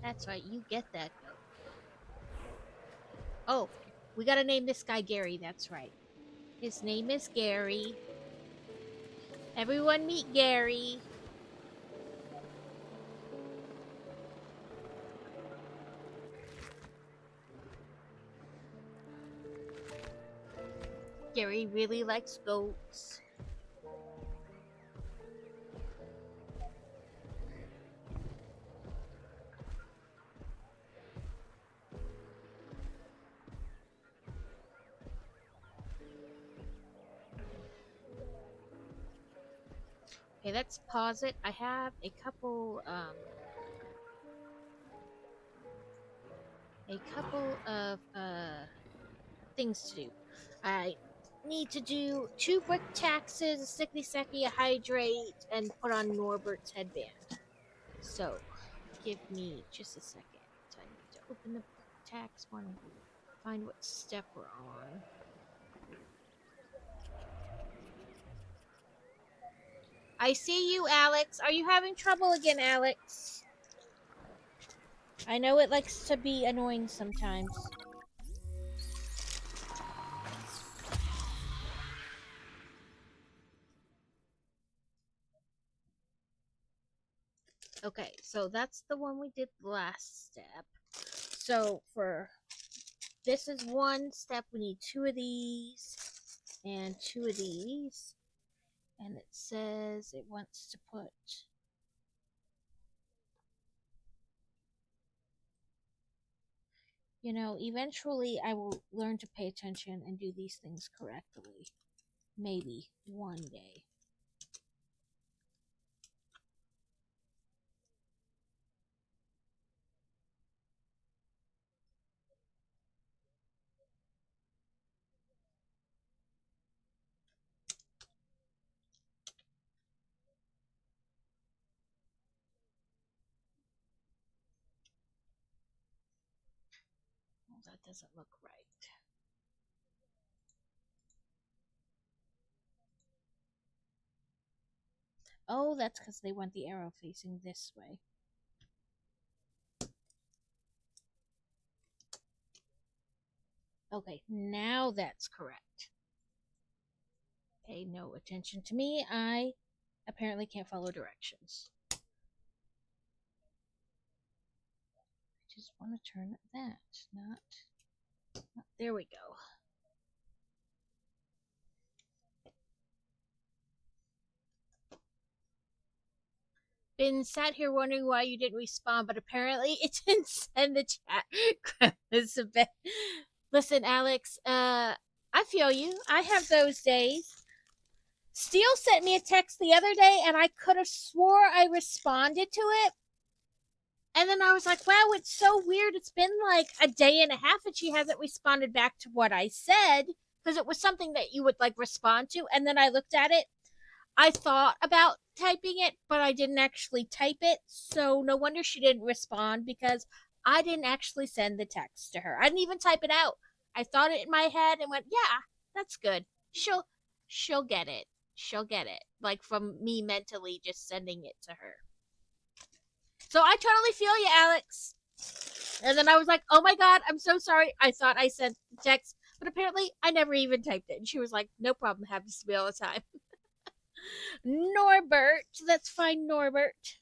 Speaker 2: that's right, you get that goat. Oh, we gotta name this guy Gary, that's right. His name is Gary. Everyone meet Gary. Gary really likes goats. Okay, let's pause it. I have a couple of things to do. I need to do 2 brick taxes, a sticky secky, a hydrate, and put on Norbert's headband. So, give me just a second. I need to open the brick tax one and find what step we're on. I see you, Alex. Are you having trouble again, Alex? I know it likes to be annoying sometimes. Okay, so that's the one we did last step. So for this is one step, we need 2 of these and 2 of these. And it says it wants to put eventually I will learn to pay attention and do these things correctly. Maybe one day. Well, that doesn't look right. Oh, that's because they want the arrow facing this way. Okay, now that's correct. Pay no attention to me. I apparently can't follow directions. I just want to turn that, not there we go. Been sat here wondering why you didn't respond, but apparently it didn't send the chat. Listen, Alex, I feel you. I have those days. Steele sent me a text the other day, and I could have swore I responded to it. And then I was like, wow, it's so weird. It's been like a day and a half, and she hasn't responded back to what I said, because it was something that you would like respond to. And then I looked at it. I thought about typing it, but I didn't actually type it. So no wonder she didn't respond, because I didn't actually send the text to her. I didn't even type it out. I thought it in my head and went, yeah, that's good. She'll get it. She'll get it. Like from me mentally just sending it to her. So I totally feel you, Alex. And then I was like, oh my God, I'm so sorry. I thought I sent the text, but apparently I never even typed it. And she was like, no problem. Happens to me all the time. Norbert. Let's find Norbert.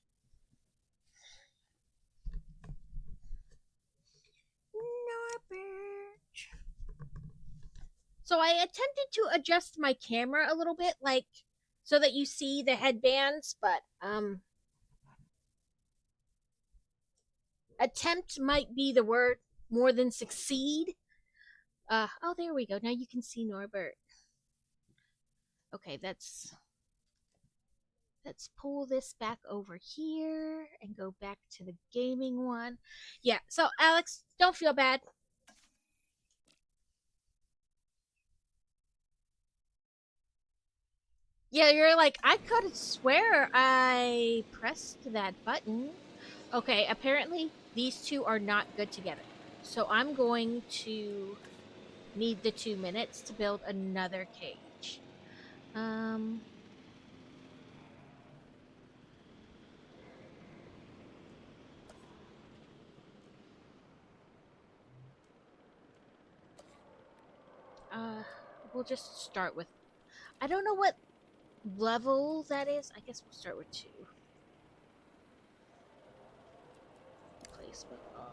Speaker 2: Norbert. So I attempted to adjust my camera a little bit, like, so that you see the headbands, but, attempt might be the word more than succeed. Oh, there we go. Now you can see Norbert. Okay, let's pull this back over here and go back to the gaming one. Yeah, so Alex, don't feel bad. Yeah, you're like, I could swear I pressed that button. Okay, apparently these two are not good together. So I'm going to need the 2 minutes to build another cage. we'll just start with. I don't know what level that is. I guess we'll start with 2. Placement off.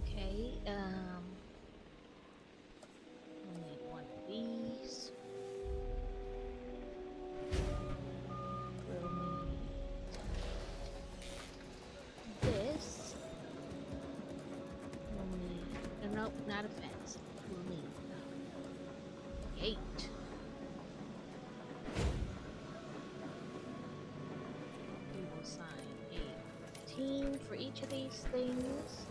Speaker 2: Okay, we'll need one of these. We'll need this. We'll need, no, nope, not a fence. We'll need a gate. We will sign a team for each of these things.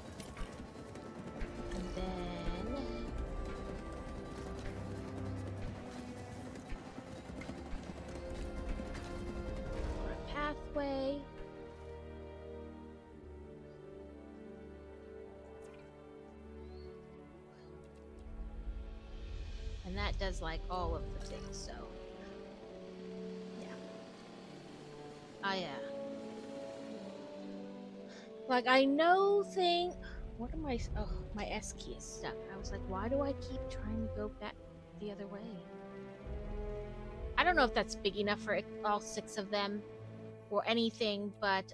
Speaker 2: And then for a pathway. And that does like all of the things, so yeah. Like I know what am I, oh, my S key is stuck. I was like, why do I keep trying to go back the other way? I don't know if that's big enough for all 6 of them or anything, but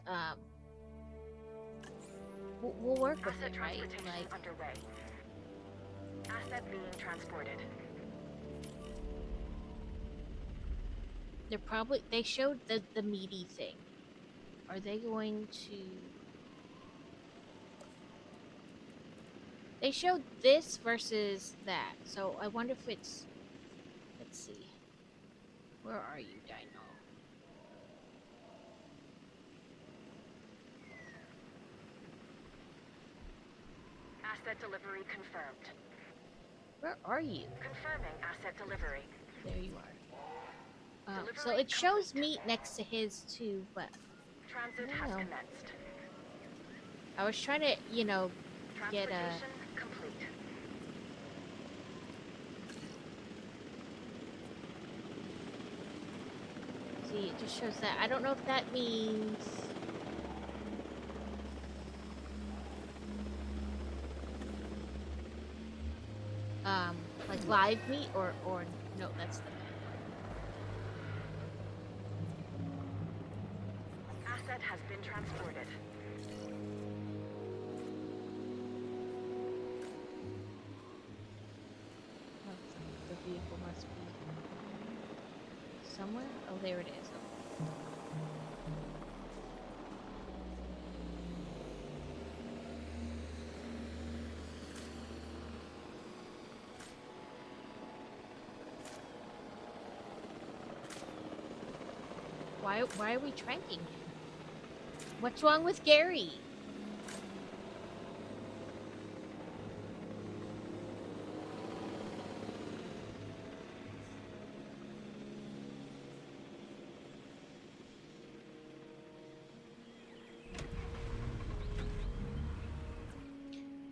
Speaker 2: we'll work with it, right? Like
Speaker 4: underway. Asset being transported.
Speaker 2: they showed the meaty thing. Are they going to? They showed this versus that, so I wonder if it's. Let's see. Where are you, Dino?
Speaker 4: Asset delivery confirmed.
Speaker 2: Where are you?
Speaker 4: Confirming asset delivery.
Speaker 2: There you are. So it shows meat next to his too, but
Speaker 4: Transit has commenced.
Speaker 2: I was trying to, get a.
Speaker 4: Complete.
Speaker 2: See, it just shows that. I don't know if that means. Like live meat or no, that's the
Speaker 4: Asset has been transported.
Speaker 2: The vehicle must be somewhere. Oh, there it is. Why are we tracking him? What's wrong with Gary?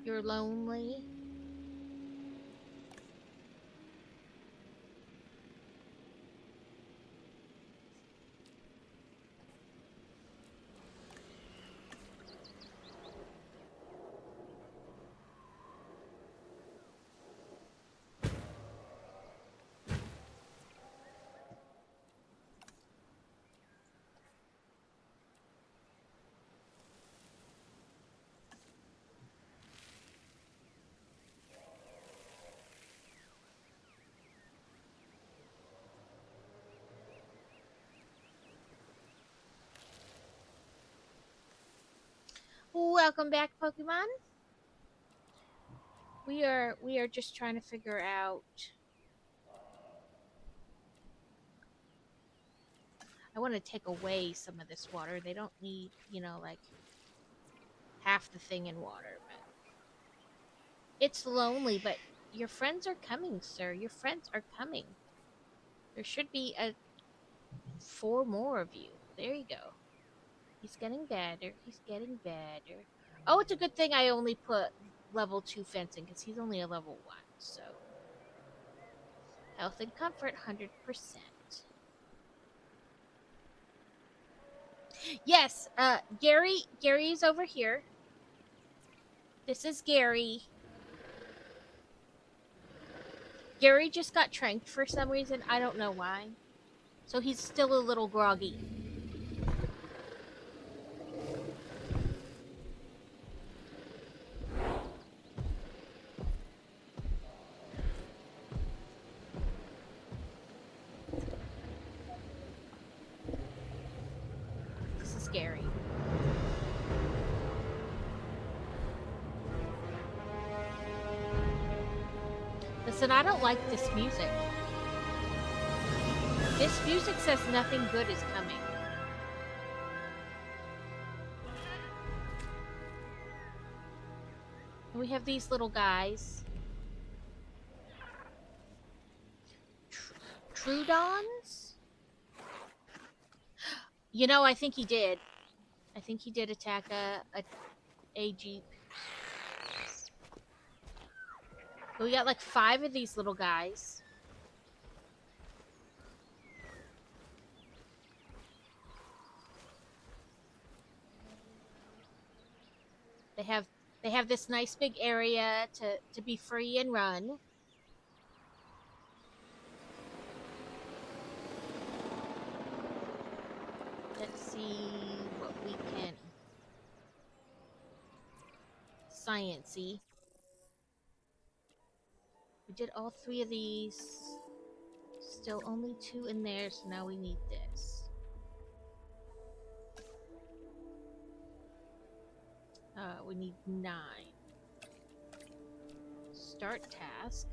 Speaker 2: You're lonely. Welcome back, Pokemon. We are just trying to figure out. I want to take away some of this water. They don't need, like half the thing in water. But it's lonely, but your friends are coming, sir. Your friends are coming. There should be 4 more of you. There you go. He's getting better. He's getting better. Oh, it's a good thing I only put level 2 fencing because he's only a level 1. So, health and comfort, 100%. Yes, Gary's over here. This is Gary. Gary just got tranked for some reason. I don't know why. So he's still a little groggy. This is Gary. Listen, I don't like this music. This music says nothing good is coming. And we have these little guys. Trudons? You know, I think he did. I think he did attack a jeep. But we got like 5 of these little guys. They have this nice big area to be free and run. Let's see what we can sciencey. We did all 3 of these. Still only 2 in there, so now we need this. We need 9. Start task.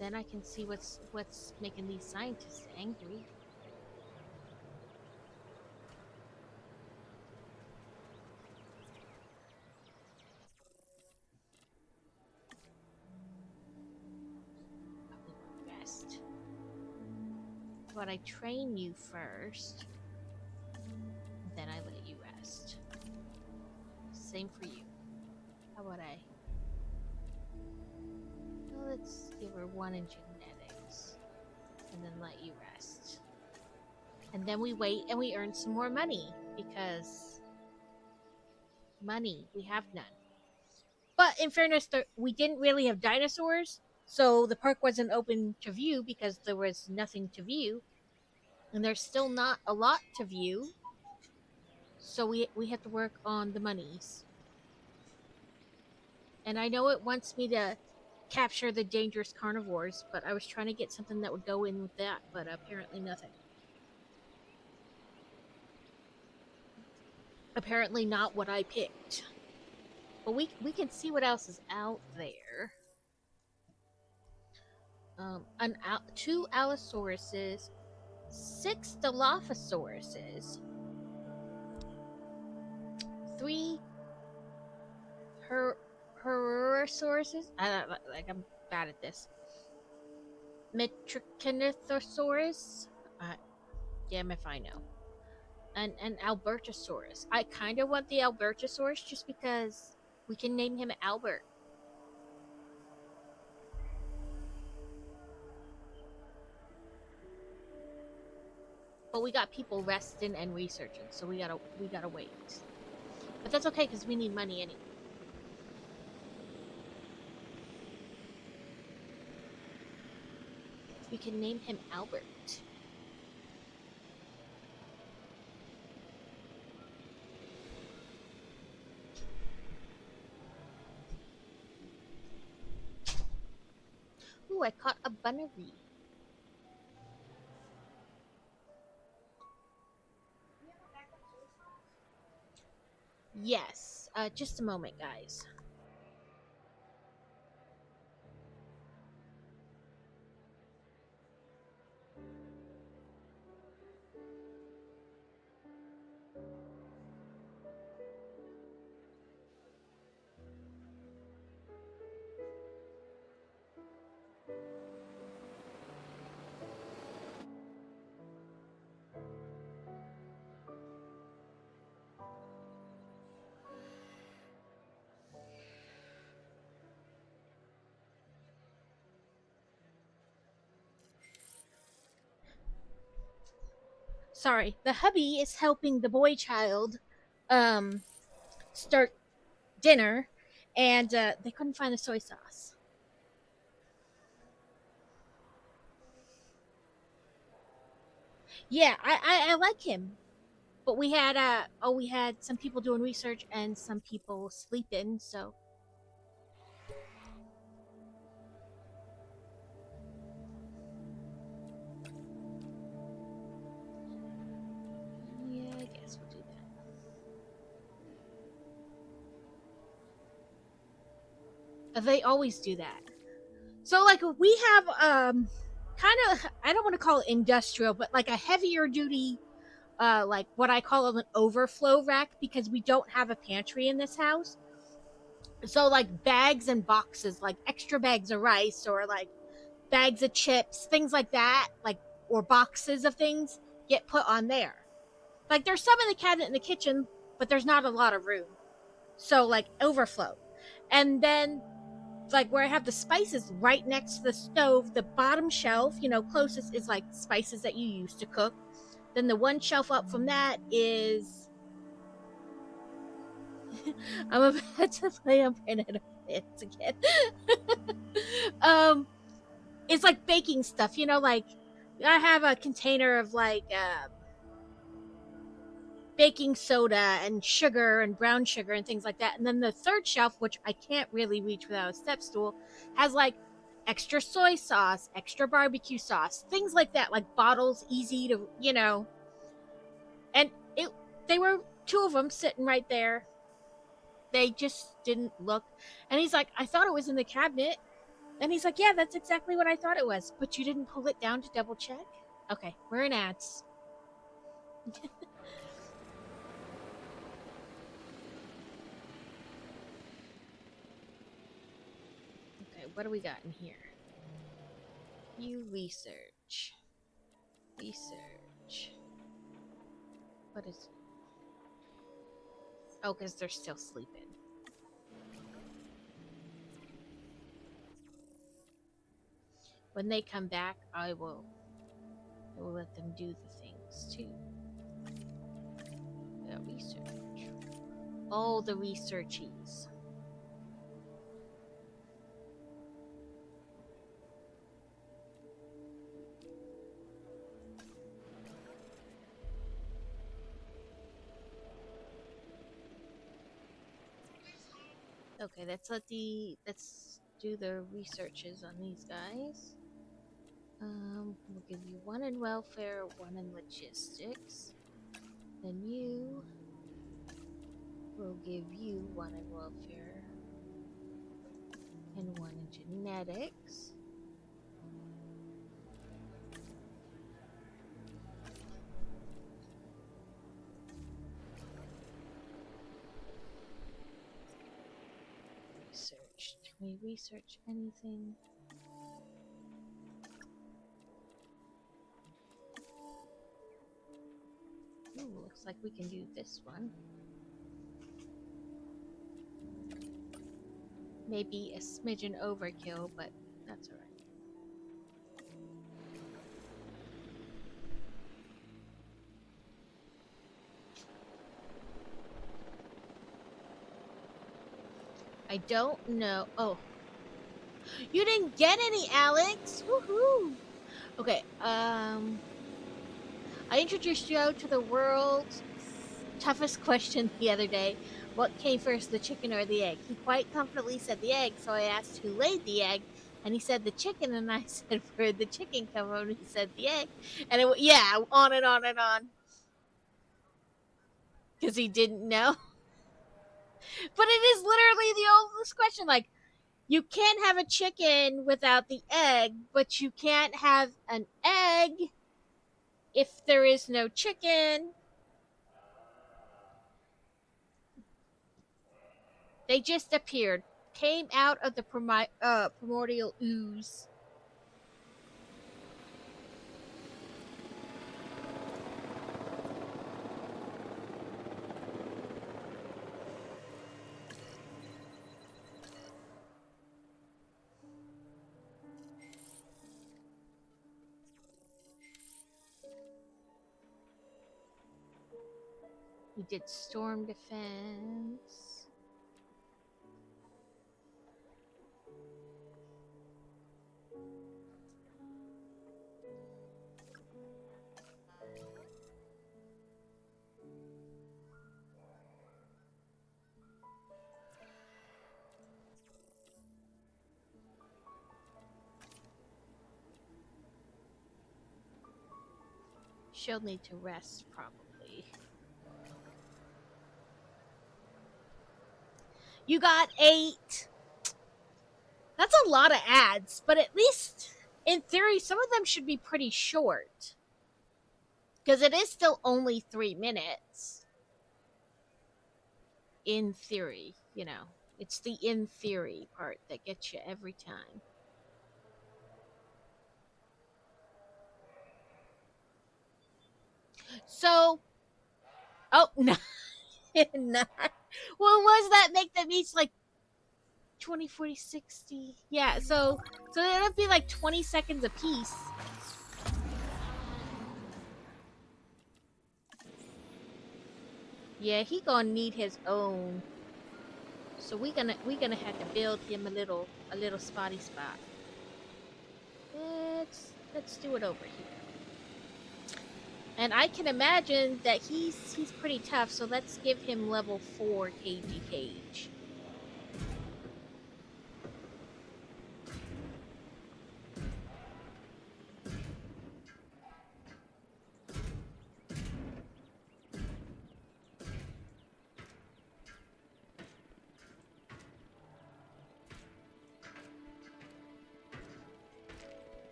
Speaker 2: Then I can see what's making these scientists angry. Rest. But I train you first, then I let you rest. Same for you. How about well, let's give her 1 in genetics, and then let you rest. And then we wait and we earn some more money, because money, we have none. But in fairness, we didn't really have dinosaurs, so the park wasn't open to view because there was nothing to view. And there's still not a lot to view. So we have to work on the monies. And I know it wants me to capture the dangerous carnivores, but I was trying to get something that would go in with that, but apparently nothing. Apparently not what I picked. But we can see what else is out there. 2 Allosauruses, 6 Dilophosauruses, 3 Herorosauruses. I'm bad at this. Metriconithosaurus. Damn if I know. And Albertosaurus. I kind of want the Albertosaurus just because we can name him Albert. But we got people resting and researching, so we gotta wait. But that's okay because we need money anyway. We can name him Albert. Ooh, I caught a bunnery. Yes. Just a moment, guys. sorry, the hubby is helping the boy child start dinner, and they couldn't find the soy sauce. Yeah, I like him, but we had some people doing research and some people sleeping, so yeah, I guess we'll do that. They always do that. So like we have kind of, I don't want to call it industrial, but like a heavier duty like what I call an overflow rack, because we don't have a pantry in this house. So like bags and boxes, like extra bags of rice or like bags of chips, things like that, like, or boxes of things get put on there. Like there's some in the cabinet in the kitchen, but there's not a lot of room. So like overflow. And then like where I have the spices right next to the stove, the bottom shelf, closest is like spices that you use to cook. Then the one shelf up from that is I'm about to play on Planet of Plants again. It's like baking stuff, like I have a container of like baking soda and sugar and brown sugar and things like that. And then the third shelf, which I can't really reach without a step stool, has like extra soy sauce, extra barbecue sauce, things like that, like bottles, easy to, and they were two of them sitting right there. They just didn't look. And he's like, I thought it was in the cabinet. And he's like, yeah, that's exactly what I thought it was. But you didn't pull it down to double check? Okay, we're in ads. Okay, what do we got in here? You research. Research. What is it? Oh, because they're still sleeping. When they come back, I will let them do the things too. Yeah, research. All the researchies. Okay, let's do the researches on these guys. We'll give you one in welfare, one in logistics. Then we'll give you one in welfare and one in genetics. Research. Can we research anything? Ooh, looks like we can do this one. Maybe a smidgen overkill, but that's alright. I don't know. Oh. You didn't get any, Alex! Woohoo! Okay, I introduced Joe to the world's toughest question the other day. What came first, the chicken or the egg? He quite confidently said the egg, so I asked who laid the egg, and he said the chicken, and I said, where'd the chicken come from? And he said the egg. And yeah, on and on and on. Because he didn't know. But it is literally the oldest question. Like, you can't have a chicken without the egg, but you can't have an egg if there is no chicken. They just appeared. Came out of the primordial ooze. We did storm defense. She'll need to rest, probably. You got 8. That's a lot of ads, but at least, in theory, some of them should be pretty short. Because it is still only 3 minutes. In theory, you know. It's the in theory part that gets you every time. So, oh, no. Not. What was that? Make them each like 20, 40, 60. Yeah, so it'll be like 20 seconds a piece. Yeah, he gonna need his own. So we gonna have to build him a little spotty spot. Let's do it over here. And I can imagine that he's pretty tough, so let's give him level 4 cagey cage.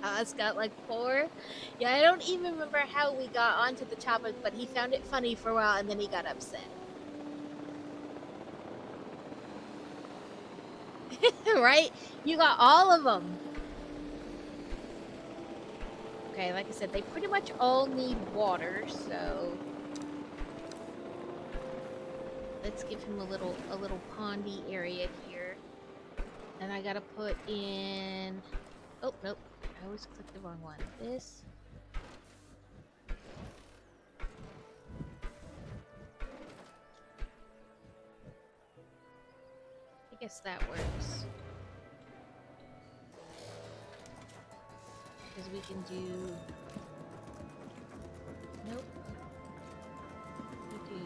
Speaker 2: Kaz got like 4. Yeah, I don't even remember how we got onto the topic, but he found it funny for a while and then he got upset. Right? You got all of them. Okay, like I said, they pretty much all need water, so let's give him a little pondy area here. And I gotta put in. Oh nope. I always clicked the wrong one. This. I guess that works. Because we can do. Nope. We do.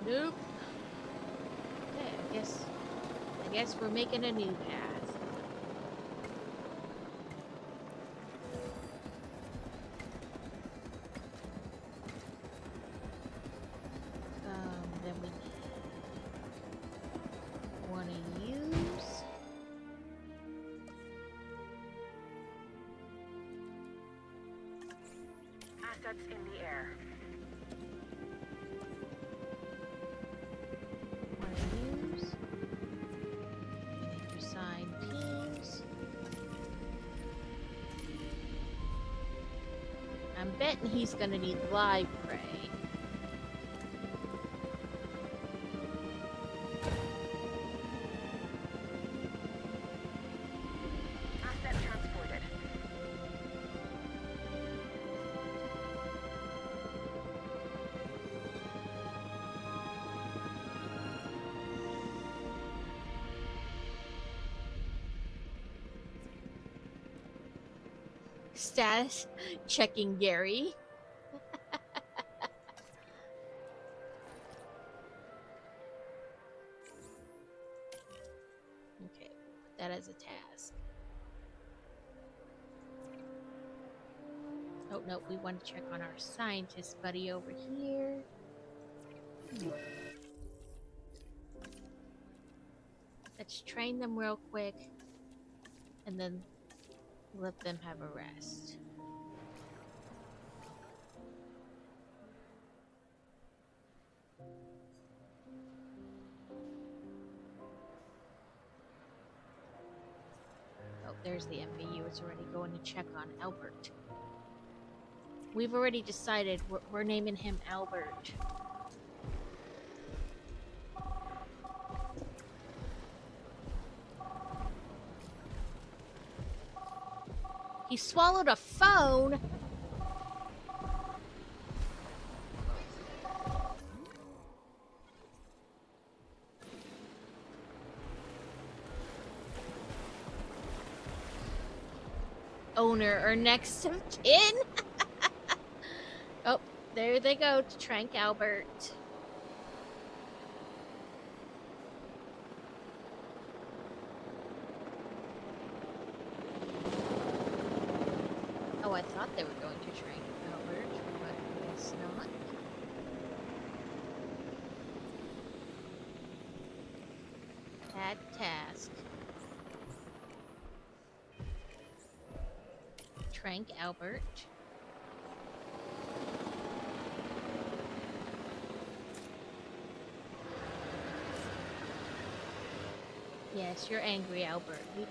Speaker 2: Nope. Okay, I guess we're making a new path. Then we want to use
Speaker 4: assets in the air.
Speaker 2: Want to use. We need to assign teams. I'm betting he's gonna need live prey.
Speaker 4: Asset transported.
Speaker 2: Status checking Gary. Okay, put that as a task. Oh no, we want to check on our scientist buddy over here. Let's train them real quick and then let them have a rest. Oh, there's the MVU. It's already going to check on Albert. We've already decided we're naming him Albert. He swallowed a phone? Owner or next of kin? Oh, there they go to Trank Albert. Oh, I thought they were going to Trank Albert, but I guess not. Bad task. Trank Albert. Yes, you're angry, Albert. We know.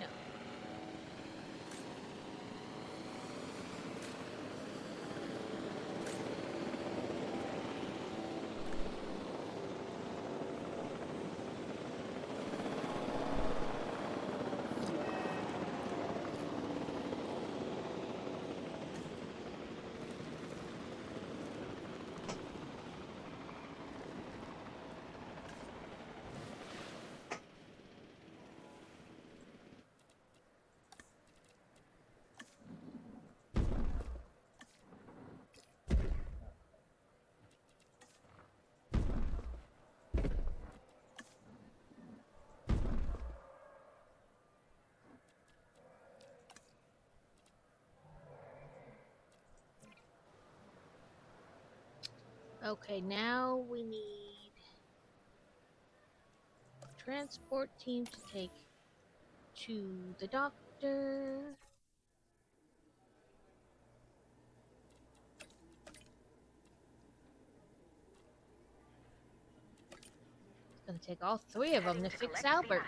Speaker 2: Okay, now we need a transport team to take to the doctor. It's gonna take all three of them to fix Albert.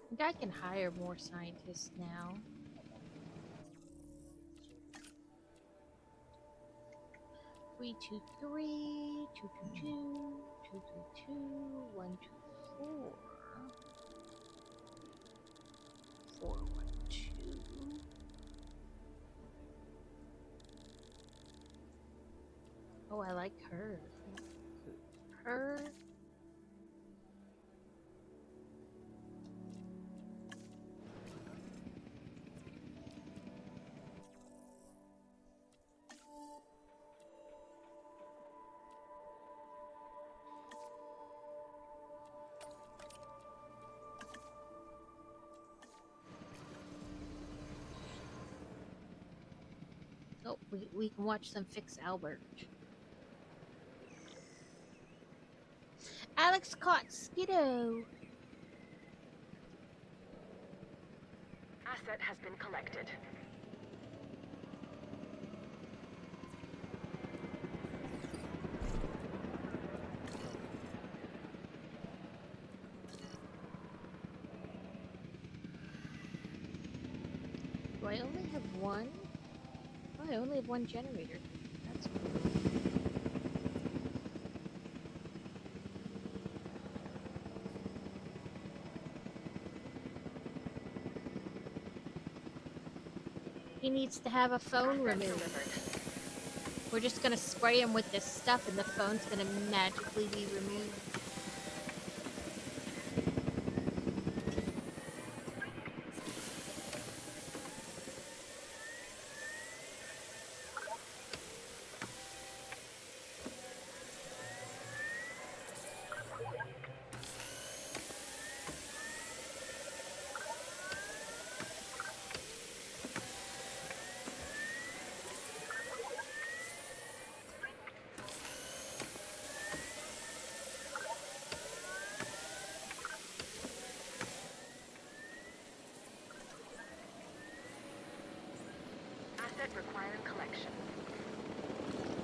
Speaker 2: I think I can hire more scientists now. Three, two, three, 222, 232, 124, 412. Oh, I like her. Her. Oh, we can watch them fix Albert. Alex caught Skiddo.
Speaker 4: Asset has been collected.
Speaker 2: Do I only have one? Oh, I only have one generator. That's cool. He needs to have a phone removed. We're just gonna spray him with this stuff and the phone's gonna magically be removed.
Speaker 4: Asset requiring collection.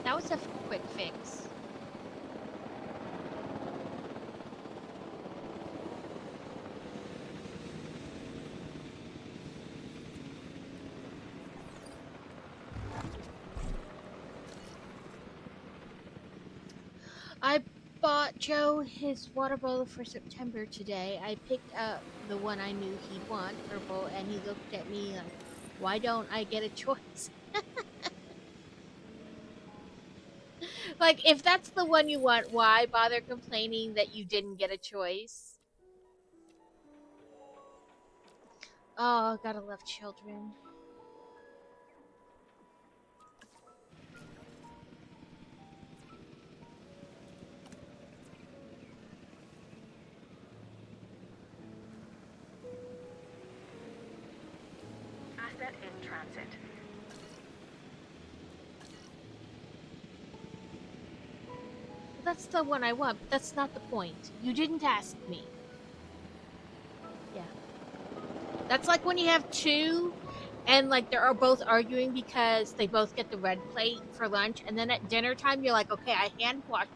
Speaker 2: That was a quick fix. I bought Joe his water bottle for September today. I picked up the one I knew he'd want, purple, and he looked at me like, why don't I get a choice? Like, if that's the one you want, why bother complaining that you didn't get a choice? Oh, gotta love children.
Speaker 4: Asset in transit.
Speaker 2: That's the one I want, but that's not the point. You didn't ask me. Yeah. That's like when you have two and like they're both arguing because they both get the red plate for lunch, and then at dinner time you're like, okay, I hand washed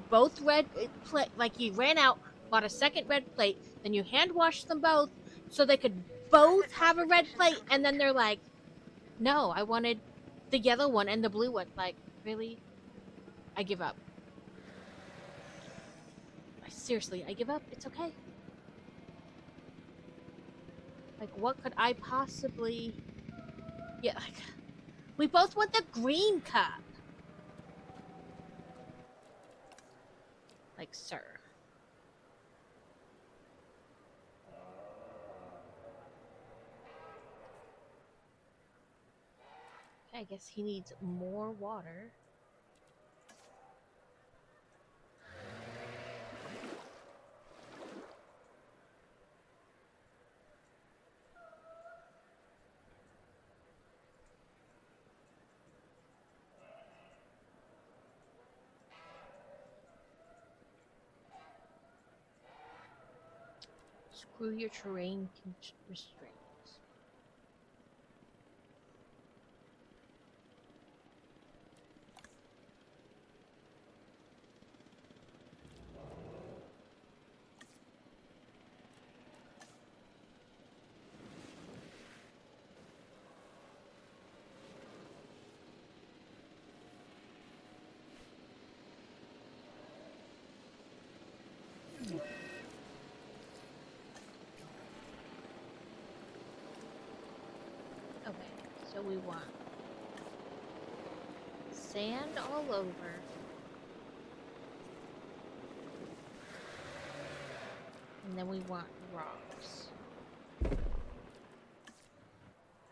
Speaker 2: both red plate, like you ran out, bought a second red plate, then you hand washed them both so they could both have a red plate, and then they're like, no, I wanted the yellow one and the blue one. Like, really? I give up. Seriously, I give up. It's okay. Like, what could I possibly... Yeah, like... We both want the green cup. Like, sir. Okay, I guess he needs more water. Screw your terrain restraints. Okay, so we want sand all over. And then we want rocks.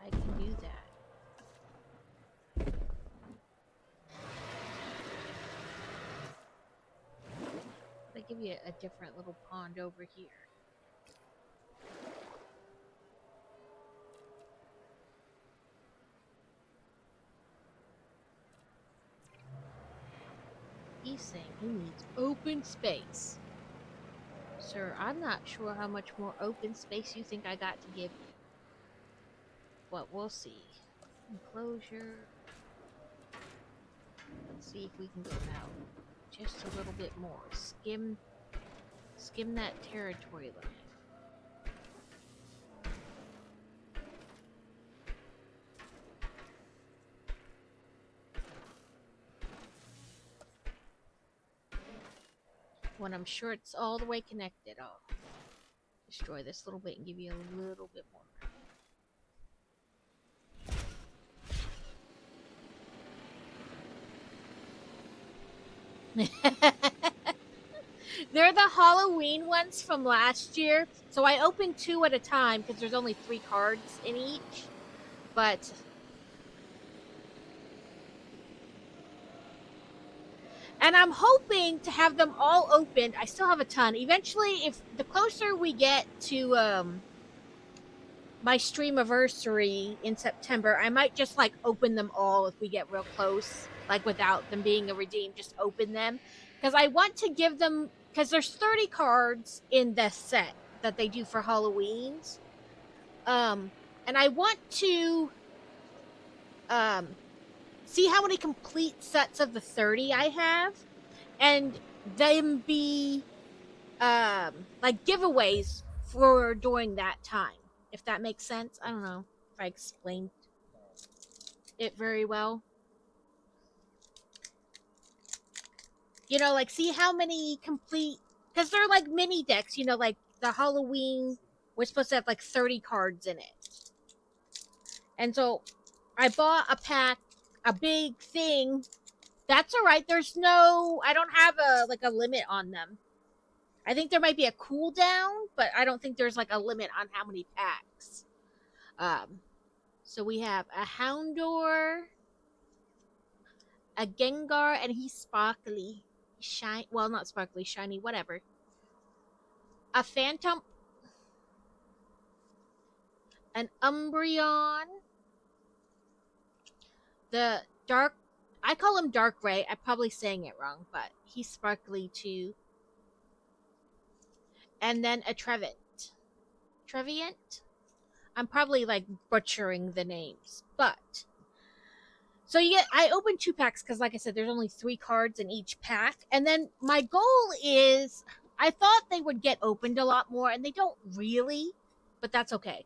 Speaker 2: I can do that. They give you a different little pond over here. He's saying he needs open space. Sir, I'm not sure how much more open space you think I got to give you. But we'll see. Enclosure. Let's see if we can go out just a little bit more. Skim that territory line. When I'm sure it's all the way connected, I'll destroy this little bit and give you a little bit more. They're the Halloween ones from last year. So I opened 2 at a time because there's only 3 cards in each. But and I'm hoping to have them all opened. I still have a ton. Eventually, if the closer we get to my stream anniversary in September, I might just like open them all if we get real close, like without them being a redeem, just open them. Because I want to give them, because there's 30 cards in the set that they do for Halloween's. And I want to see how many complete sets of the 30 I have, and them be like giveaways for during that time. If that makes sense. I don't know if I explained it very well. You know, like see how many complete, because they're like mini decks, you know, like the Halloween, we're supposed to have like 30 cards in it. And so I bought a pack, a big thing. That's all right. There's no, I don't have a like a limit on them. I think there might be a cooldown, but I don't think there's like a limit on how many packs. So we have a Houndor, a Gengar, and he's sparkly. Shiny, well, not sparkly, shiny, whatever. A Phantom, an Umbreon, the Dark, I call him Dark Ray. I'm probably saying it wrong, but he's sparkly too. And then a Trevenant. Trevenant? I'm probably like butchering the names, but so you get, I opened 2 packs because like I said, there's only 3 cards in each pack. And then my goal is, I thought they would get opened a lot more, and they don't really, but that's okay.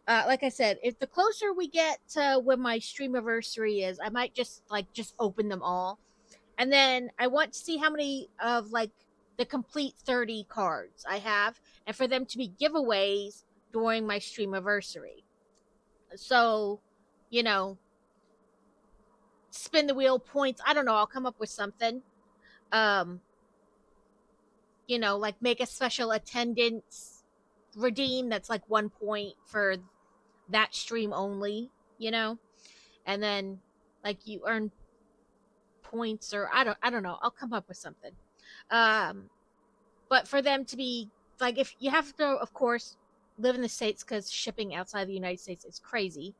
Speaker 2: Like I said, if the closer we get to when my stream anniversary is, I might just open them all. And then I want to see how many of like the complete 30 cards I have, and for them to be giveaways during my stream anniversary. So, you know, spin the wheel points. I don't know. I'll come up with something. You know, like make a special attendance redeem that's like 1 point for that stream only, you know? And then like you earn points, or I don't know. I'll come up with something. But for them to be like, if you have to, of course, live in the States because shipping outside the United States is crazy.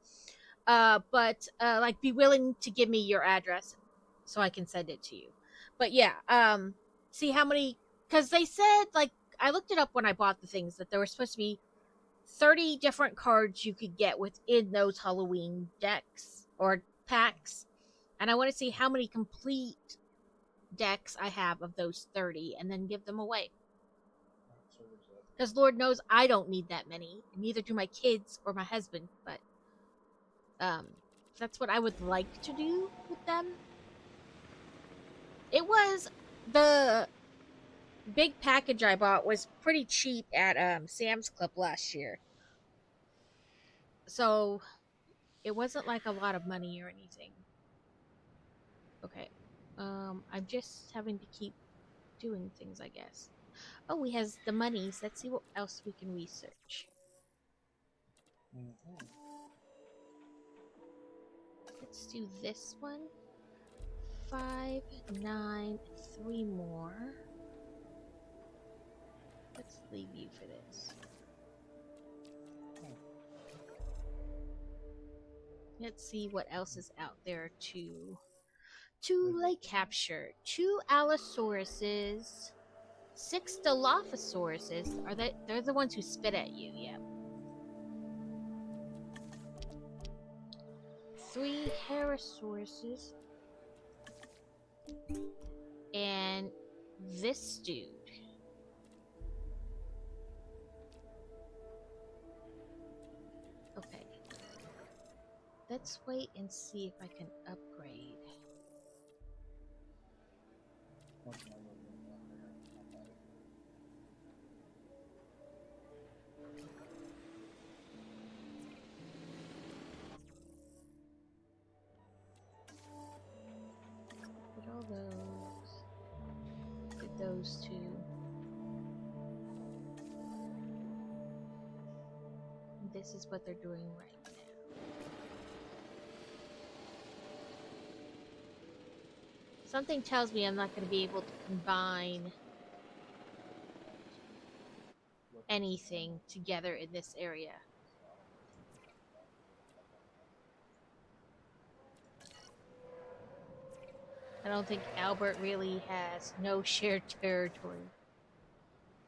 Speaker 2: But like be willing to give me your address so I can send it to you. But yeah, see how many, because they said, like, I looked it up when I bought the things, that there were supposed to be 30 different cards you could get within those Halloween decks or packs. And I want to see how many complete decks I have of those 30 and then give them away. Because Lord knows I don't need that many. Neither do my kids or my husband. But that's what I would like to do with them. It was, the big package I bought was pretty cheap at Sam's Club last year. So it wasn't like a lot of money or anything. Okay. I'm just having to keep doing things, I guess. Oh, he has the monies. Let's see what else we can research. Let's do this one. 5, 9, 3 more. Let's leave you for this. Let's see what else is out there to like capture. 2 Allosauruses, 6 Dilophosauruses. Are they're the ones who spit at you, yeah. 3 Herosauruses. And this dude. Okay. Let's wait and see if I can upgrade. Put all those. Put those 2. And this is what they're doing right now. Something tells me I'm not going to be able to combine anything together in this area. I don't think Albert really has no shared territory.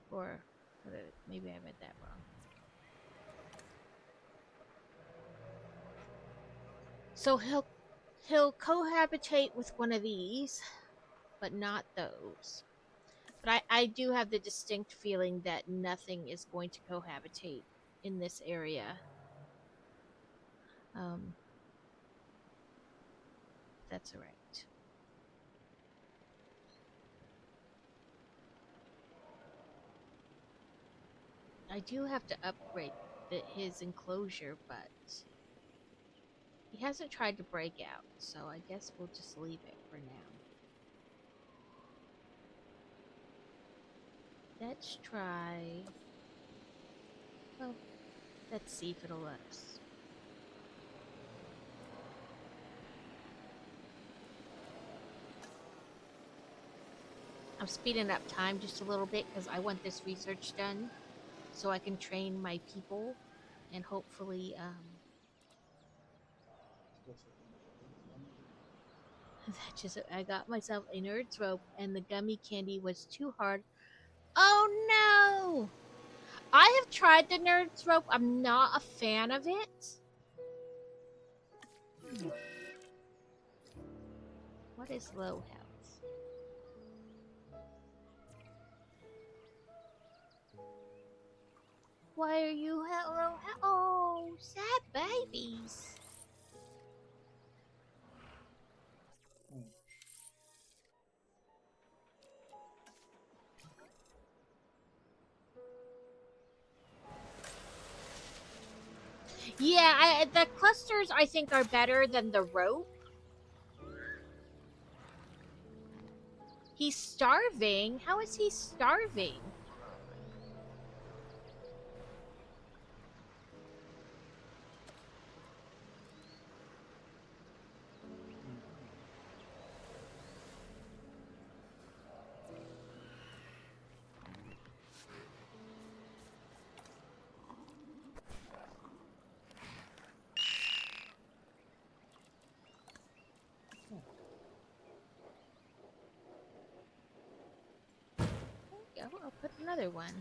Speaker 2: Or maybe I read that wrong. So He'll cohabitate with one of these, but not those. But I do have the distinct feeling that nothing is going to cohabitate in this area. That's alright. I do have to upgrade his enclosure, but he hasn't tried to break out, so I guess we'll just leave it for now. Let's try... Well, let's see if it'll let us. I'm speeding up time just a little bit because I want this research done so I can train my people and hopefully I got myself a nerd's rope and the gummy candy was too hard. Oh no! I have tried the nerd's rope. I'm not a fan of it. What is low health? Why are you hello? Oh, sad babies. Yeah, the clusters I think are better than the rope. He's starving? How is he starving? I'll put another one.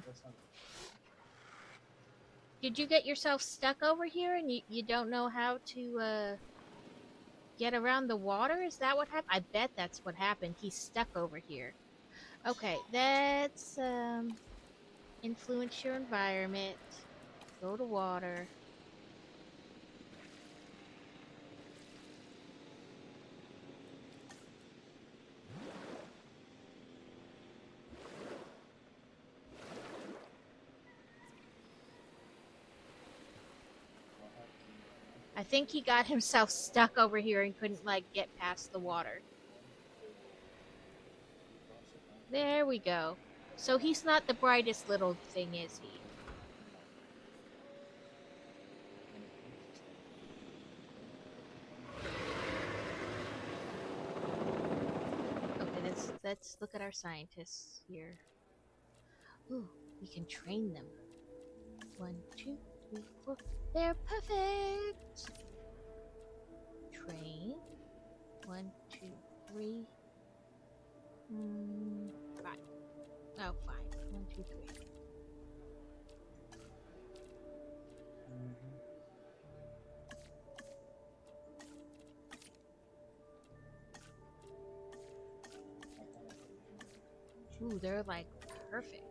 Speaker 2: Did you get yourself stuck over here and you don't know how to get around the water? Is that what happened? I bet that's what happened. He's stuck over here. Okay, let's influence your environment. Go to water. I think he got himself stuck over here and couldn't, like, get past the water. There we go. So he's not the brightest little thing, is he? Okay, let's look at our scientists here. Ooh, we can train them. 1, 2, 3, 4. They're perfect! Train. 1, 2, 3. 5. Oh, 5. 1, 2, 3. Ooh, they're like perfect.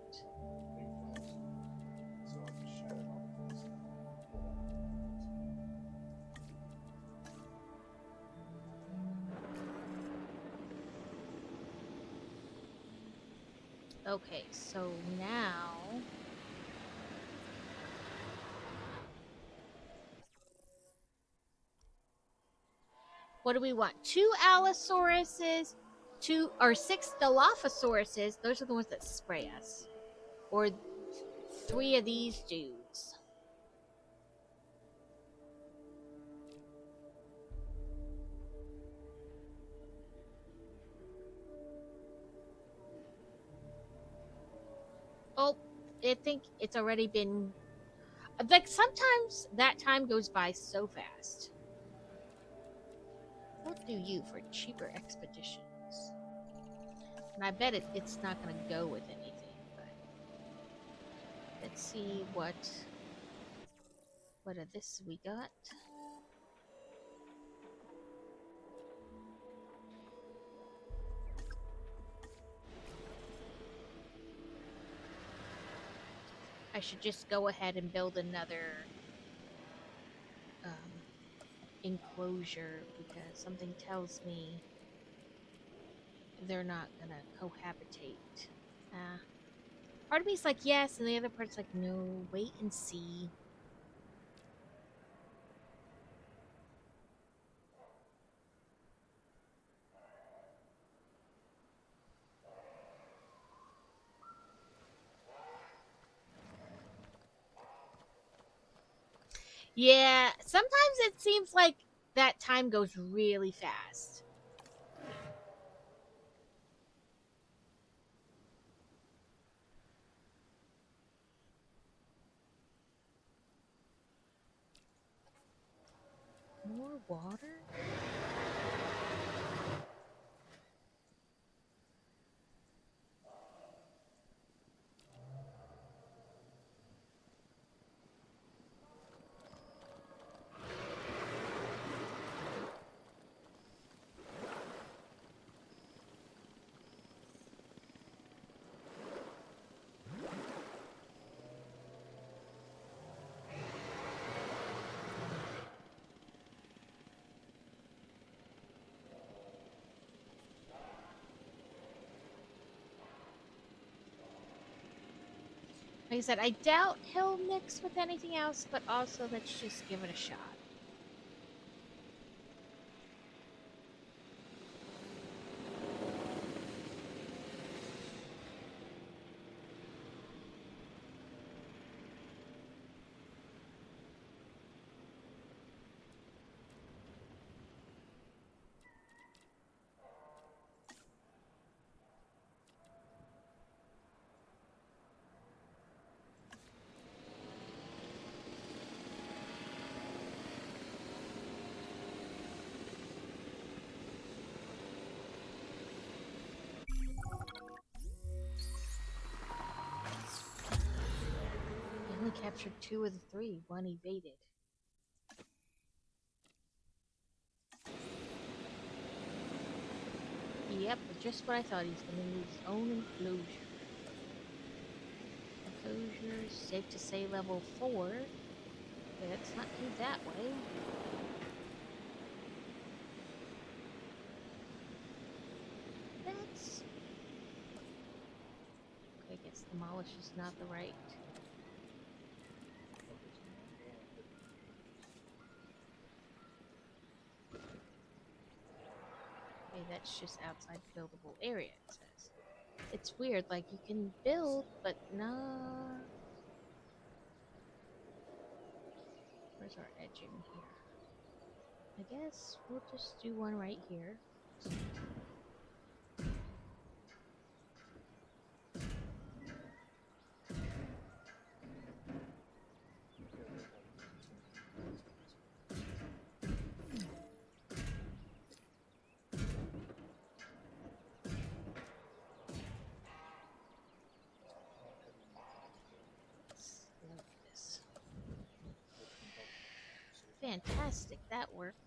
Speaker 2: Okay, so now... What do we want? 2 Allosauruses, 2 or 6 Dilophosauruses. Those are the ones that spray us. Or 3 of these dudes. Oh, I think it's already been... Like, sometimes that time goes by so fast. We'll do you for cheaper expeditions. And I bet it's not going to go with anything, but... Let's see what of this we got. should just go ahead and build another enclosure, because something tells me they're not gonna cohabitate. Part of me's like yes, and the other part's like no, wait and see. Yeah, sometimes it seems like that time goes really fast. More water? Like I said, I doubt he'll mix with anything else, but also let's just give it a shot. Only captured 2 of the 3. 1 evaded. Yep, just what I thought. He's going to use his own enclosure. Enclosure, safe to say level 4. Okay, let's not do that way. Let's... Okay, I guess demolish is not the right... Okay, that's just outside buildable area, it says. It's weird, like you can build, but nah. Where's our edging here? I guess we'll just do one right here. Fantastic, that worked.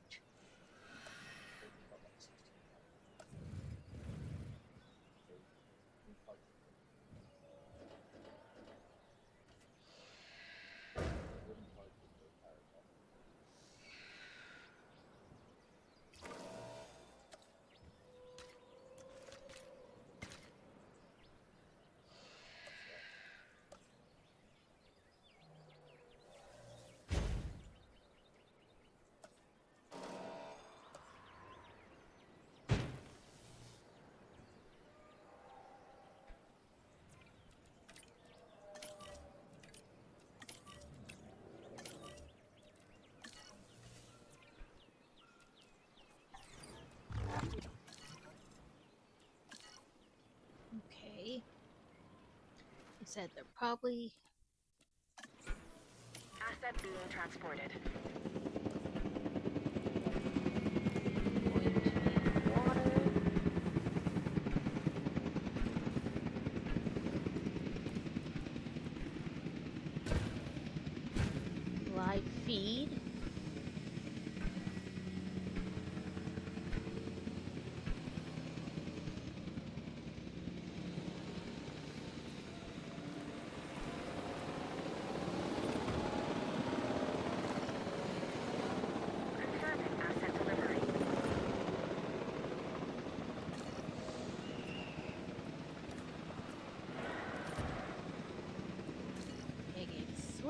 Speaker 2: Okay. He said they're probably...
Speaker 4: Asset being transported.
Speaker 2: going to need water. Live feed.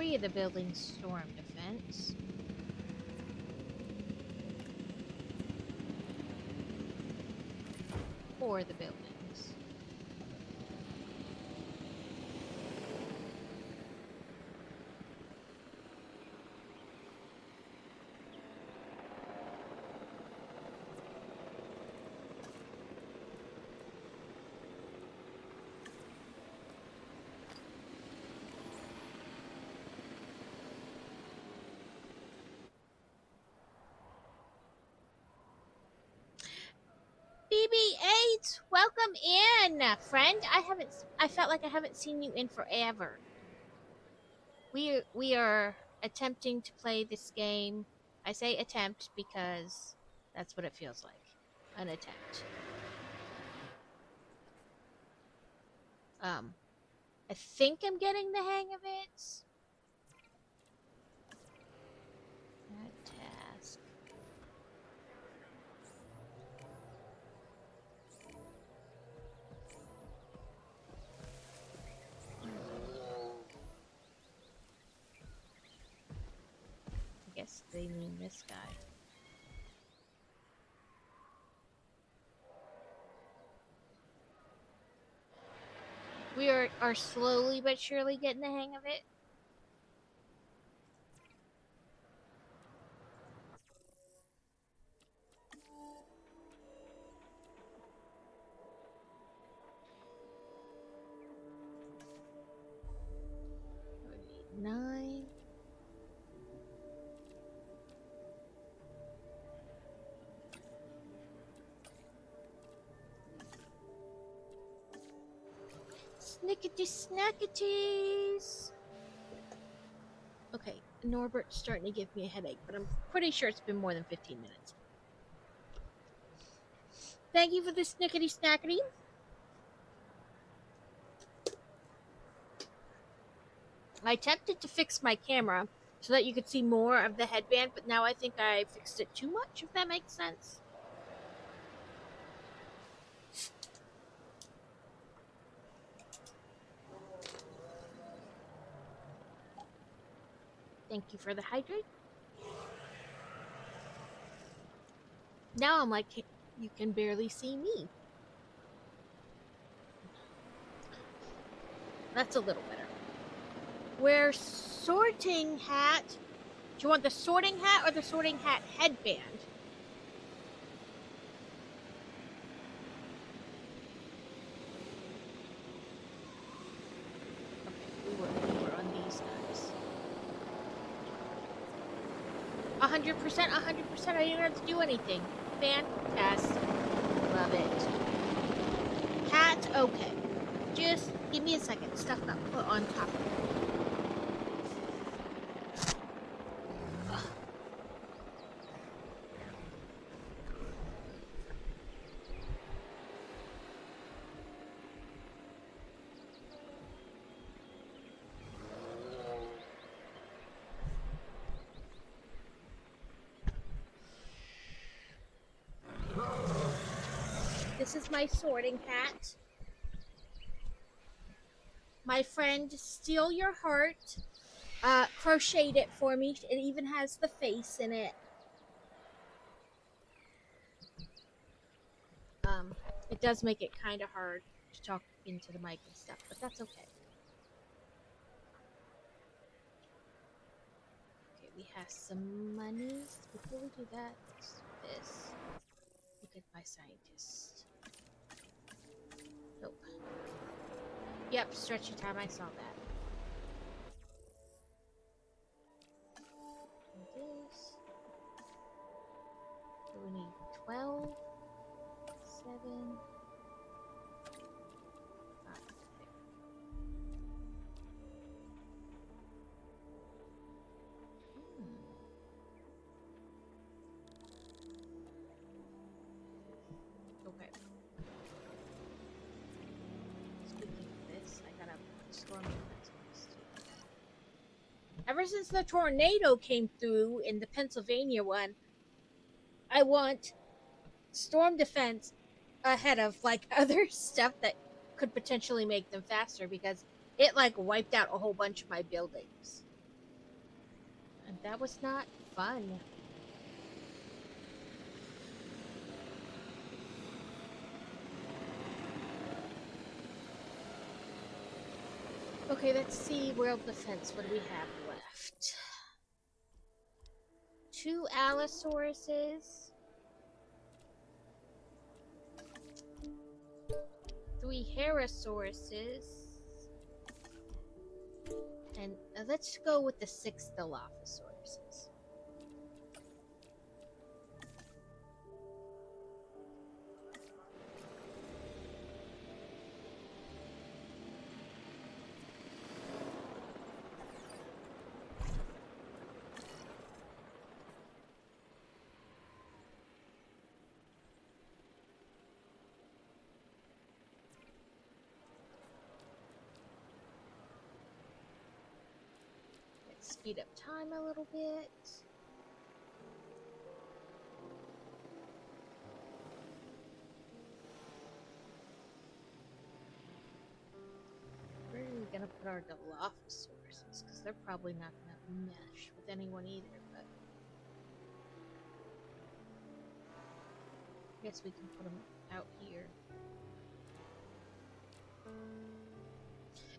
Speaker 2: 3 of the buildings storm defense. For the buildings. BB-8, welcome in, friend. I felt like I haven't seen you in forever. We are attempting to play this game. I say attempt because that's what it feels like. An attempt. I think I'm getting the hang of it. That task. I guess they mean this guy. We are slowly but surely getting the hang of it. Nine. Snickety snackities. Okay, Norbert's starting to give me a headache, but I'm pretty sure it's been more than 15 minutes. Thank you for the snickety snackity. I attempted to fix my camera so that you could see more of the headband, but now I think I fixed it too much, if that makes sense. Thank you for the hydrate. Now I'm like, you can barely see me. That's a little better. We're sorting hat. Do you want the sorting hat or the sorting hat headband? Okay, we were on these guys. 100%, 100%. I didn't have to do anything. Fantastic. Love it. Hat, okay. Just give me a second. Stuff got put on top of it. This is my sorting hat. My friend Steal Your Heart crocheted it for me. It even has the face in it. It does make it kind of hard to talk into the mic and stuff, but that's okay. Okay, we have some monies. Before we do that, let's do this. Look at my scientist. Nope. Yep, stretchy time, I saw that. This. So we need 12, 7, 5. Okay. Speaking of this, I gotta put storm defense on this too. Ever since the tornado came through in the Pennsylvania one, I want storm defense ahead of like other stuff that could potentially make them faster because it like wiped out a whole bunch of my buildings. That was not fun. Okay, let's see world defense. What do we have left? 2 Allosauruses. 3 Herosauruses. And let's go with the 6 Dilophosauruses. Let's speed up time a little bit. Where are we gonna put our Dilophosauruses? Because they're probably not gonna mesh with anyone either, but I guess we can put them out here.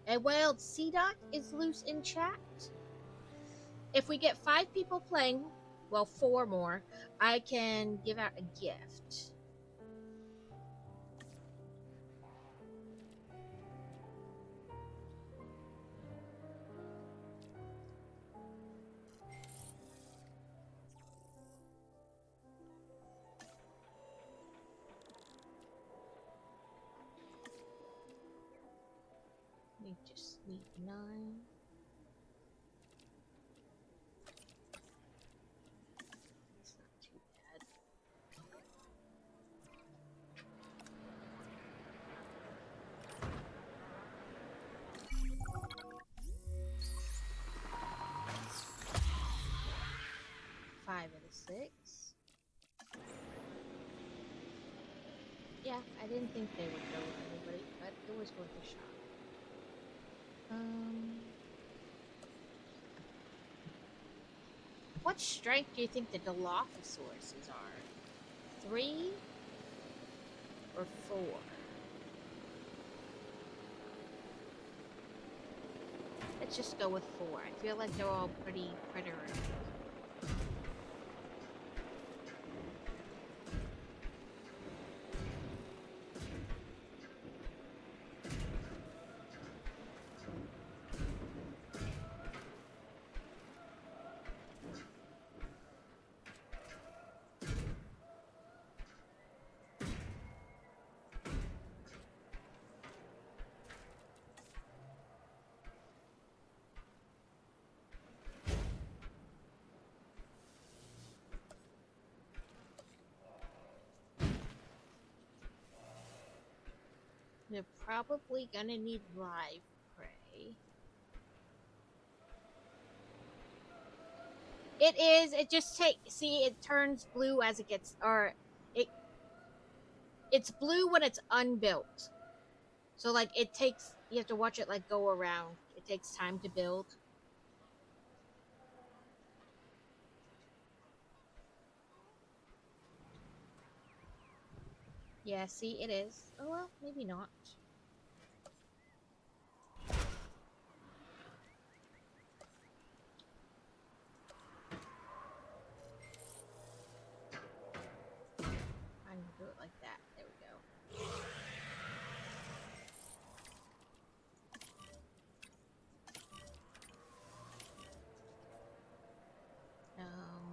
Speaker 2: A wild sea dot is loose in chat. If we get 5 people playing, well, 4 more, I can give out a gift. We just need 9. It's not too bad. Five of the 6. Yeah, I didn't think they would go with anybody, but it was worth a shot. What strength do you think the Dilophosauruses are? 3 or 4? Let's just go with 4. I feel like they're all pretty predator. They're probably gonna need live prey. It is. It just see. It turns blue as it gets, or it's blue when it's unbuilt. So like it takes. You have to watch it like go around. It takes time to build. Yeah. See, it is. Oh well, maybe not. I'm gonna do it like that. There we go.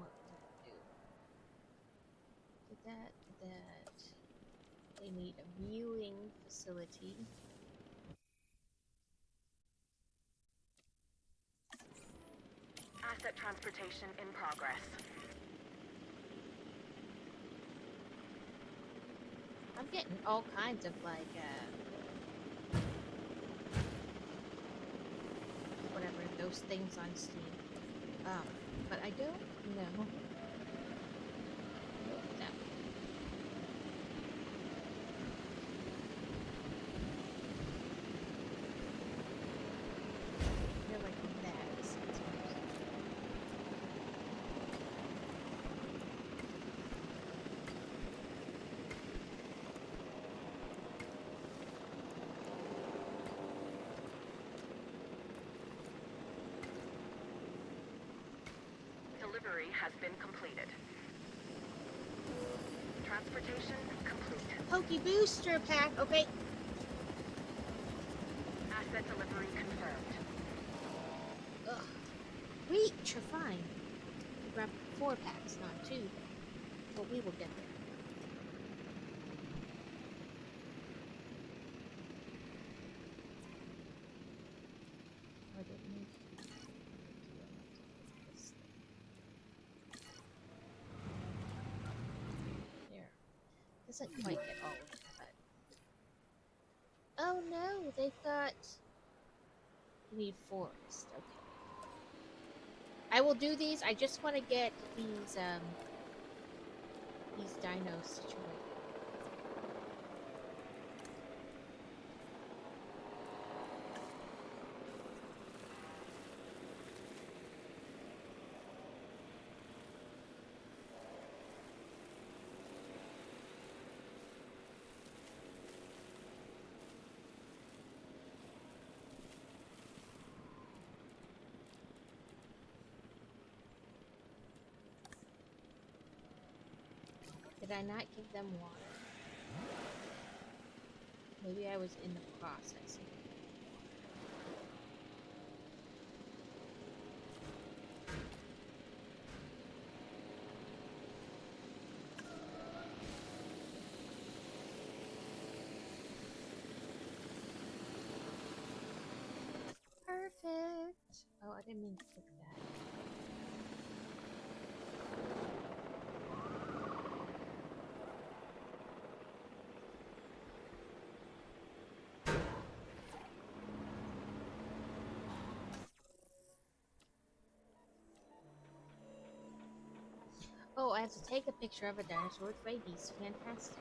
Speaker 2: What did I do? Did that, did that. They need a viewing facility.
Speaker 4: Asset transportation in progress.
Speaker 2: I'm getting all kinds of like, whatever, those things on Steam. But I don't know. That one. They're like that sometimes.
Speaker 4: delivery has been completed. Transportation complete.
Speaker 2: Pokey booster pack. Okay.
Speaker 4: Asset delivery confirmed.
Speaker 2: Ugh. Wait, you're fine. We grabbed 4 packs, not 2. But we will get there. Oh, I didn't need to. There. Doesn't quite get all of it, but. Oh no, they've got. We need forest. Okay. I will do these. I just want to get these dinos situated. Did I not give them water? Maybe I was in the process. Perfect. Oh, I didn't mean to click that. Oh, I have to take a picture of a dinosaur with rabies. Fantastic.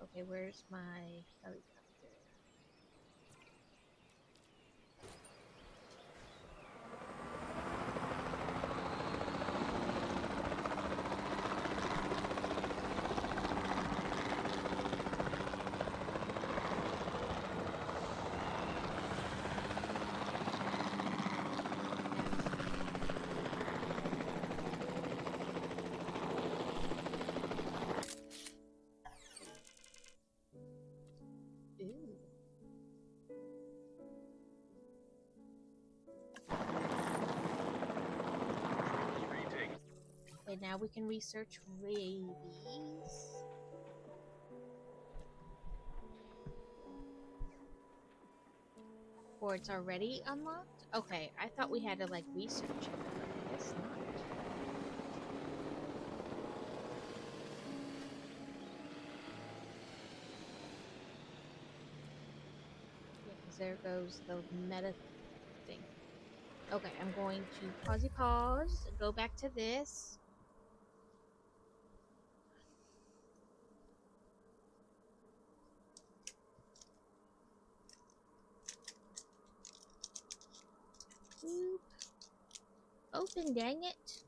Speaker 2: Okay, where's my helicopter? Ooh. Okay, now we can research rabies. Or it's already unlocked? Okay, I thought we had to like research it, but I guess not. Yeah, because there goes the meta thing. Okay, I'm going to pause, go back to this. Boop. Open, dang it.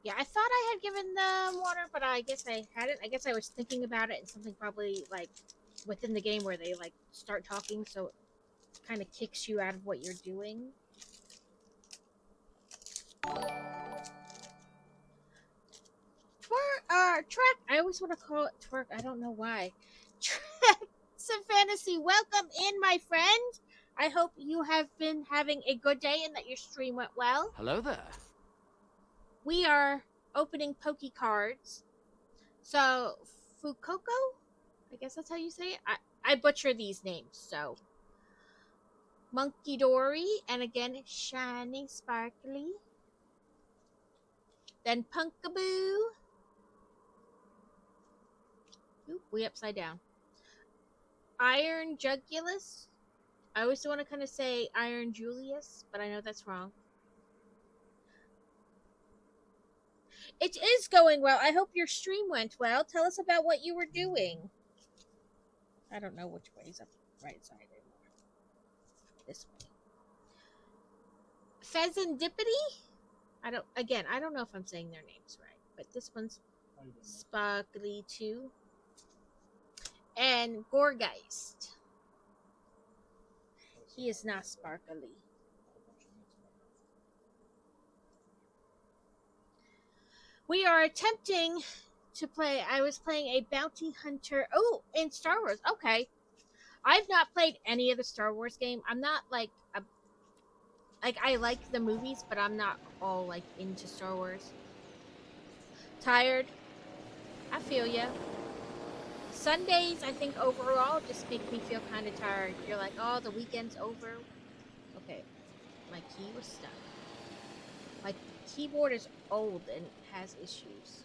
Speaker 2: Yeah, I thought I had given them water, but I guess I hadn't. I guess I was thinking about it and something probably like within the game where they like start talking, so it kind of kicks you out of what you're doing. Trek. I always want to call it twerk. I don't know why. Some fantasy. Welcome in, my friend. I hope you have been having a good day and that your stream went well.
Speaker 13: Hello there.
Speaker 2: We are opening Poke cards. So, Fukoko? I guess that's how you say it. I butcher these names, so. Monkey Dory, and again, Shiny Sparkly. Then Punkaboo. Oop, we upside down. Iron Jugulus. I always want to kind of say Iron Julius, but I know that's wrong. It is going well. I hope your stream went well. Tell us about what you were doing. I don't know which way is up right side anymore. This way. Pheasantipity? I don't know if I'm saying their names right, but this one's Sparkly 2. And Gorgeist. He is not sparkly. We are attempting to play. I was playing a bounty hunter. Oh, in Star Wars. Okay. I've not played any of the Star Wars game. I'm not like I like the movies, but I'm not all like into Star Wars. Tired. I feel ya. Sundays, I think overall just make me feel kind of tired. You're like, oh, the weekend's over. Okay, my key was stuck. My keyboard is old and has issues.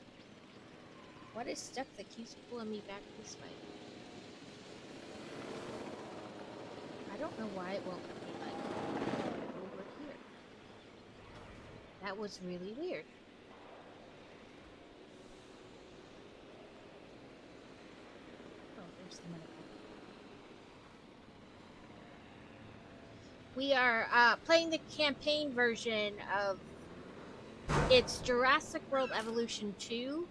Speaker 2: What is stuck that keeps pulling me back this way? I don't know why it won't let me like over here. That was really weird. Oh, there's the medical. We are playing the campaign version of it's Jurassic World Evolution 2.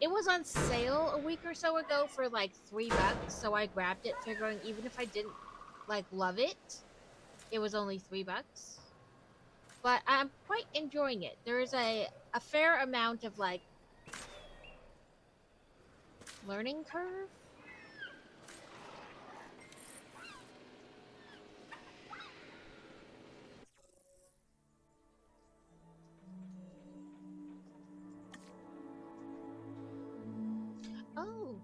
Speaker 2: It was on sale a week or so ago for like $3, so I grabbed it, figuring even if I didn't like love it, it was only $3. But I'm quite enjoying it. There is a fair amount of like learning curve. Oh,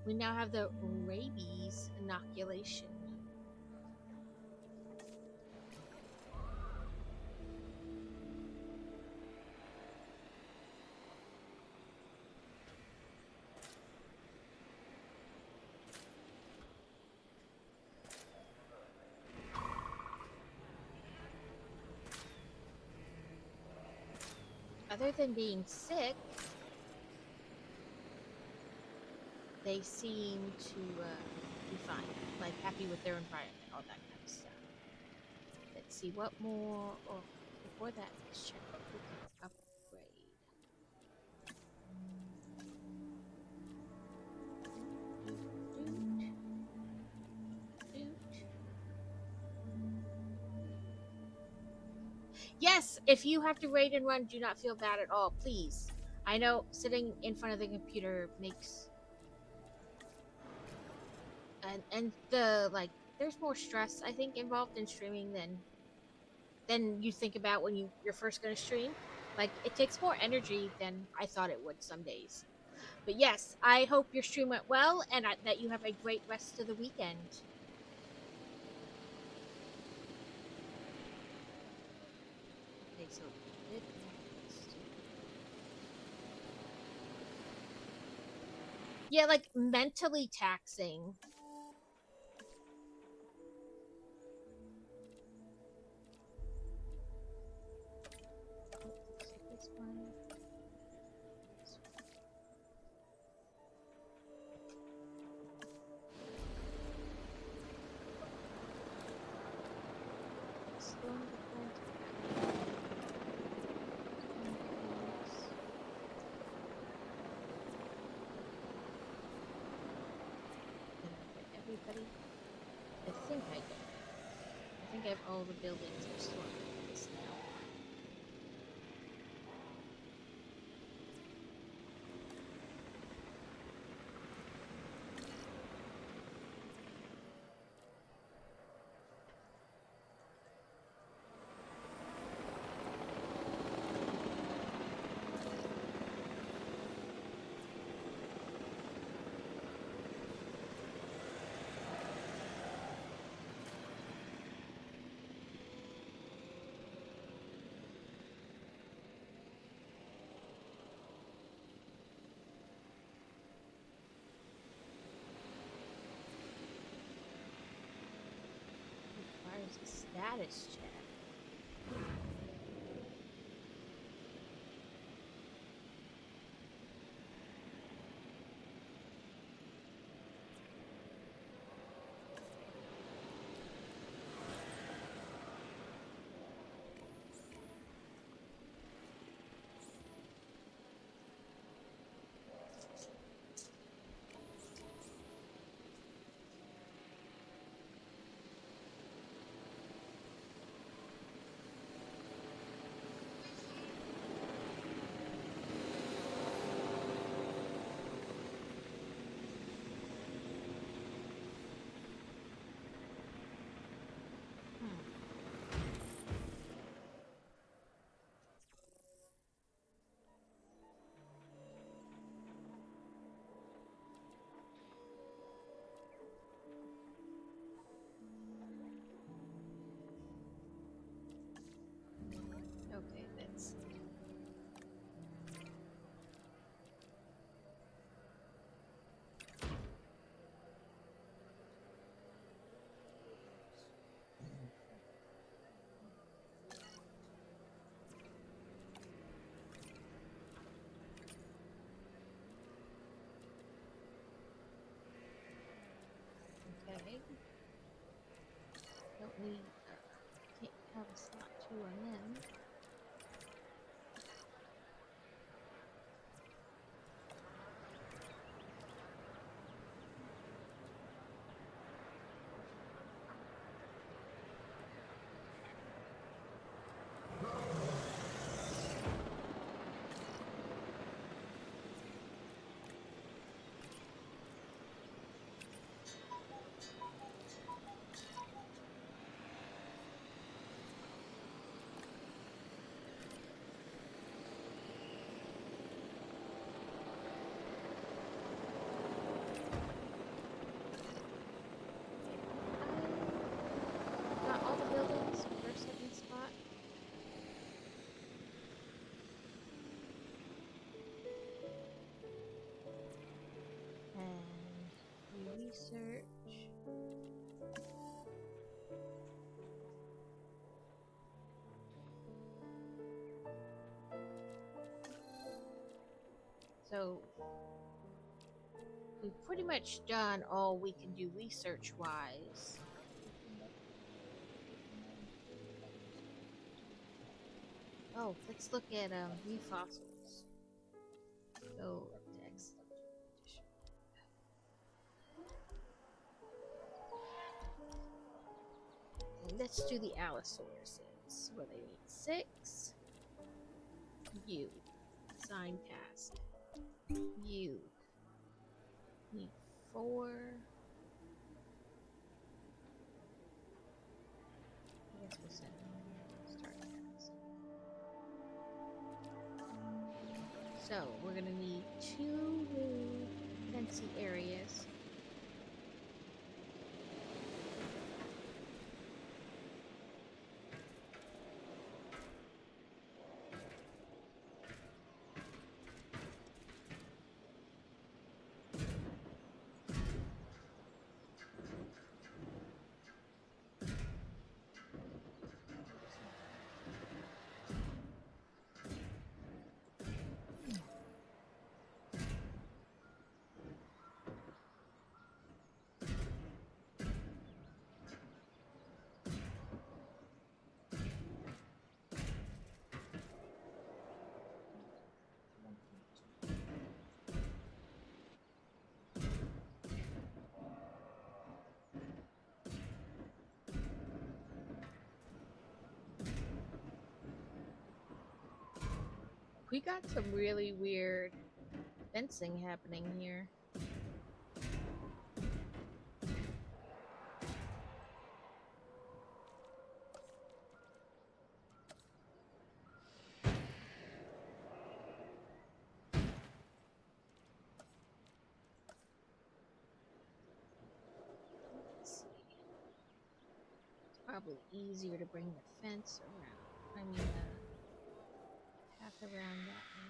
Speaker 2: we now have the rabies inoculation. Other than being sick, they seem to be fine, like happy with their environment, all that kind of stuff. Let's see what more. Oh, before that, let's check what we can upgrade. Yes, if you have to raid and run, do not feel bad at all, please. I know sitting in front of the computer makes and the like there's more stress I think involved in streaming than you think about when you're first going to stream. Like it takes more energy than I thought it would some days. But yes, I hope your stream went well and that you have a great rest of the weekend. Okay, so yeah, like mentally taxing. This one. Everybody, I think I did. I think I have all the buildings restored like this now. Requires a status check. We can't have a slot 2 on them. Got all the buildings for a second spot. And we research. So we've pretty much done all we can do research-wise. Oh, let's look at new fossils. Go up to excellent condition. And let's do the Allosauruses. Where they need 6. You. Sign task. You. Need 4. I guess we'll set start task. So we're gonna need 2 new fencing areas. We got some really weird fencing happening here. Let's see. It's probably easier to bring the fence around. I mean, path around that way.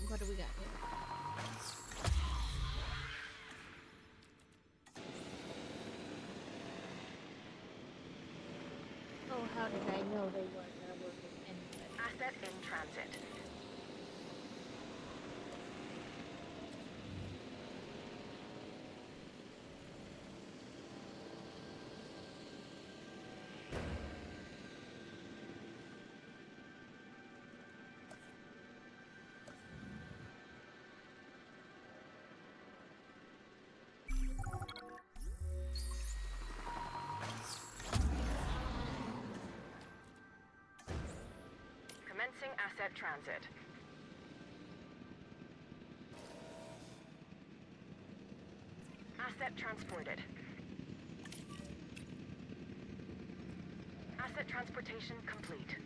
Speaker 2: What do we got here? Oh, how did I know they weren't gonna work with anybody?
Speaker 4: Asset in transit. Asset transit. Asset transported. Asset transportation complete.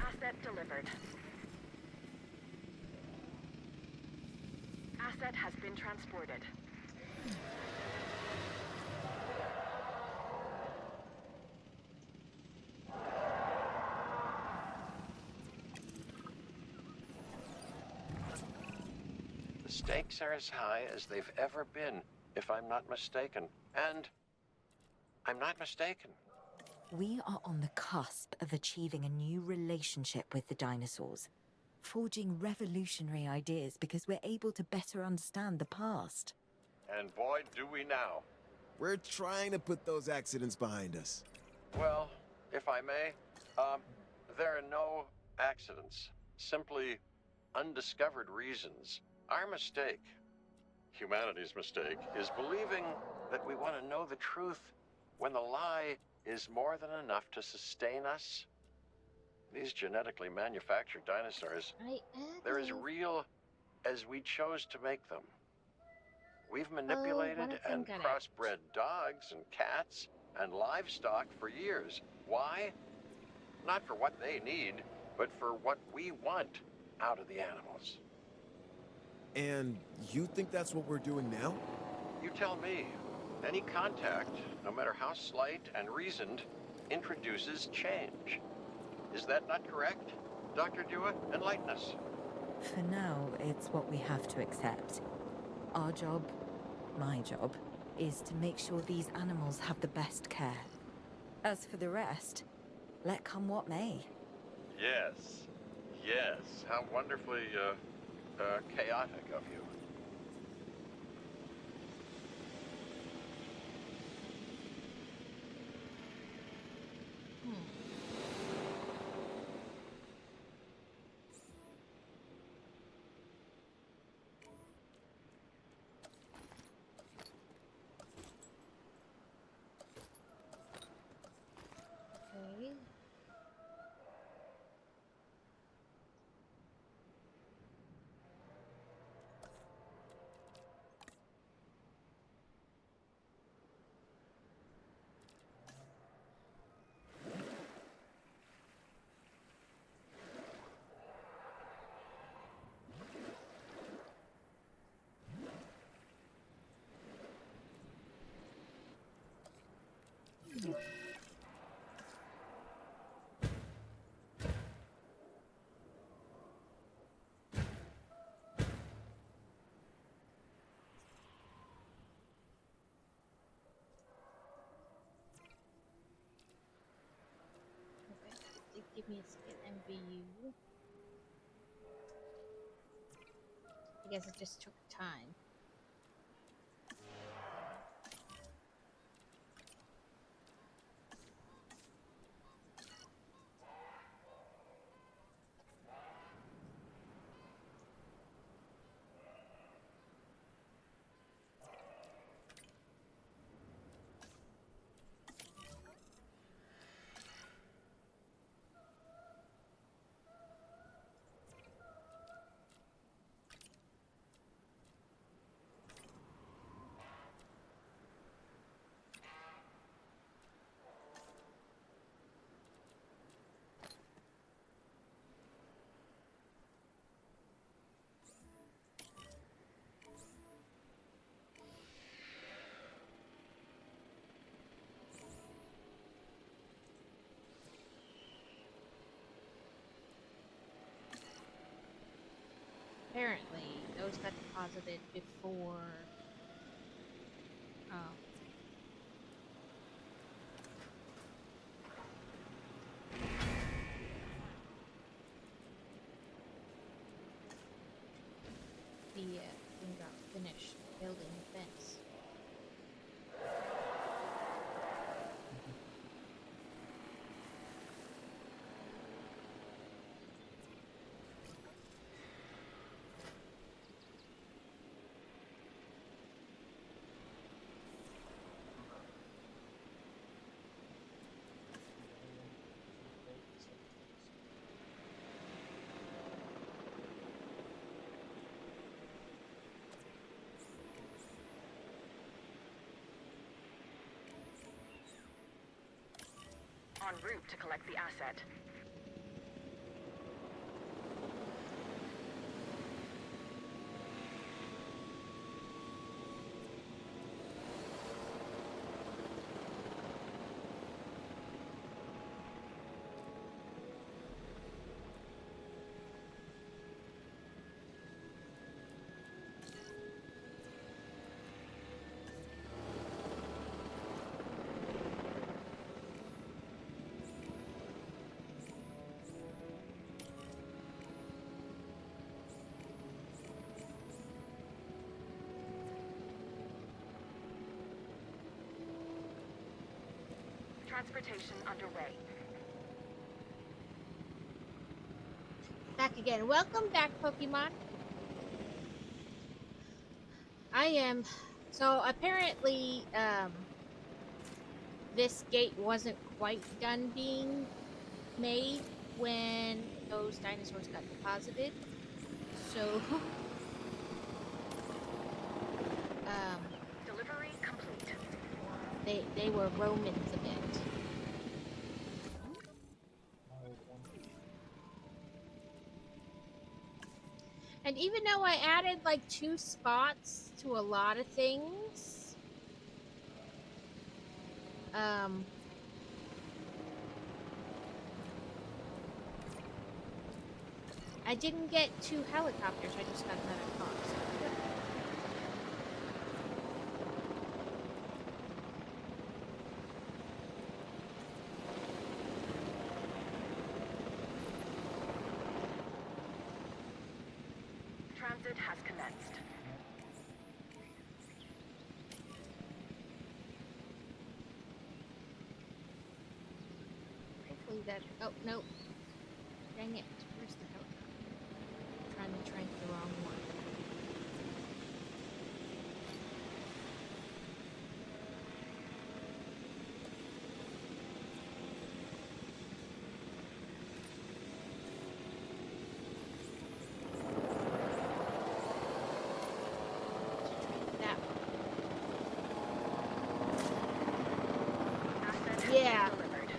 Speaker 4: Asset delivered. Asset has been transported.
Speaker 10: The stakes are as high as they've ever been, if I'm not mistaken. And I'm not mistaken.
Speaker 5: We are on the cusp of achieving a new relationship with the dinosaurs, forging revolutionary ideas because we're able to better understand the past.
Speaker 10: And boy, do we now.
Speaker 11: We're trying to put those accidents behind us.
Speaker 10: Well, if I may, there are no accidents. Simply undiscovered reasons. Our mistake, humanity's mistake, is believing that we want to know the truth when the lie is more than enough to sustain us. These genetically manufactured dinosaurs, they're as real as we chose to make them. We've manipulated and crossbred dogs and cats and livestock for years. Why? Not for what they need, but for what we want out of the animals.
Speaker 11: And you think that's what we're doing now?
Speaker 10: You tell me. Any contact, no matter how slight and reasoned, introduces change. Is that not correct? Dr. Dewar, enlighten us.
Speaker 5: For now, it's what we have to accept. Our job, my job, is to make sure these animals have the best care. As for the rest, let come what may.
Speaker 10: Yes. Yes. How wonderfully, chaotic of you.
Speaker 2: Okay. Give me a second, MVU. I guess it just took time. Apparently, those got deposited before. Oh. The thing got finished building the fence.
Speaker 4: En route to collect the asset. Transportation underway.
Speaker 2: Back again. Welcome back, Pokemon. I am. So apparently, this gate wasn't quite done being made when those dinosaurs got deposited. So,
Speaker 4: Delivery complete.
Speaker 2: they were Romans a bit. And even though I added like 2 spots to a lot of things, I didn't get 2 helicopters, I just got another car. So.
Speaker 4: Transit has commenced.
Speaker 2: Hopefully that. Oh, no. Dang it. Where's the helicopter? I'm trying to trank the wrong one. That one.
Speaker 4: Asset has
Speaker 2: Yeah.
Speaker 4: been delivered.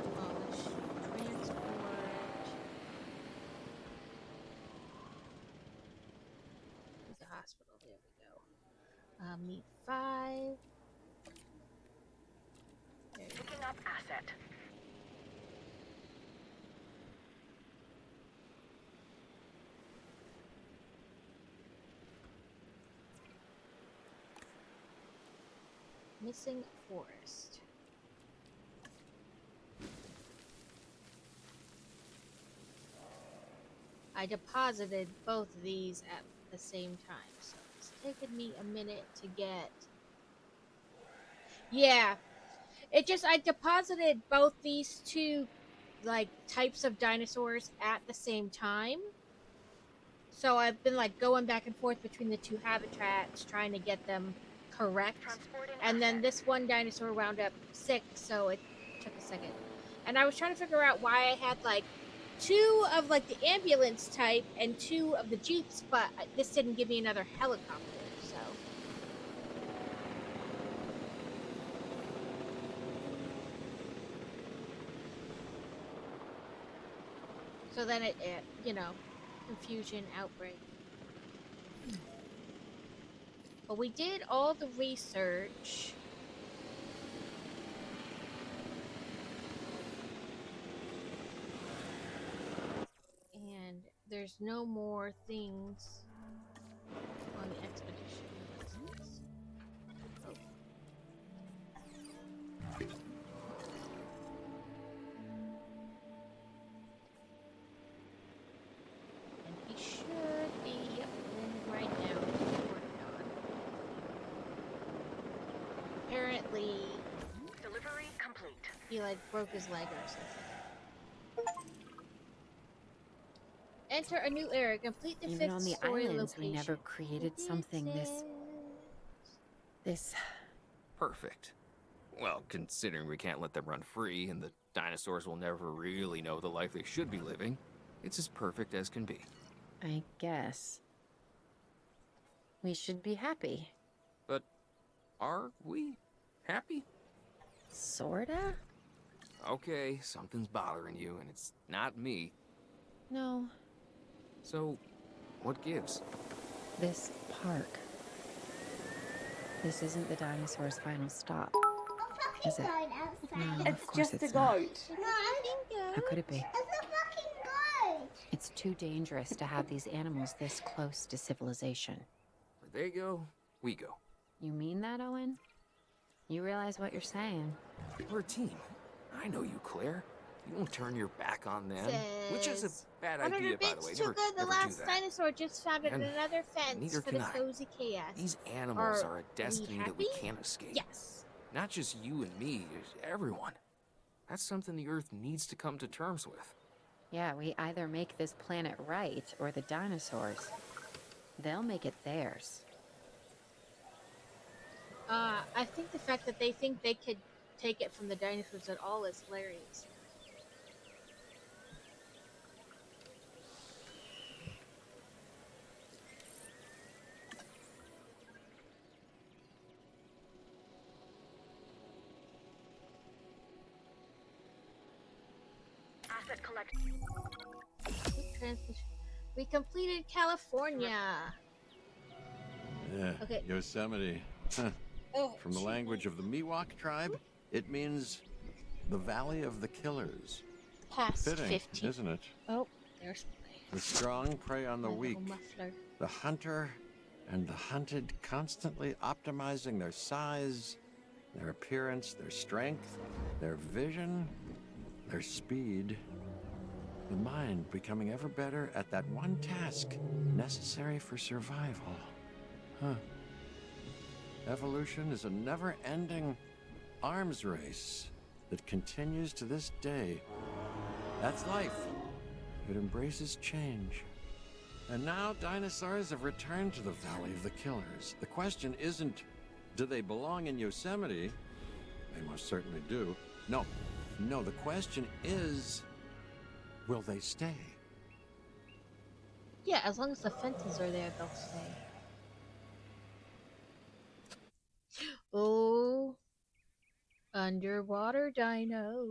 Speaker 2: Abolish transport. The hospital. There we go. Meet 5. There we go.
Speaker 4: Picking up asset.
Speaker 2: Missing forest. I deposited both of these at the same time, so it's taken me a minute to get. Yeah, I deposited both these 2 like types of dinosaurs at the same time. So I've been like going back and forth between the 2 habitats trying to get them correct.
Speaker 4: Transporting
Speaker 2: And then
Speaker 4: asset.
Speaker 2: this one dinosaur wound up sick, so it took a second. And I was trying to figure out why I had like 2 of like the ambulance type and 2 of the jeeps, but this didn't give me another helicopter, so. So then it you know, confusion, outbreak. But we did all the research. And there's no more things on the expedition. What's this? Oh. And he should be in right now. Working on. Apparently,
Speaker 4: Delivery complete.
Speaker 2: he like broke his leg or something. Enter a new area. Complete the
Speaker 7: Even
Speaker 2: 5th
Speaker 7: on the
Speaker 2: story
Speaker 7: islands,
Speaker 2: location.
Speaker 7: we never created something this
Speaker 8: Perfect. Well, considering we can't let them run free and the dinosaurs will never really know the life they should be living, it's as perfect as can be.
Speaker 7: I guess. We should be happy.
Speaker 8: But Are we happy?
Speaker 7: Sorta?
Speaker 8: Okay, something's bothering you, and it's not me.
Speaker 7: No.
Speaker 8: So, what gives?
Speaker 7: This park. This isn't the dinosaur's final stop.
Speaker 1: A
Speaker 7: Is
Speaker 1: fucking
Speaker 7: it?
Speaker 1: goat outside.
Speaker 7: No, of course it's not.
Speaker 1: No,
Speaker 7: How could it be?
Speaker 1: it's a fucking goat.
Speaker 7: It's too dangerous to have these animals this close to civilization.
Speaker 8: Where they go, we go.
Speaker 7: You mean that, Owen? You realize what you're saying?
Speaker 8: We're a team. I know you, Claire. You won't turn your back on them. Which is a
Speaker 2: Says,
Speaker 8: bad
Speaker 2: 100
Speaker 8: idea, by the
Speaker 2: bits
Speaker 8: way.
Speaker 2: too
Speaker 8: Never,
Speaker 2: good. The
Speaker 8: never do
Speaker 2: last
Speaker 8: that.
Speaker 2: dinosaur just founded
Speaker 8: And
Speaker 2: another fence
Speaker 8: neither
Speaker 2: for the
Speaker 8: can I.
Speaker 2: cozy chaos.
Speaker 8: These animals are a
Speaker 2: we
Speaker 8: destiny that we
Speaker 2: happy?
Speaker 8: can't escape.
Speaker 2: Yes.
Speaker 8: Not just you and me, everyone. That's something the Earth needs to come to terms with.
Speaker 7: Yeah, we either make this planet right or the dinosaurs. They'll make it theirs.
Speaker 2: I think the fact that they think they could take it from the dinosaurs at all is hilarious.
Speaker 4: Asset collect.
Speaker 2: We completed California.
Speaker 12: Yeah,
Speaker 2: Okay.
Speaker 12: Yosemite. Huh.
Speaker 2: Oh,
Speaker 12: From the language of the Miwok tribe, it means the Valley of the Killers.
Speaker 2: past
Speaker 12: Fitting,
Speaker 2: 50.
Speaker 12: isn't it?
Speaker 2: Oh, there's
Speaker 12: The strong prey on the
Speaker 2: my
Speaker 12: weak.
Speaker 2: little muffler.
Speaker 12: The hunter and the hunted constantly optimizing their size, their appearance, their strength, their vision, their speed. The mind becoming ever better at that one task necessary for survival. Huh. Evolution is a never-ending arms race that continues to this day. That's life. It embraces change. And now dinosaurs have returned to the Valley of the Killers. The question isn't, do they belong in Yosemite? They most certainly do. No, the question is, will they stay?
Speaker 2: Yeah, as long as the fences are there, they'll stay. Oh, underwater dino.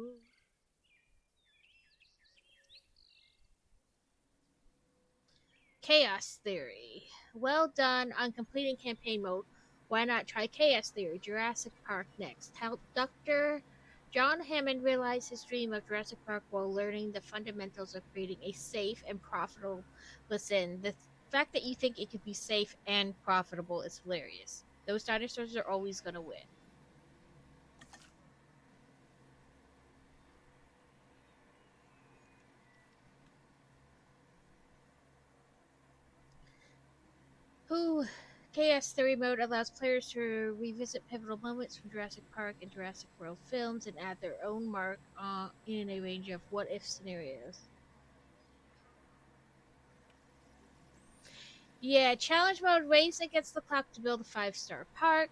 Speaker 2: Chaos Theory. Well done on completing campaign mode. Why not try Chaos Theory? Jurassic Park next. Help Dr. John Hammond realize his dream of Jurassic Park while learning the fundamentals of creating a safe and profitable. Listen, the fact that you think it could be safe and profitable is hilarious. Those dinosaurs are always going to win. Ooh, Chaos Theory mode allows players to revisit pivotal moments from Jurassic Park and Jurassic World films and add their own mark in a range of what-if scenarios. Yeah, challenge mode, race against the clock to build a 5-star park.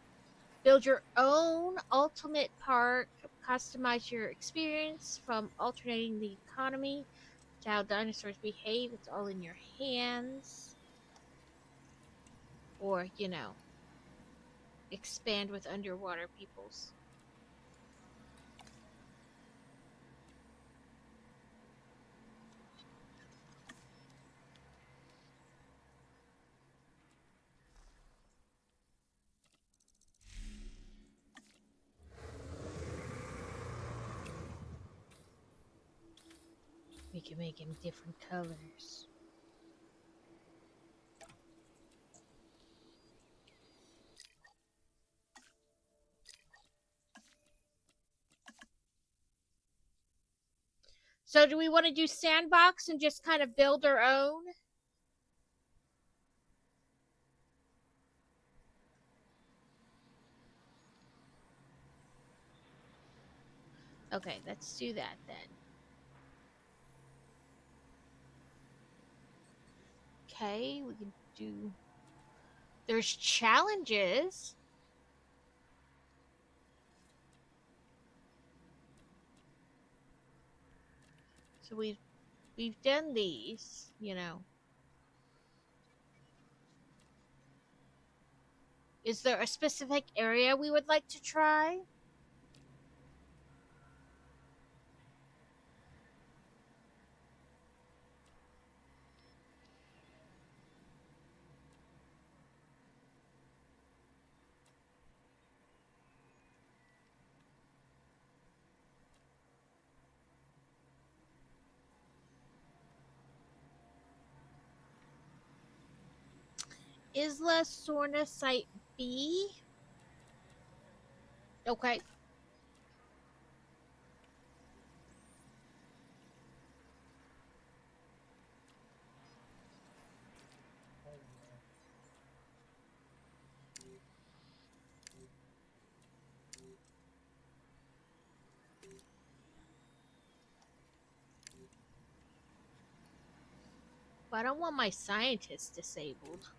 Speaker 2: Build your own ultimate park. Customize your experience from alternating the economy to how dinosaurs behave. It's all in your hands. Or, expand with underwater peoples. We can make him different colors. So do we want to do sandbox and just kind of build our own? Okay, let's do that then. Okay, we can do... There's challenges. So we've done these, Is there a specific area we would like to try? Isla Sorna Site B? Okay. But I don't want my scientists disabled.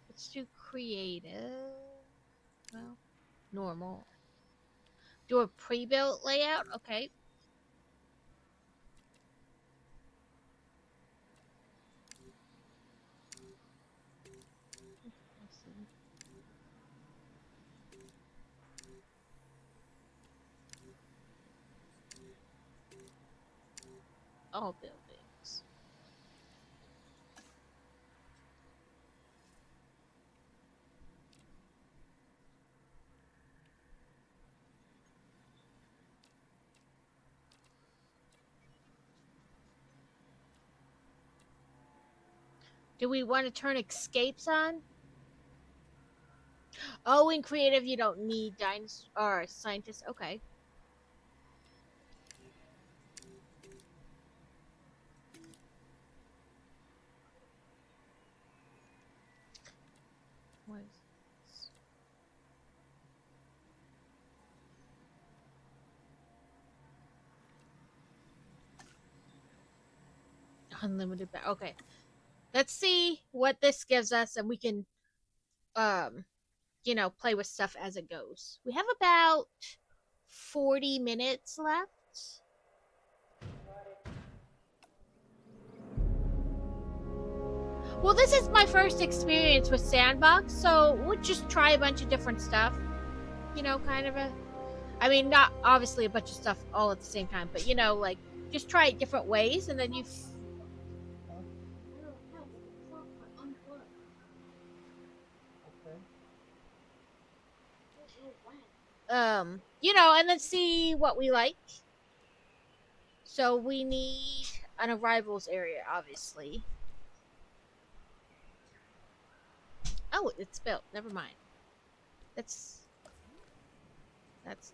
Speaker 2: Let's do creative. Well, normal. Do a pre-built layout? Okay. Let's see. All buildings. Do we want to turn escapes on? Oh, in creative you don't need dinosaurs or scientists. Okay. What is this? Unlimited. Okay. Let's see what this gives us, and we can, you know, play with stuff as it goes. We have about 40 minutes left. Well, this is my first experience with Sandbox, so we'll just try a bunch of different stuff. You know, kind of a. I mean, not obviously a bunch of stuff all at the same time, but you know, like, just try it different ways, and then you. You know, and then see what we like. So we need an arrivals area, obviously. Oh, it's built. Never mind. That's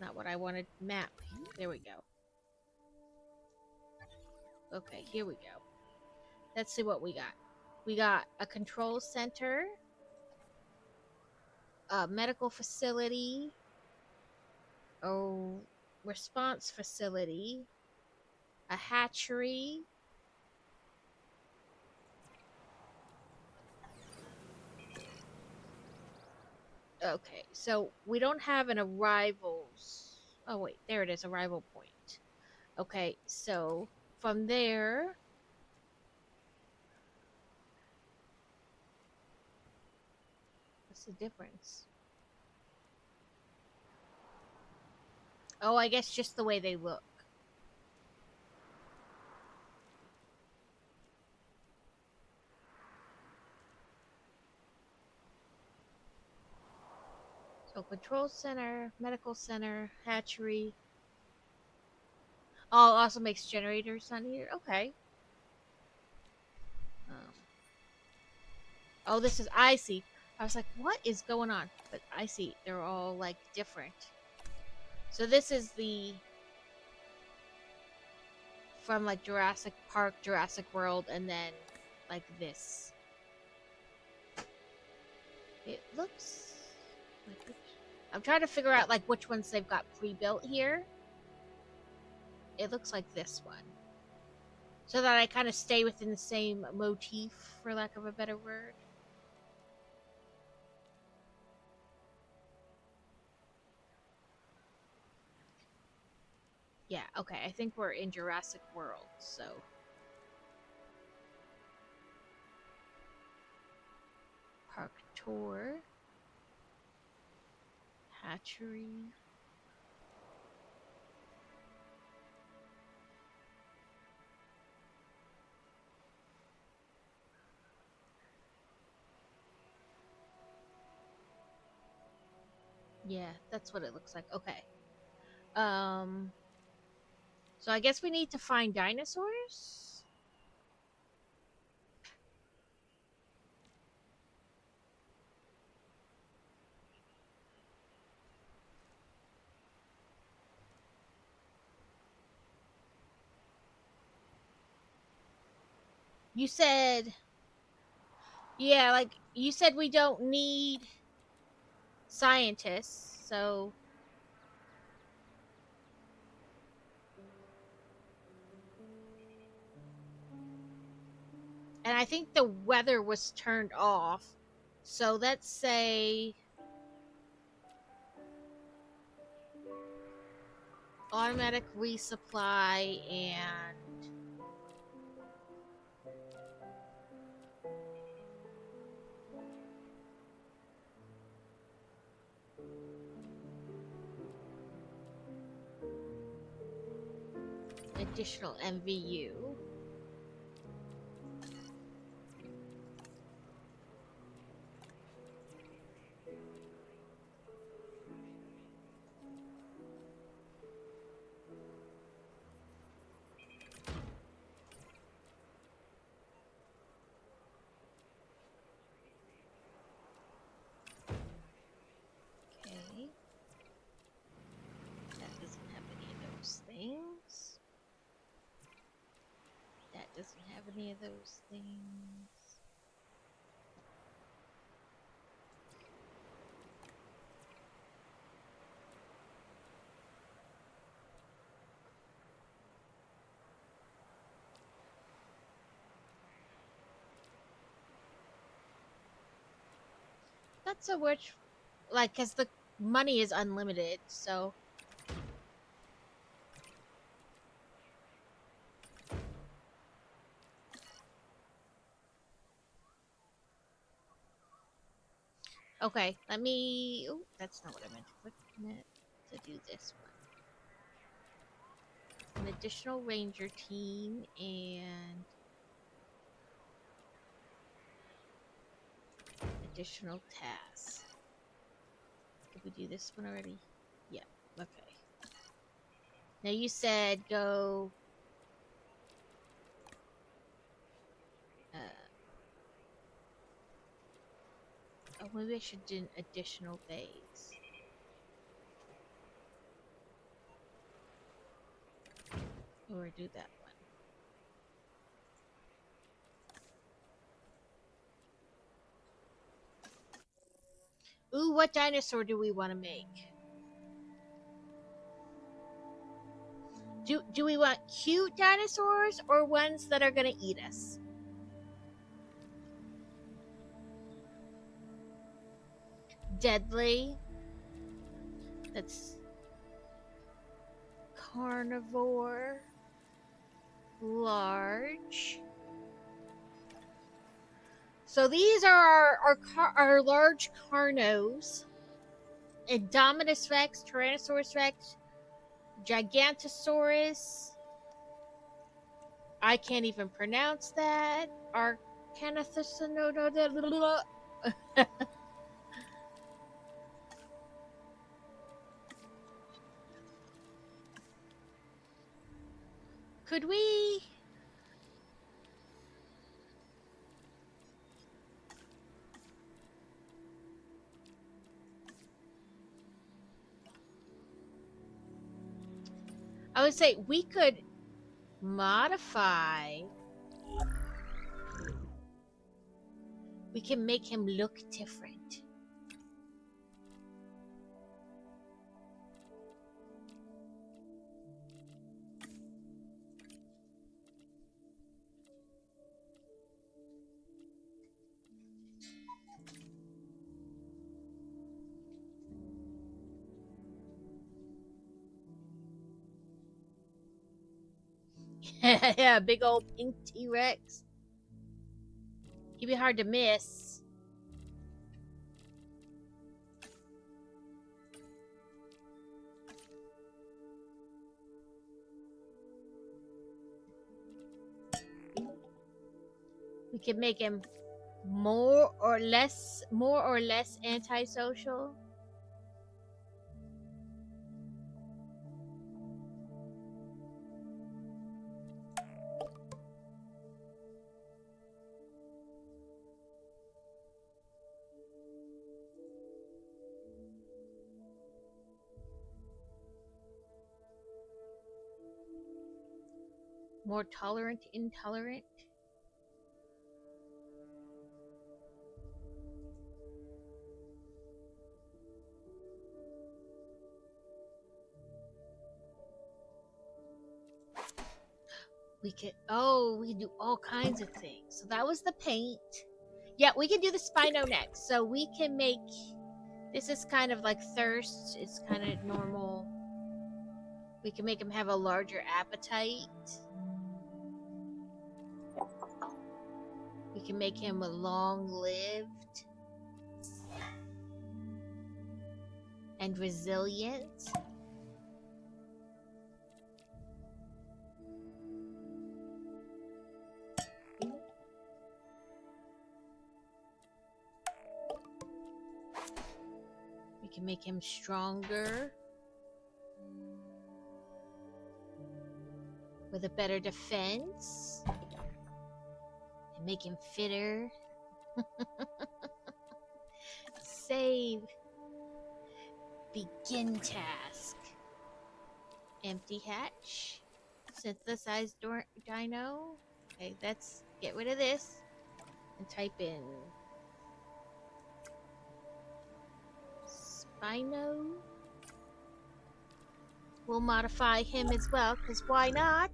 Speaker 2: not what I wanted. Map. There we go. Okay, here we go. Let's see what we got. We got a control center, a medical facility, a response facility, a hatchery. Okay, so we don't have an arrivals. Oh, wait, there it is, arrival point. Okay, so from there. What's the difference? Oh, I guess just the way they look. So control center, medical center, hatchery. Oh, also makes generators on here. Okay. Oh, this is, I see. I was like, what is going on? But I see. They're all like different. So this is the from like Jurassic Park, Jurassic World, and then like this. It looks like, I'm trying to figure out like which ones they've got pre-built here. It looks like this one. So that I kind of stay within the same motif, for lack of a better word. Yeah, okay, I think we're in Jurassic World, so. Park tour. Hatchery. Yeah, that's what it looks like. Okay. So I guess we need to find dinosaurs? You said... Yeah, like, you said we don't need scientists, so... And I think the weather was turned off. So let's say... automatic resupply and... additional MVU. Okay. That doesn't have any of those things. That doesn't have any of those things. That's a which, like, cause the money is unlimited, so. Okay, let me. Oh, that's not what I meant to click. I meant to do this one. An additional ranger team and additional tasks. Did we do this one already? Yeah. Okay. Now you said go. Oh, maybe I should do additional bays. Or do that one. Ooh, what dinosaur do we want to make? Do we want cute dinosaurs or ones that are gonna eat us? Deadly. That's carnivore. Large. So these are our large carnos. Indominus Rex, Tyrannosaurus Rex, Gigantosaurus. I can't even pronounce that. Arcanathus. Could we? I would say we could modify. We can make him look different. Yeah, big old pink T-Rex. He'd be hard to miss. We can make him more or less antisocial. More tolerant, intolerant. We can do all kinds of things. So that was the paint. Yeah, we can do the Spino next. So we can make, this is kind of like thirst. It's kind of normal. We can make him have a larger appetite. We can make him a long-lived and resilient. We can make him stronger with a better defense and make him fitter. Save. Begin task. Empty hatch. Synthesized dino. Okay, let's get rid of this and type in Spino. We'll modify him as well, because why not?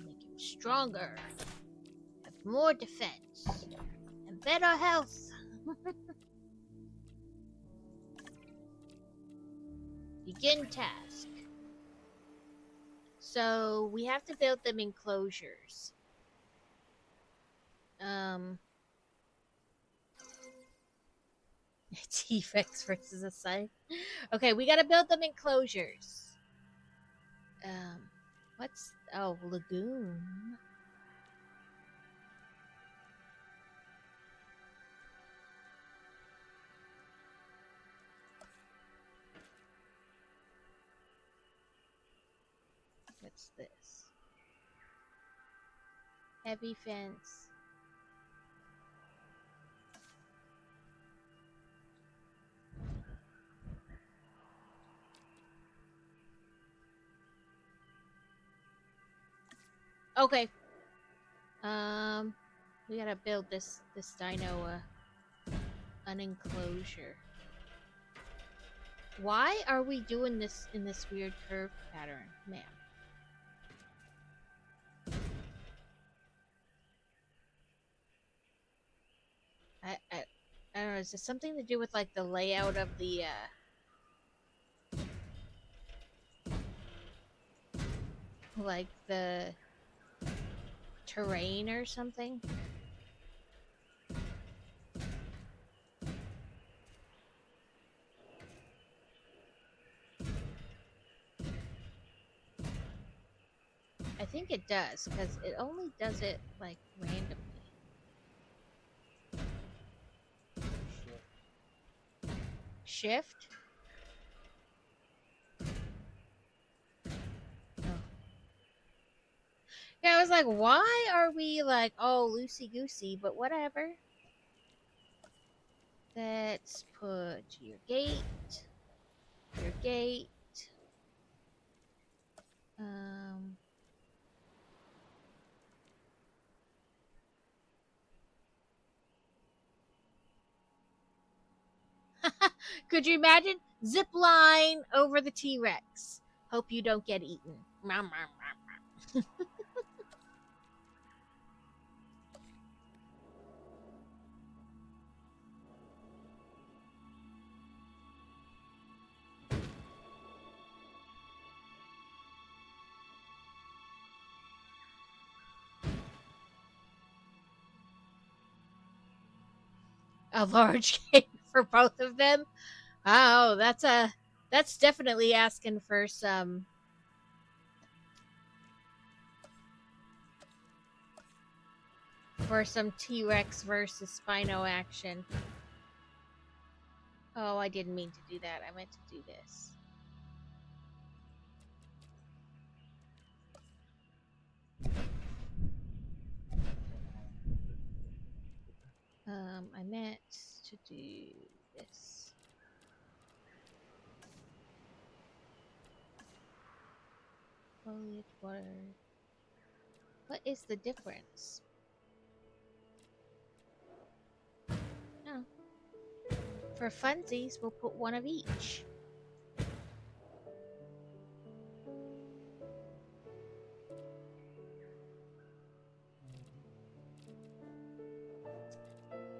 Speaker 2: Make him stronger, have more defense, and better health. Begin task. So we have to build them enclosures. T-Rex versus a scythe. Okay, we gotta build them enclosures. What's... Oh, lagoon. What's this? Heavy fence. Okay. We gotta build this dino an enclosure. Why are we doing this in this weird curve pattern, man? I don't know. Is this something to do with like the layout of the like the terrain or something? I think it does, because it only does it like randomly. Shift? Oh. Yeah, I was like, why are we like, oh, loosey-goosey, but whatever. Let's put your gate. Could you imagine? Zip line over the T-Rex. Hope you don't get eaten. A large cake for both of them? Oh, that's definitely asking for some T-Rex versus Spino action. Oh, I didn't mean to do that. I meant to do this. I meant to do this. Foliage, water. What is the difference? Oh. For funsies, we'll put one of each.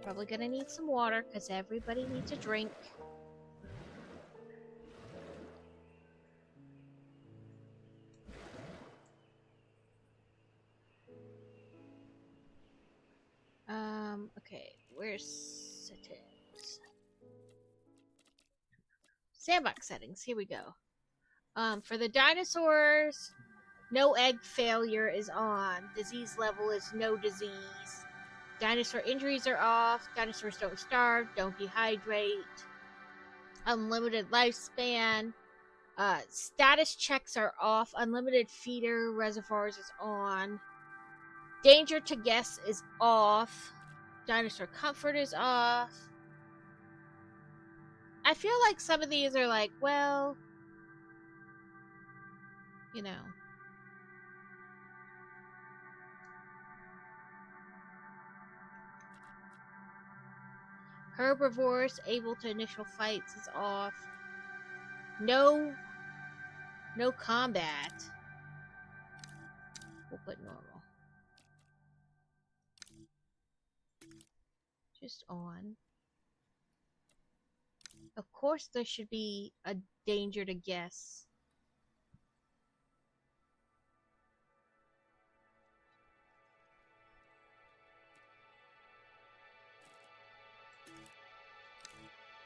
Speaker 2: Probably gonna need some water because everybody needs a drink. Okay, where's settings? Sandbox settings, here we go. For the dinosaurs, no egg failure is on. Disease level is no disease. Dinosaur injuries are off. Dinosaurs don't starve, don't dehydrate. Unlimited lifespan. Status checks are off. Unlimited feeder reservoirs is on. Danger to guests is off. Dinosaur comfort is off. I feel like some of these are like, well, you know. Herbivores able to initial fights is off. No combat. We'll put normal. Just on. Of course there should be a danger to guess.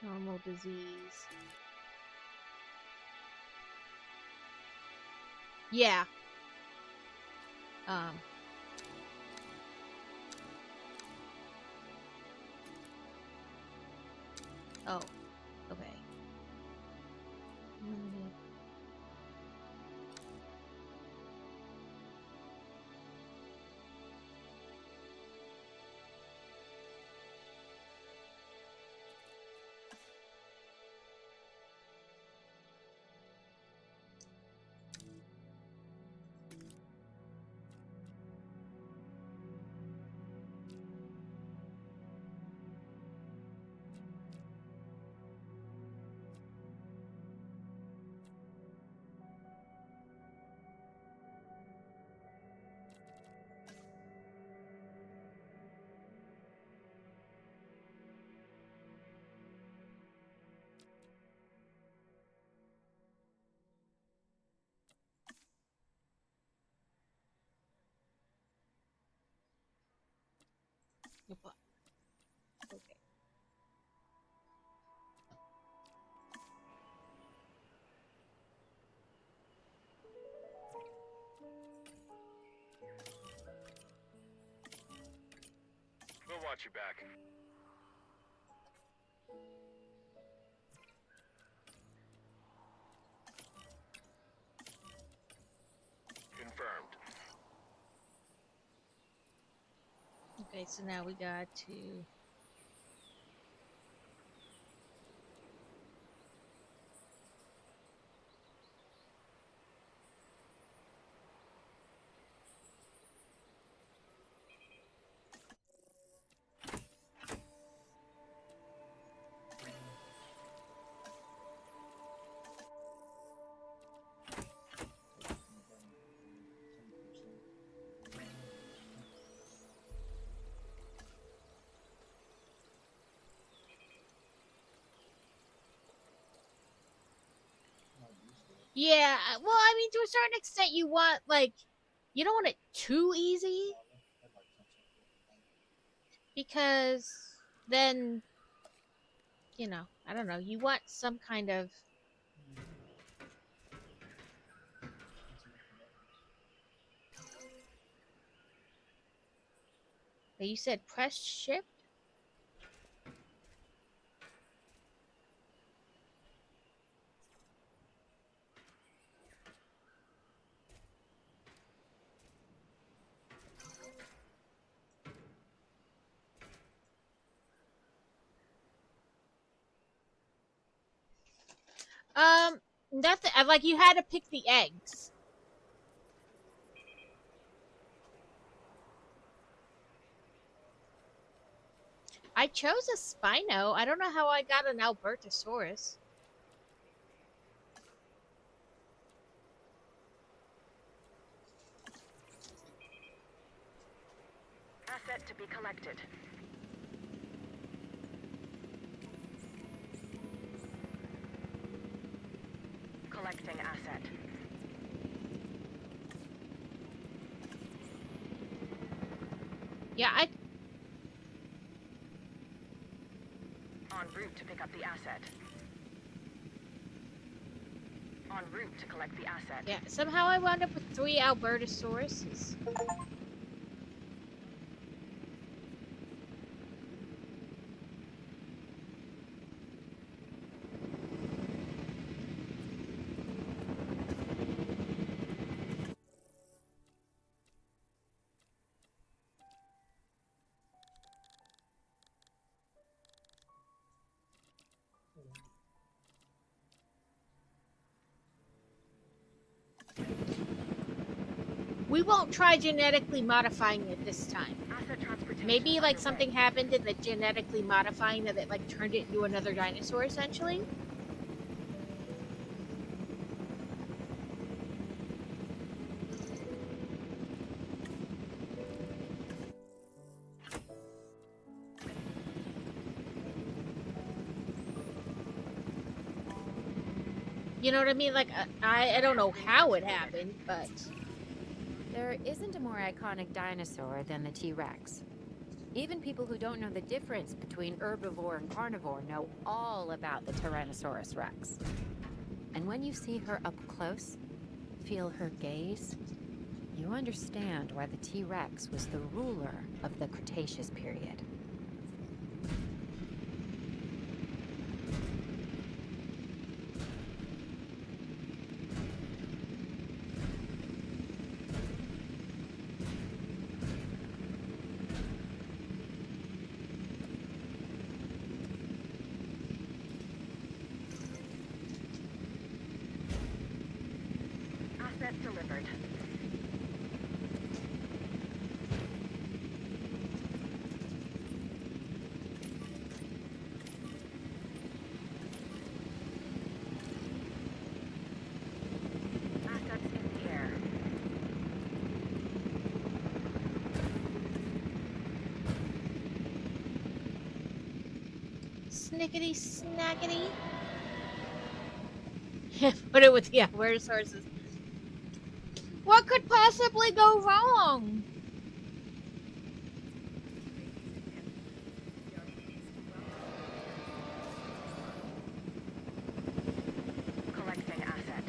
Speaker 2: Normal disease. Yeah. Oh. Okay. Okay.
Speaker 6: We'll watch your back. Confirmed.
Speaker 2: Okay, so now we got to Yeah, well, I mean, to a certain extent, you want, like, you don't want it too easy. Because then, you know, I don't know, you want some kind of... You said press shift? That's like you had to pick the eggs. I chose a Spino. I don't know how I got an Albertosaurus.
Speaker 4: Asset to be collected. Collecting asset.
Speaker 2: Yeah,
Speaker 4: En route to pick up the asset. En route to collect the asset.
Speaker 2: Yeah, somehow I wound up with 3 Albertosauruses. We won't try genetically modifying it this time. Maybe like something happened in the genetically modifying that like turned it into another dinosaur essentially. You know what I mean? Like, I don't know how it happened, but...
Speaker 7: There isn't a more iconic dinosaur than the T-Rex. Even people who don't know the difference between herbivore and carnivore know all about the Tyrannosaurus Rex. And when you see her up close, feel her gaze, you understand why the T-Rex was the ruler of the Cretaceous period.
Speaker 4: Asset delivered. Assets in the air.
Speaker 2: Snickety snackety. Put it with the Albertosauruses. What could possibly go wrong?
Speaker 4: Collecting asset.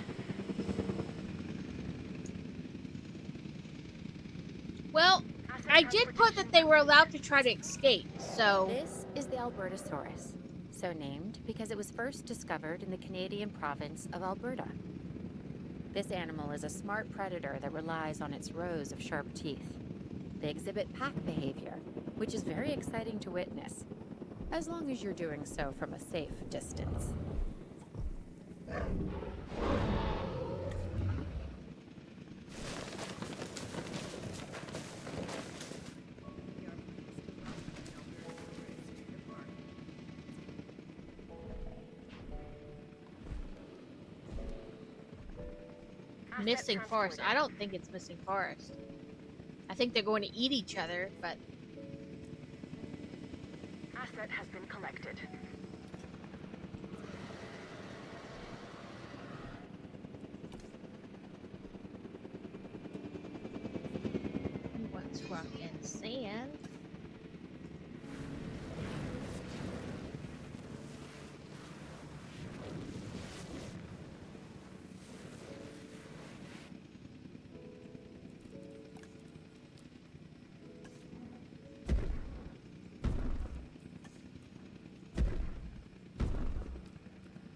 Speaker 2: Well, I did put that they were allowed to try to escape, so...
Speaker 7: This is the Albertosaurus, so named because it was first discovered in the Canadian province of Alberta. This animal is a smart predator that relies on its rows of sharp teeth. They exhibit pack behavior, which is very exciting to witness, as long as you're doing so from a safe distance.
Speaker 2: Missing forest. I don't think it's missing forest. I think they're going to eat each other, but...
Speaker 4: Asset has been collected.
Speaker 2: Sand.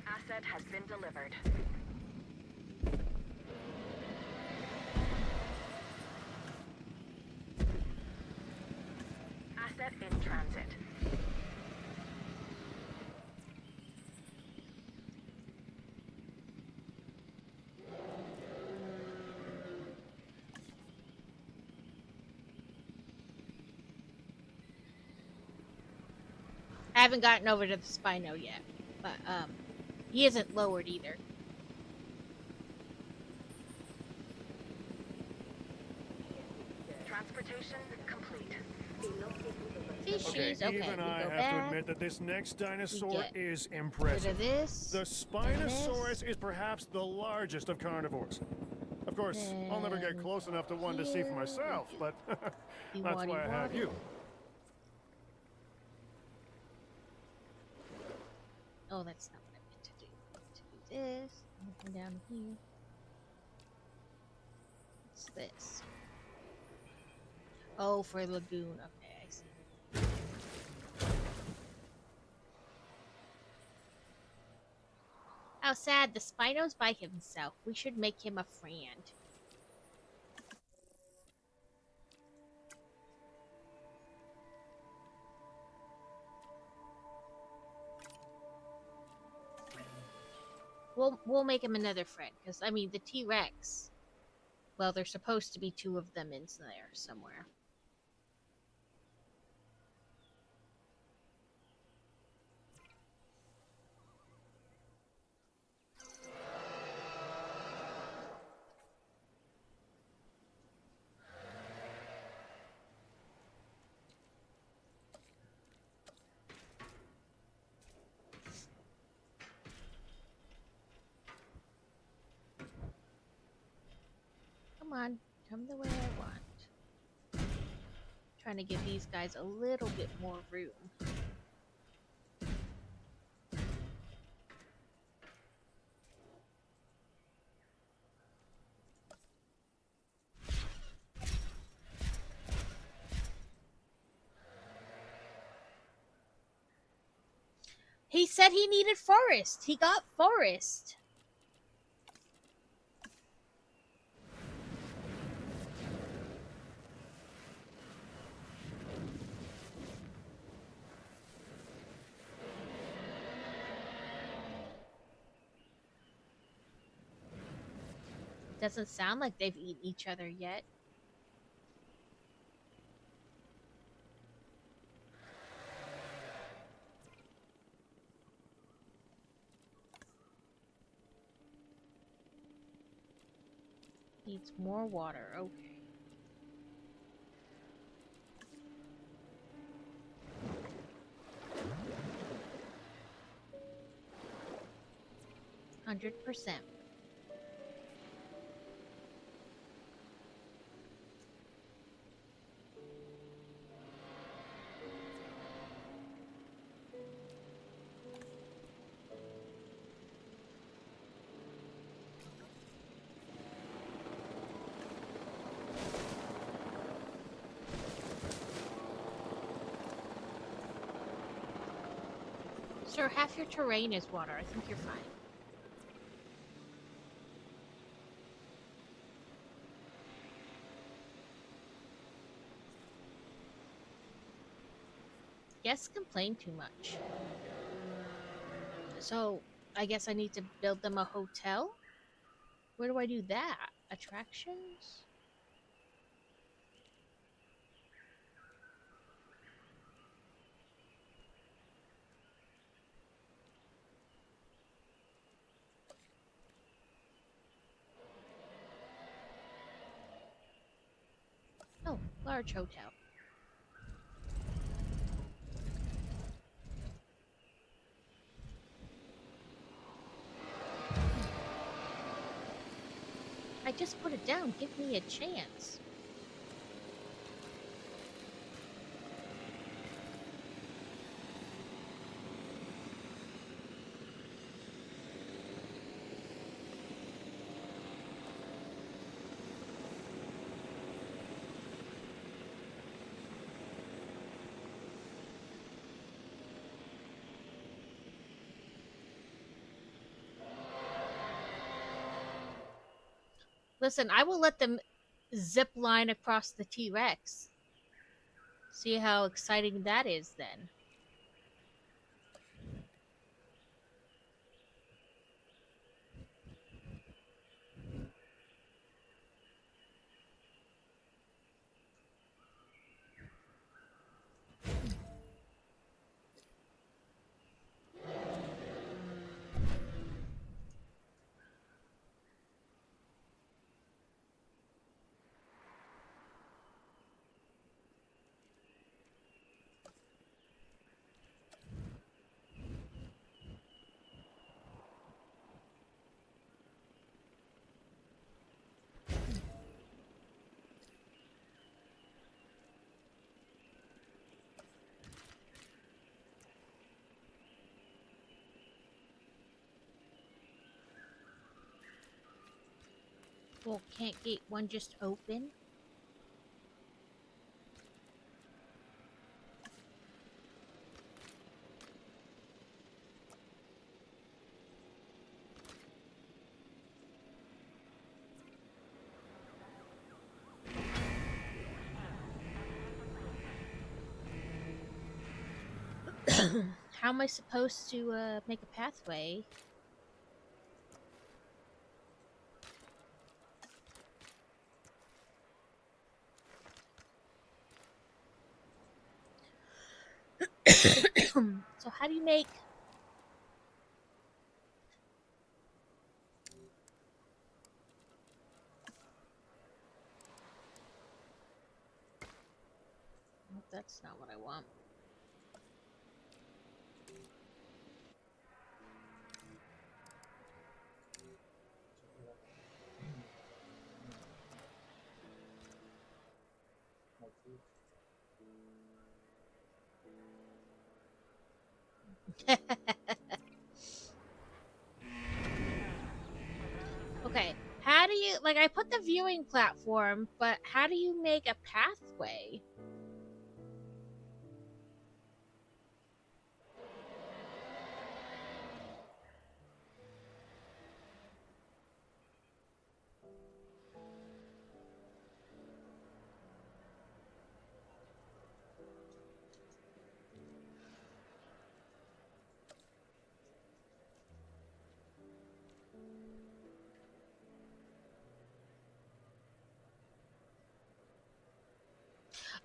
Speaker 4: Asset has been delivered. Asset in transit.
Speaker 2: I haven't gotten over to the Spino yet, but he isn't lowered either.
Speaker 4: Transportation complete.
Speaker 2: Fishies. Okay,
Speaker 6: even
Speaker 2: we
Speaker 6: I
Speaker 2: go
Speaker 6: have
Speaker 2: back.
Speaker 6: to admit that this next dinosaur
Speaker 2: get
Speaker 6: is
Speaker 2: Rid
Speaker 6: impressive.
Speaker 2: of this.
Speaker 6: The
Speaker 2: this.
Speaker 6: Spinosaurus is perhaps the largest of carnivores. Of course, I'll never get
Speaker 2: Then
Speaker 6: close enough to one to see for
Speaker 2: here,
Speaker 6: myself, but
Speaker 2: You
Speaker 6: that's why I have you.
Speaker 2: Oh, that's not what I meant to do. I meant to do this. Come down here. What's this? Oh, for lagoon. Okay, I see. How sad. The Spino's by himself. We should make him a friend. We'll make him another friend, because I mean the T-Rex. Well, there's supposed to be two of them in there somewhere. Come on, come the way I want. Trying to give these guys a little bit more room. He said he needed forest. He got forest. Doesn't sound like they've eaten each other yet. Needs more water. Okay. %. Sir, half your terrain is water. I think you're fine. Guests complain too much. So, I guess I need to build them a hotel? Where do I do that? Attractions? Oh, large hotel. I just put it down. Give me a chance. Listen, I will let them zip line across the T-Rex. See how exciting that is then. Well, can't gate one just open? How am I supposed to make a pathway? So how do you make... That's not what I want. Okay, how do you... Like, I put the viewing platform, but how do you make a pathway?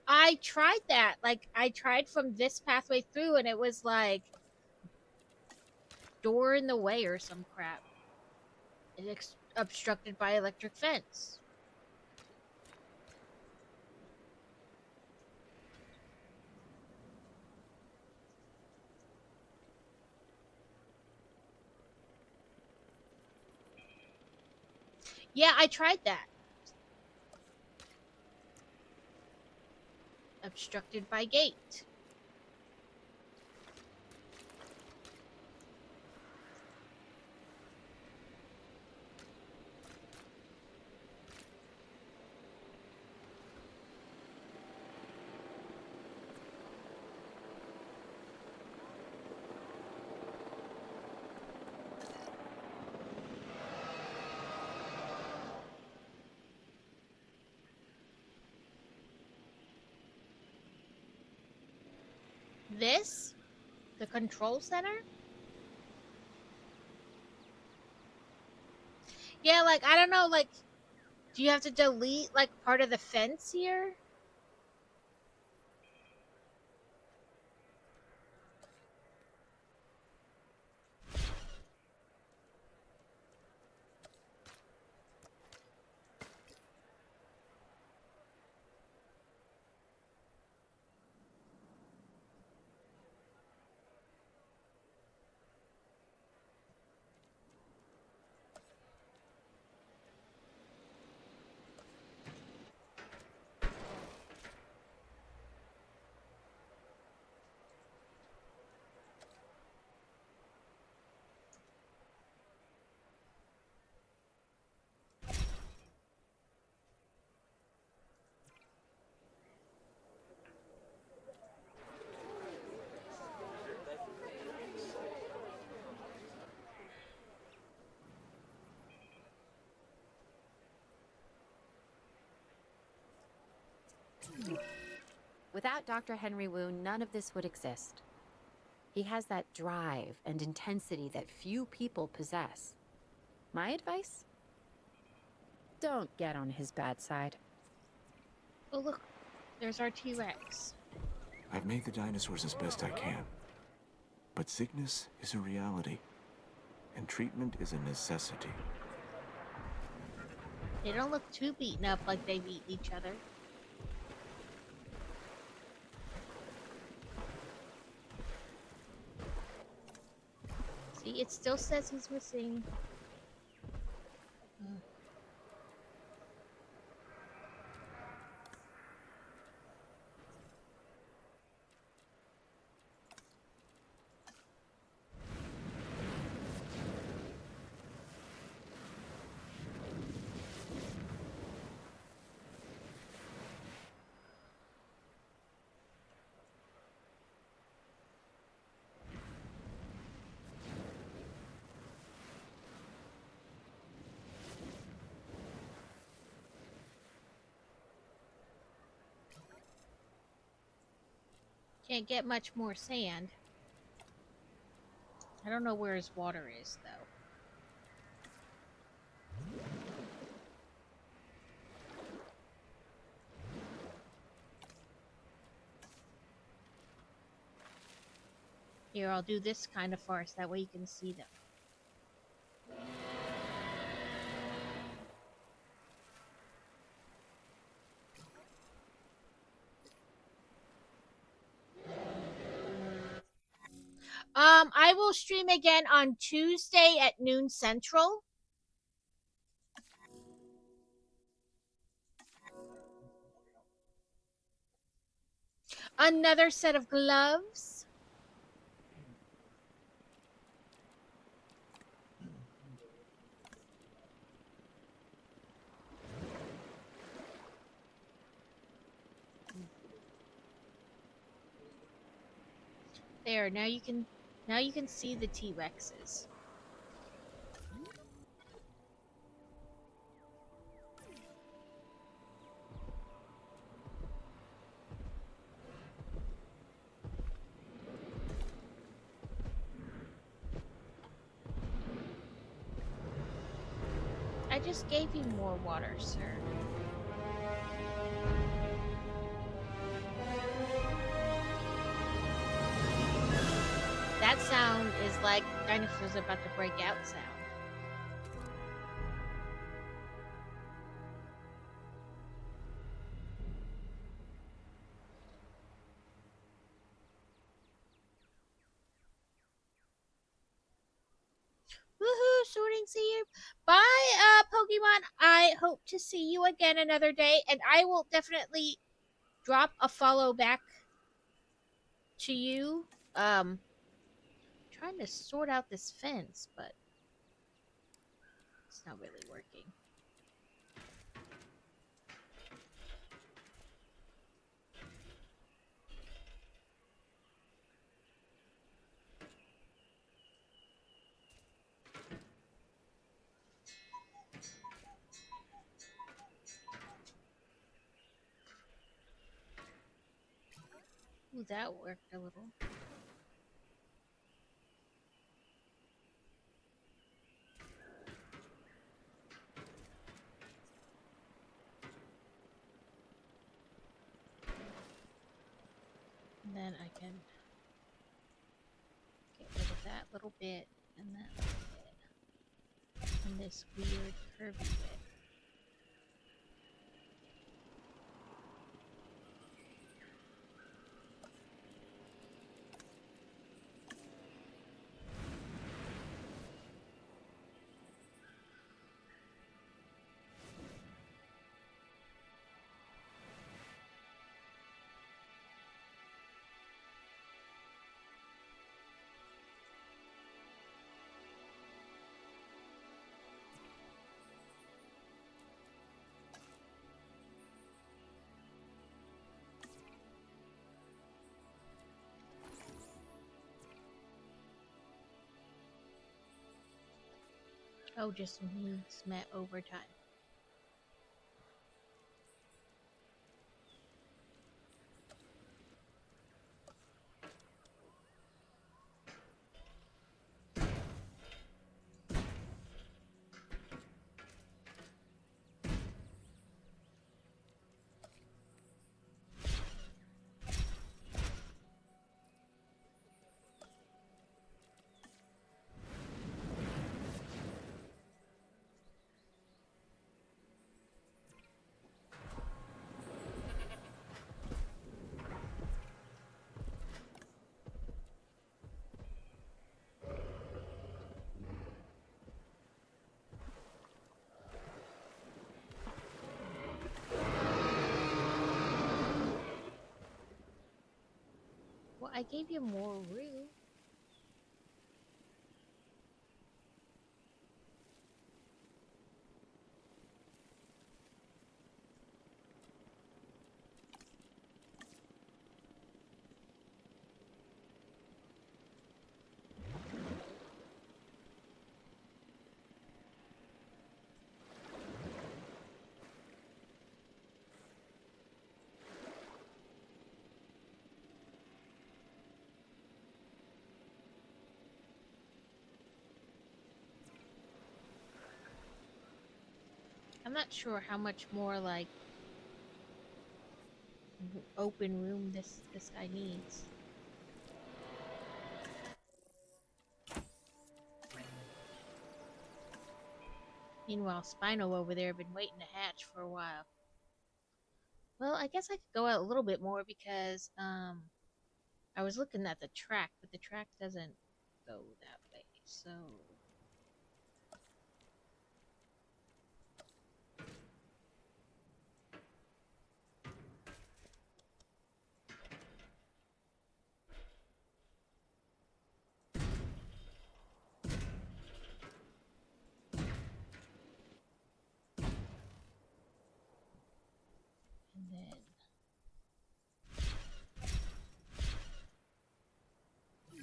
Speaker 2: I tried that. Like, I tried from this pathway through, and it was like door in the way or some crap. It's obstructed by electric fence. Yeah, I tried that. Obstructed by gate. This? The control center? Yeah, like, I don't know, like, do you have to delete, like, part of the fence here?
Speaker 7: Without Dr. Henry Wu, none of this would exist. He has that drive and intensity that few people possess. My advice? Don't get on his bad side.
Speaker 2: Oh, look. There's our T-Rex.
Speaker 13: I've made the dinosaurs as best I can. But sickness is a reality, and treatment is a necessity.
Speaker 2: They don't look too beaten up like they've eaten each other. See, it still says he's missing. Can't get much more sand. I don't know where his water is, though. Here, I'll do this kind of farce. That way you can see them. I will stream again on Tuesday at noon Central. Another set of gloves. There, now you can see the T-Rexes. I just gave you more water, sir. That sound is like dinosaurs about to break out sound. Woohoo, sorting seer. Bye, Pokemon. I hope to see you again another day, and I will definitely drop a follow back to you. Trying to sort out this fence, but it's not really working. Ooh, that worked a little. And then I can get rid of that little bit and that little bit. And this weird curvy bit. Oh, just needs met overtime. I gave you more room. I'm not sure how much more like open room this guy needs. Meanwhile, Spino over there been waiting to hatch for a while. Well, I guess I could go out a little bit more because I was looking at the track, but the track doesn't go that way. So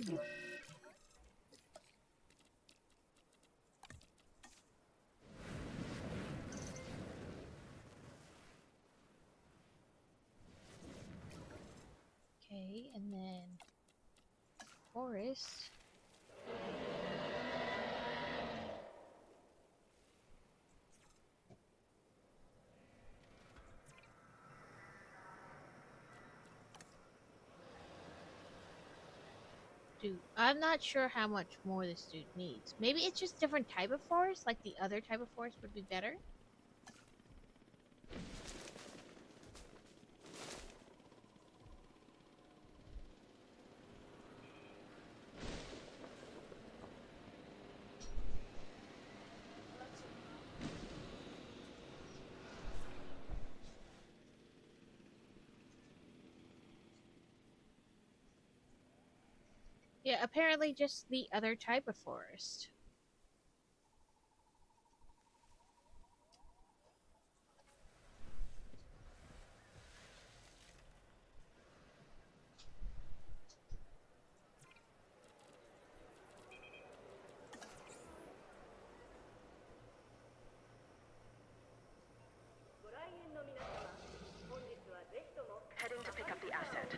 Speaker 2: and then okay, and then forest. Dude, I'm not sure how much more this dude needs. Maybe it's just different type of forest, like the other type of forest would be better. Yeah, apparently just the other type of forest.
Speaker 4: Heading to pick up the asset.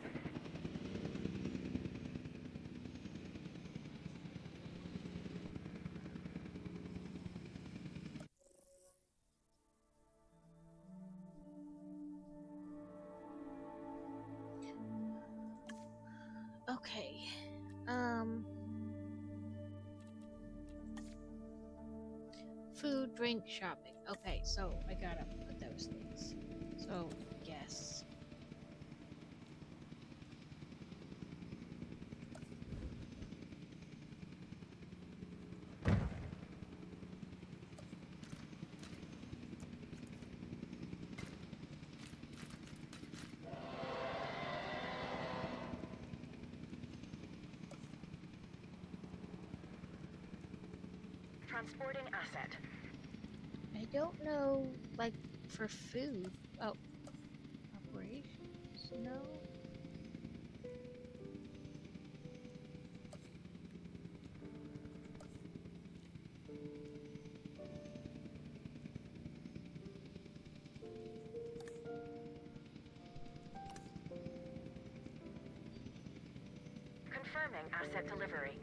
Speaker 2: Okay. Food, drink, shopping. Okay, so I gotta put those things. So, yes.
Speaker 4: Transporting asset.
Speaker 2: I don't know, like, for food. Oh, operations? No?
Speaker 4: Confirming asset delivery.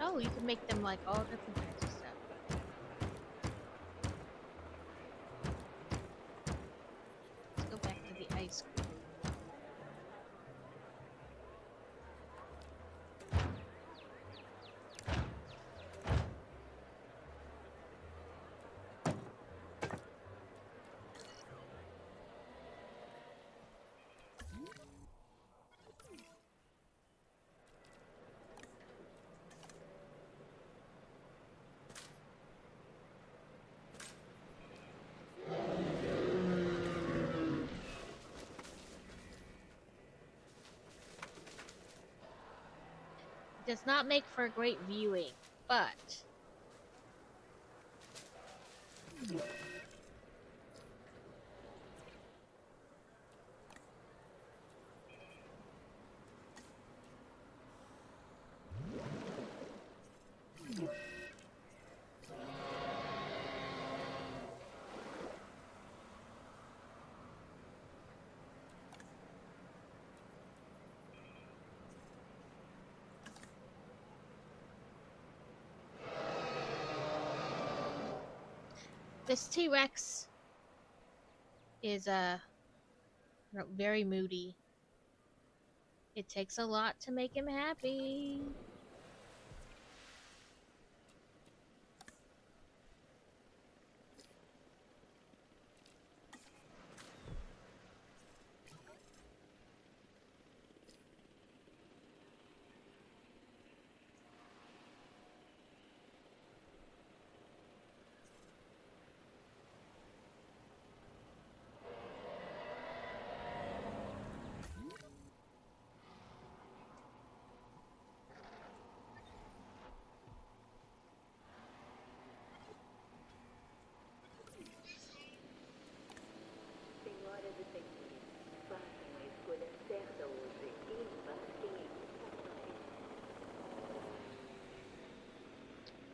Speaker 2: Oh, you can make them like all different kinds of stuff. Let's go back to the ice cream. Does not make for a great viewing, but this T-Rex is very moody. It takes a lot to make him happy.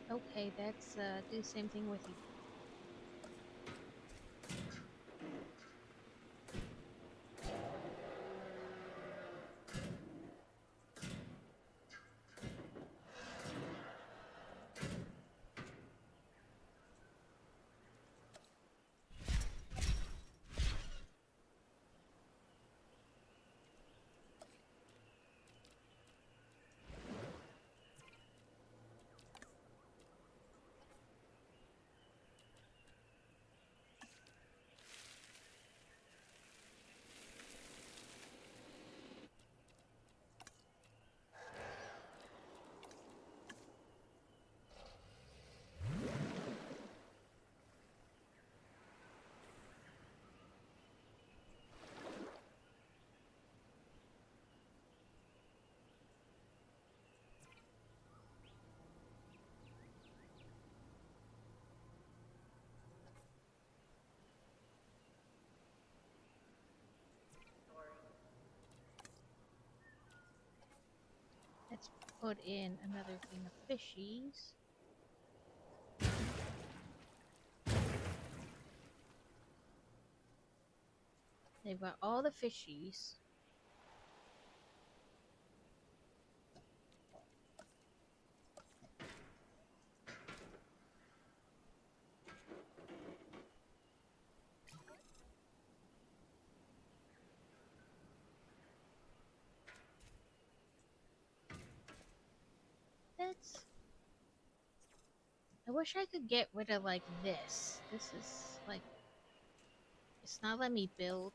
Speaker 2: Okay, let's do the same thing with you. Let's put in another thing of fishies. They've got all the fishies. I wish I could get rid of like this. This is like, it's not letting me build.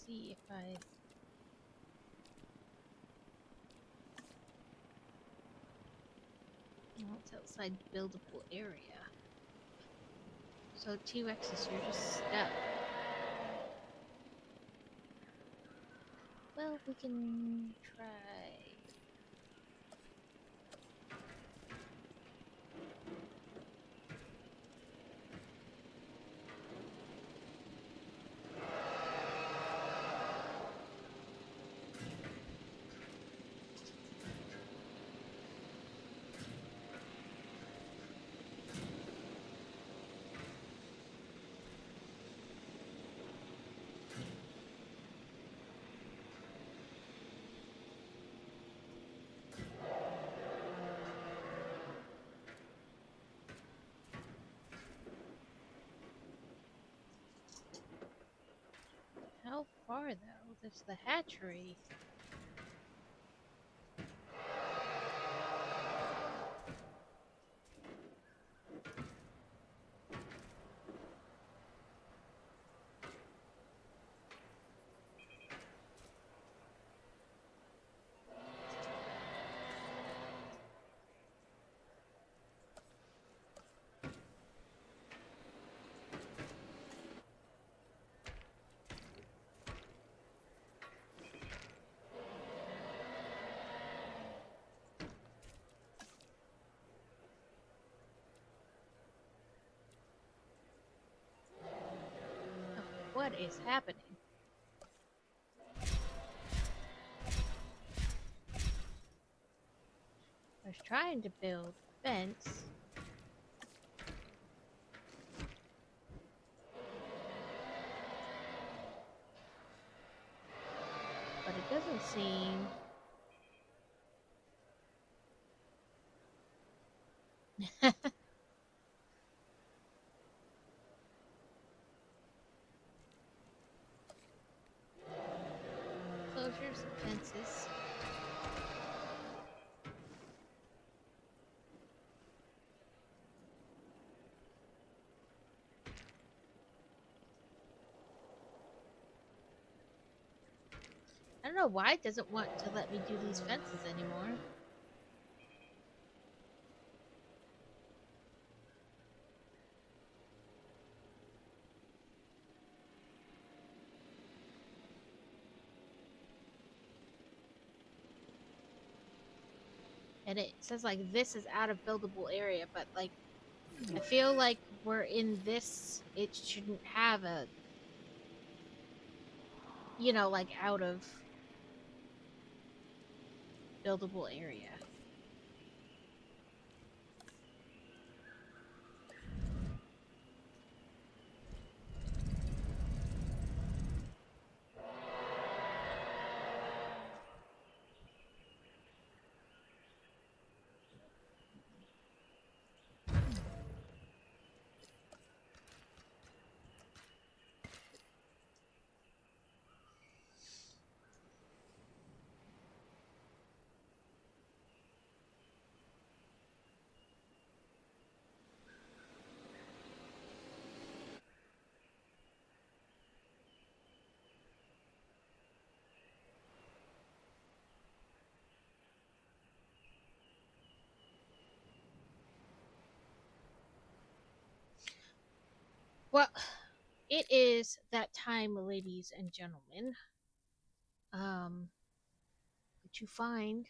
Speaker 2: see if I... Well, it's outside buildable area. So T-Rexes, you're just stuck. Well, we can try... How far, though? There's the hatchery. What is happening? I was trying to build a fence. But it doesn't seem... Closures and fences. I don't know why it doesn't want to let me do these fences anymore. And it says like this is out of buildable area, but like I feel like we're in this, it shouldn't have a, you know, like out of buildable area. Well, it is that time, ladies and gentlemen, to find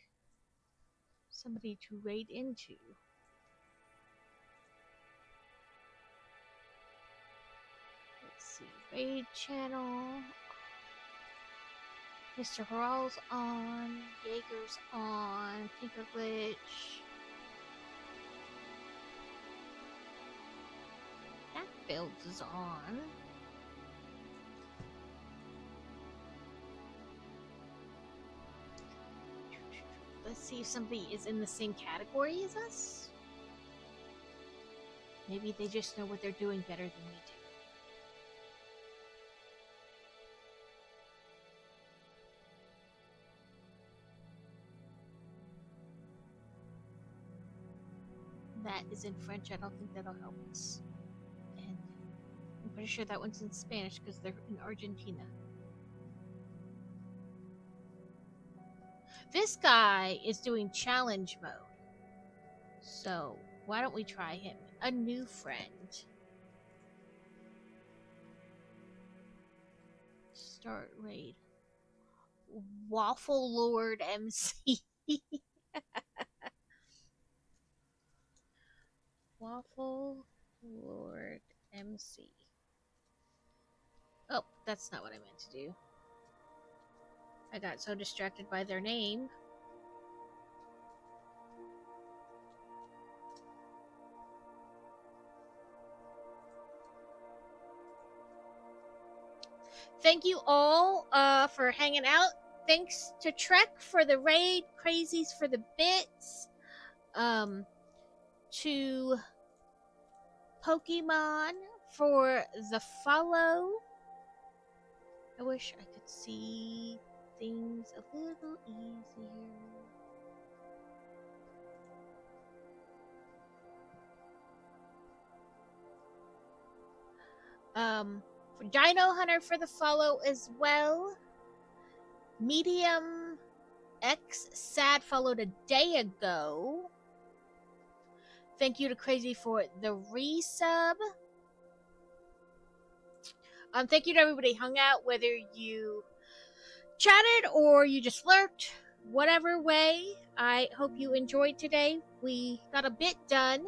Speaker 2: somebody to raid into. Let's see, raid channel. Mr. Haral's on, Jaeger's on, Tinker Glitch. That builds is on. Let's see if somebody is in the same category as us. Maybe they just know what they're doing better than we do. That is in French. I don't think that'll help us. And I'm pretty sure that one's in Spanish because they're in Argentina. This guy is doing challenge mode. So, why don't we try him? A new friend. Start raid. Waffle Lord MC. Waffle Lord MC. Oh, that's not what I meant to do. I got so distracted by their name. Thank you all for hanging out. Thanks to Trek for the raid, Crazies for the bits, to Pokemon for the follow. I wish I could see things a little easier. For Dino Hunter for the follow as well. Medium X Sad followed a day ago. Thank you to Crazy for the resub. Thank you to everybody who hung out, whether you chatted or you just lurked. Whatever way, I hope you enjoyed today. We got a bit done.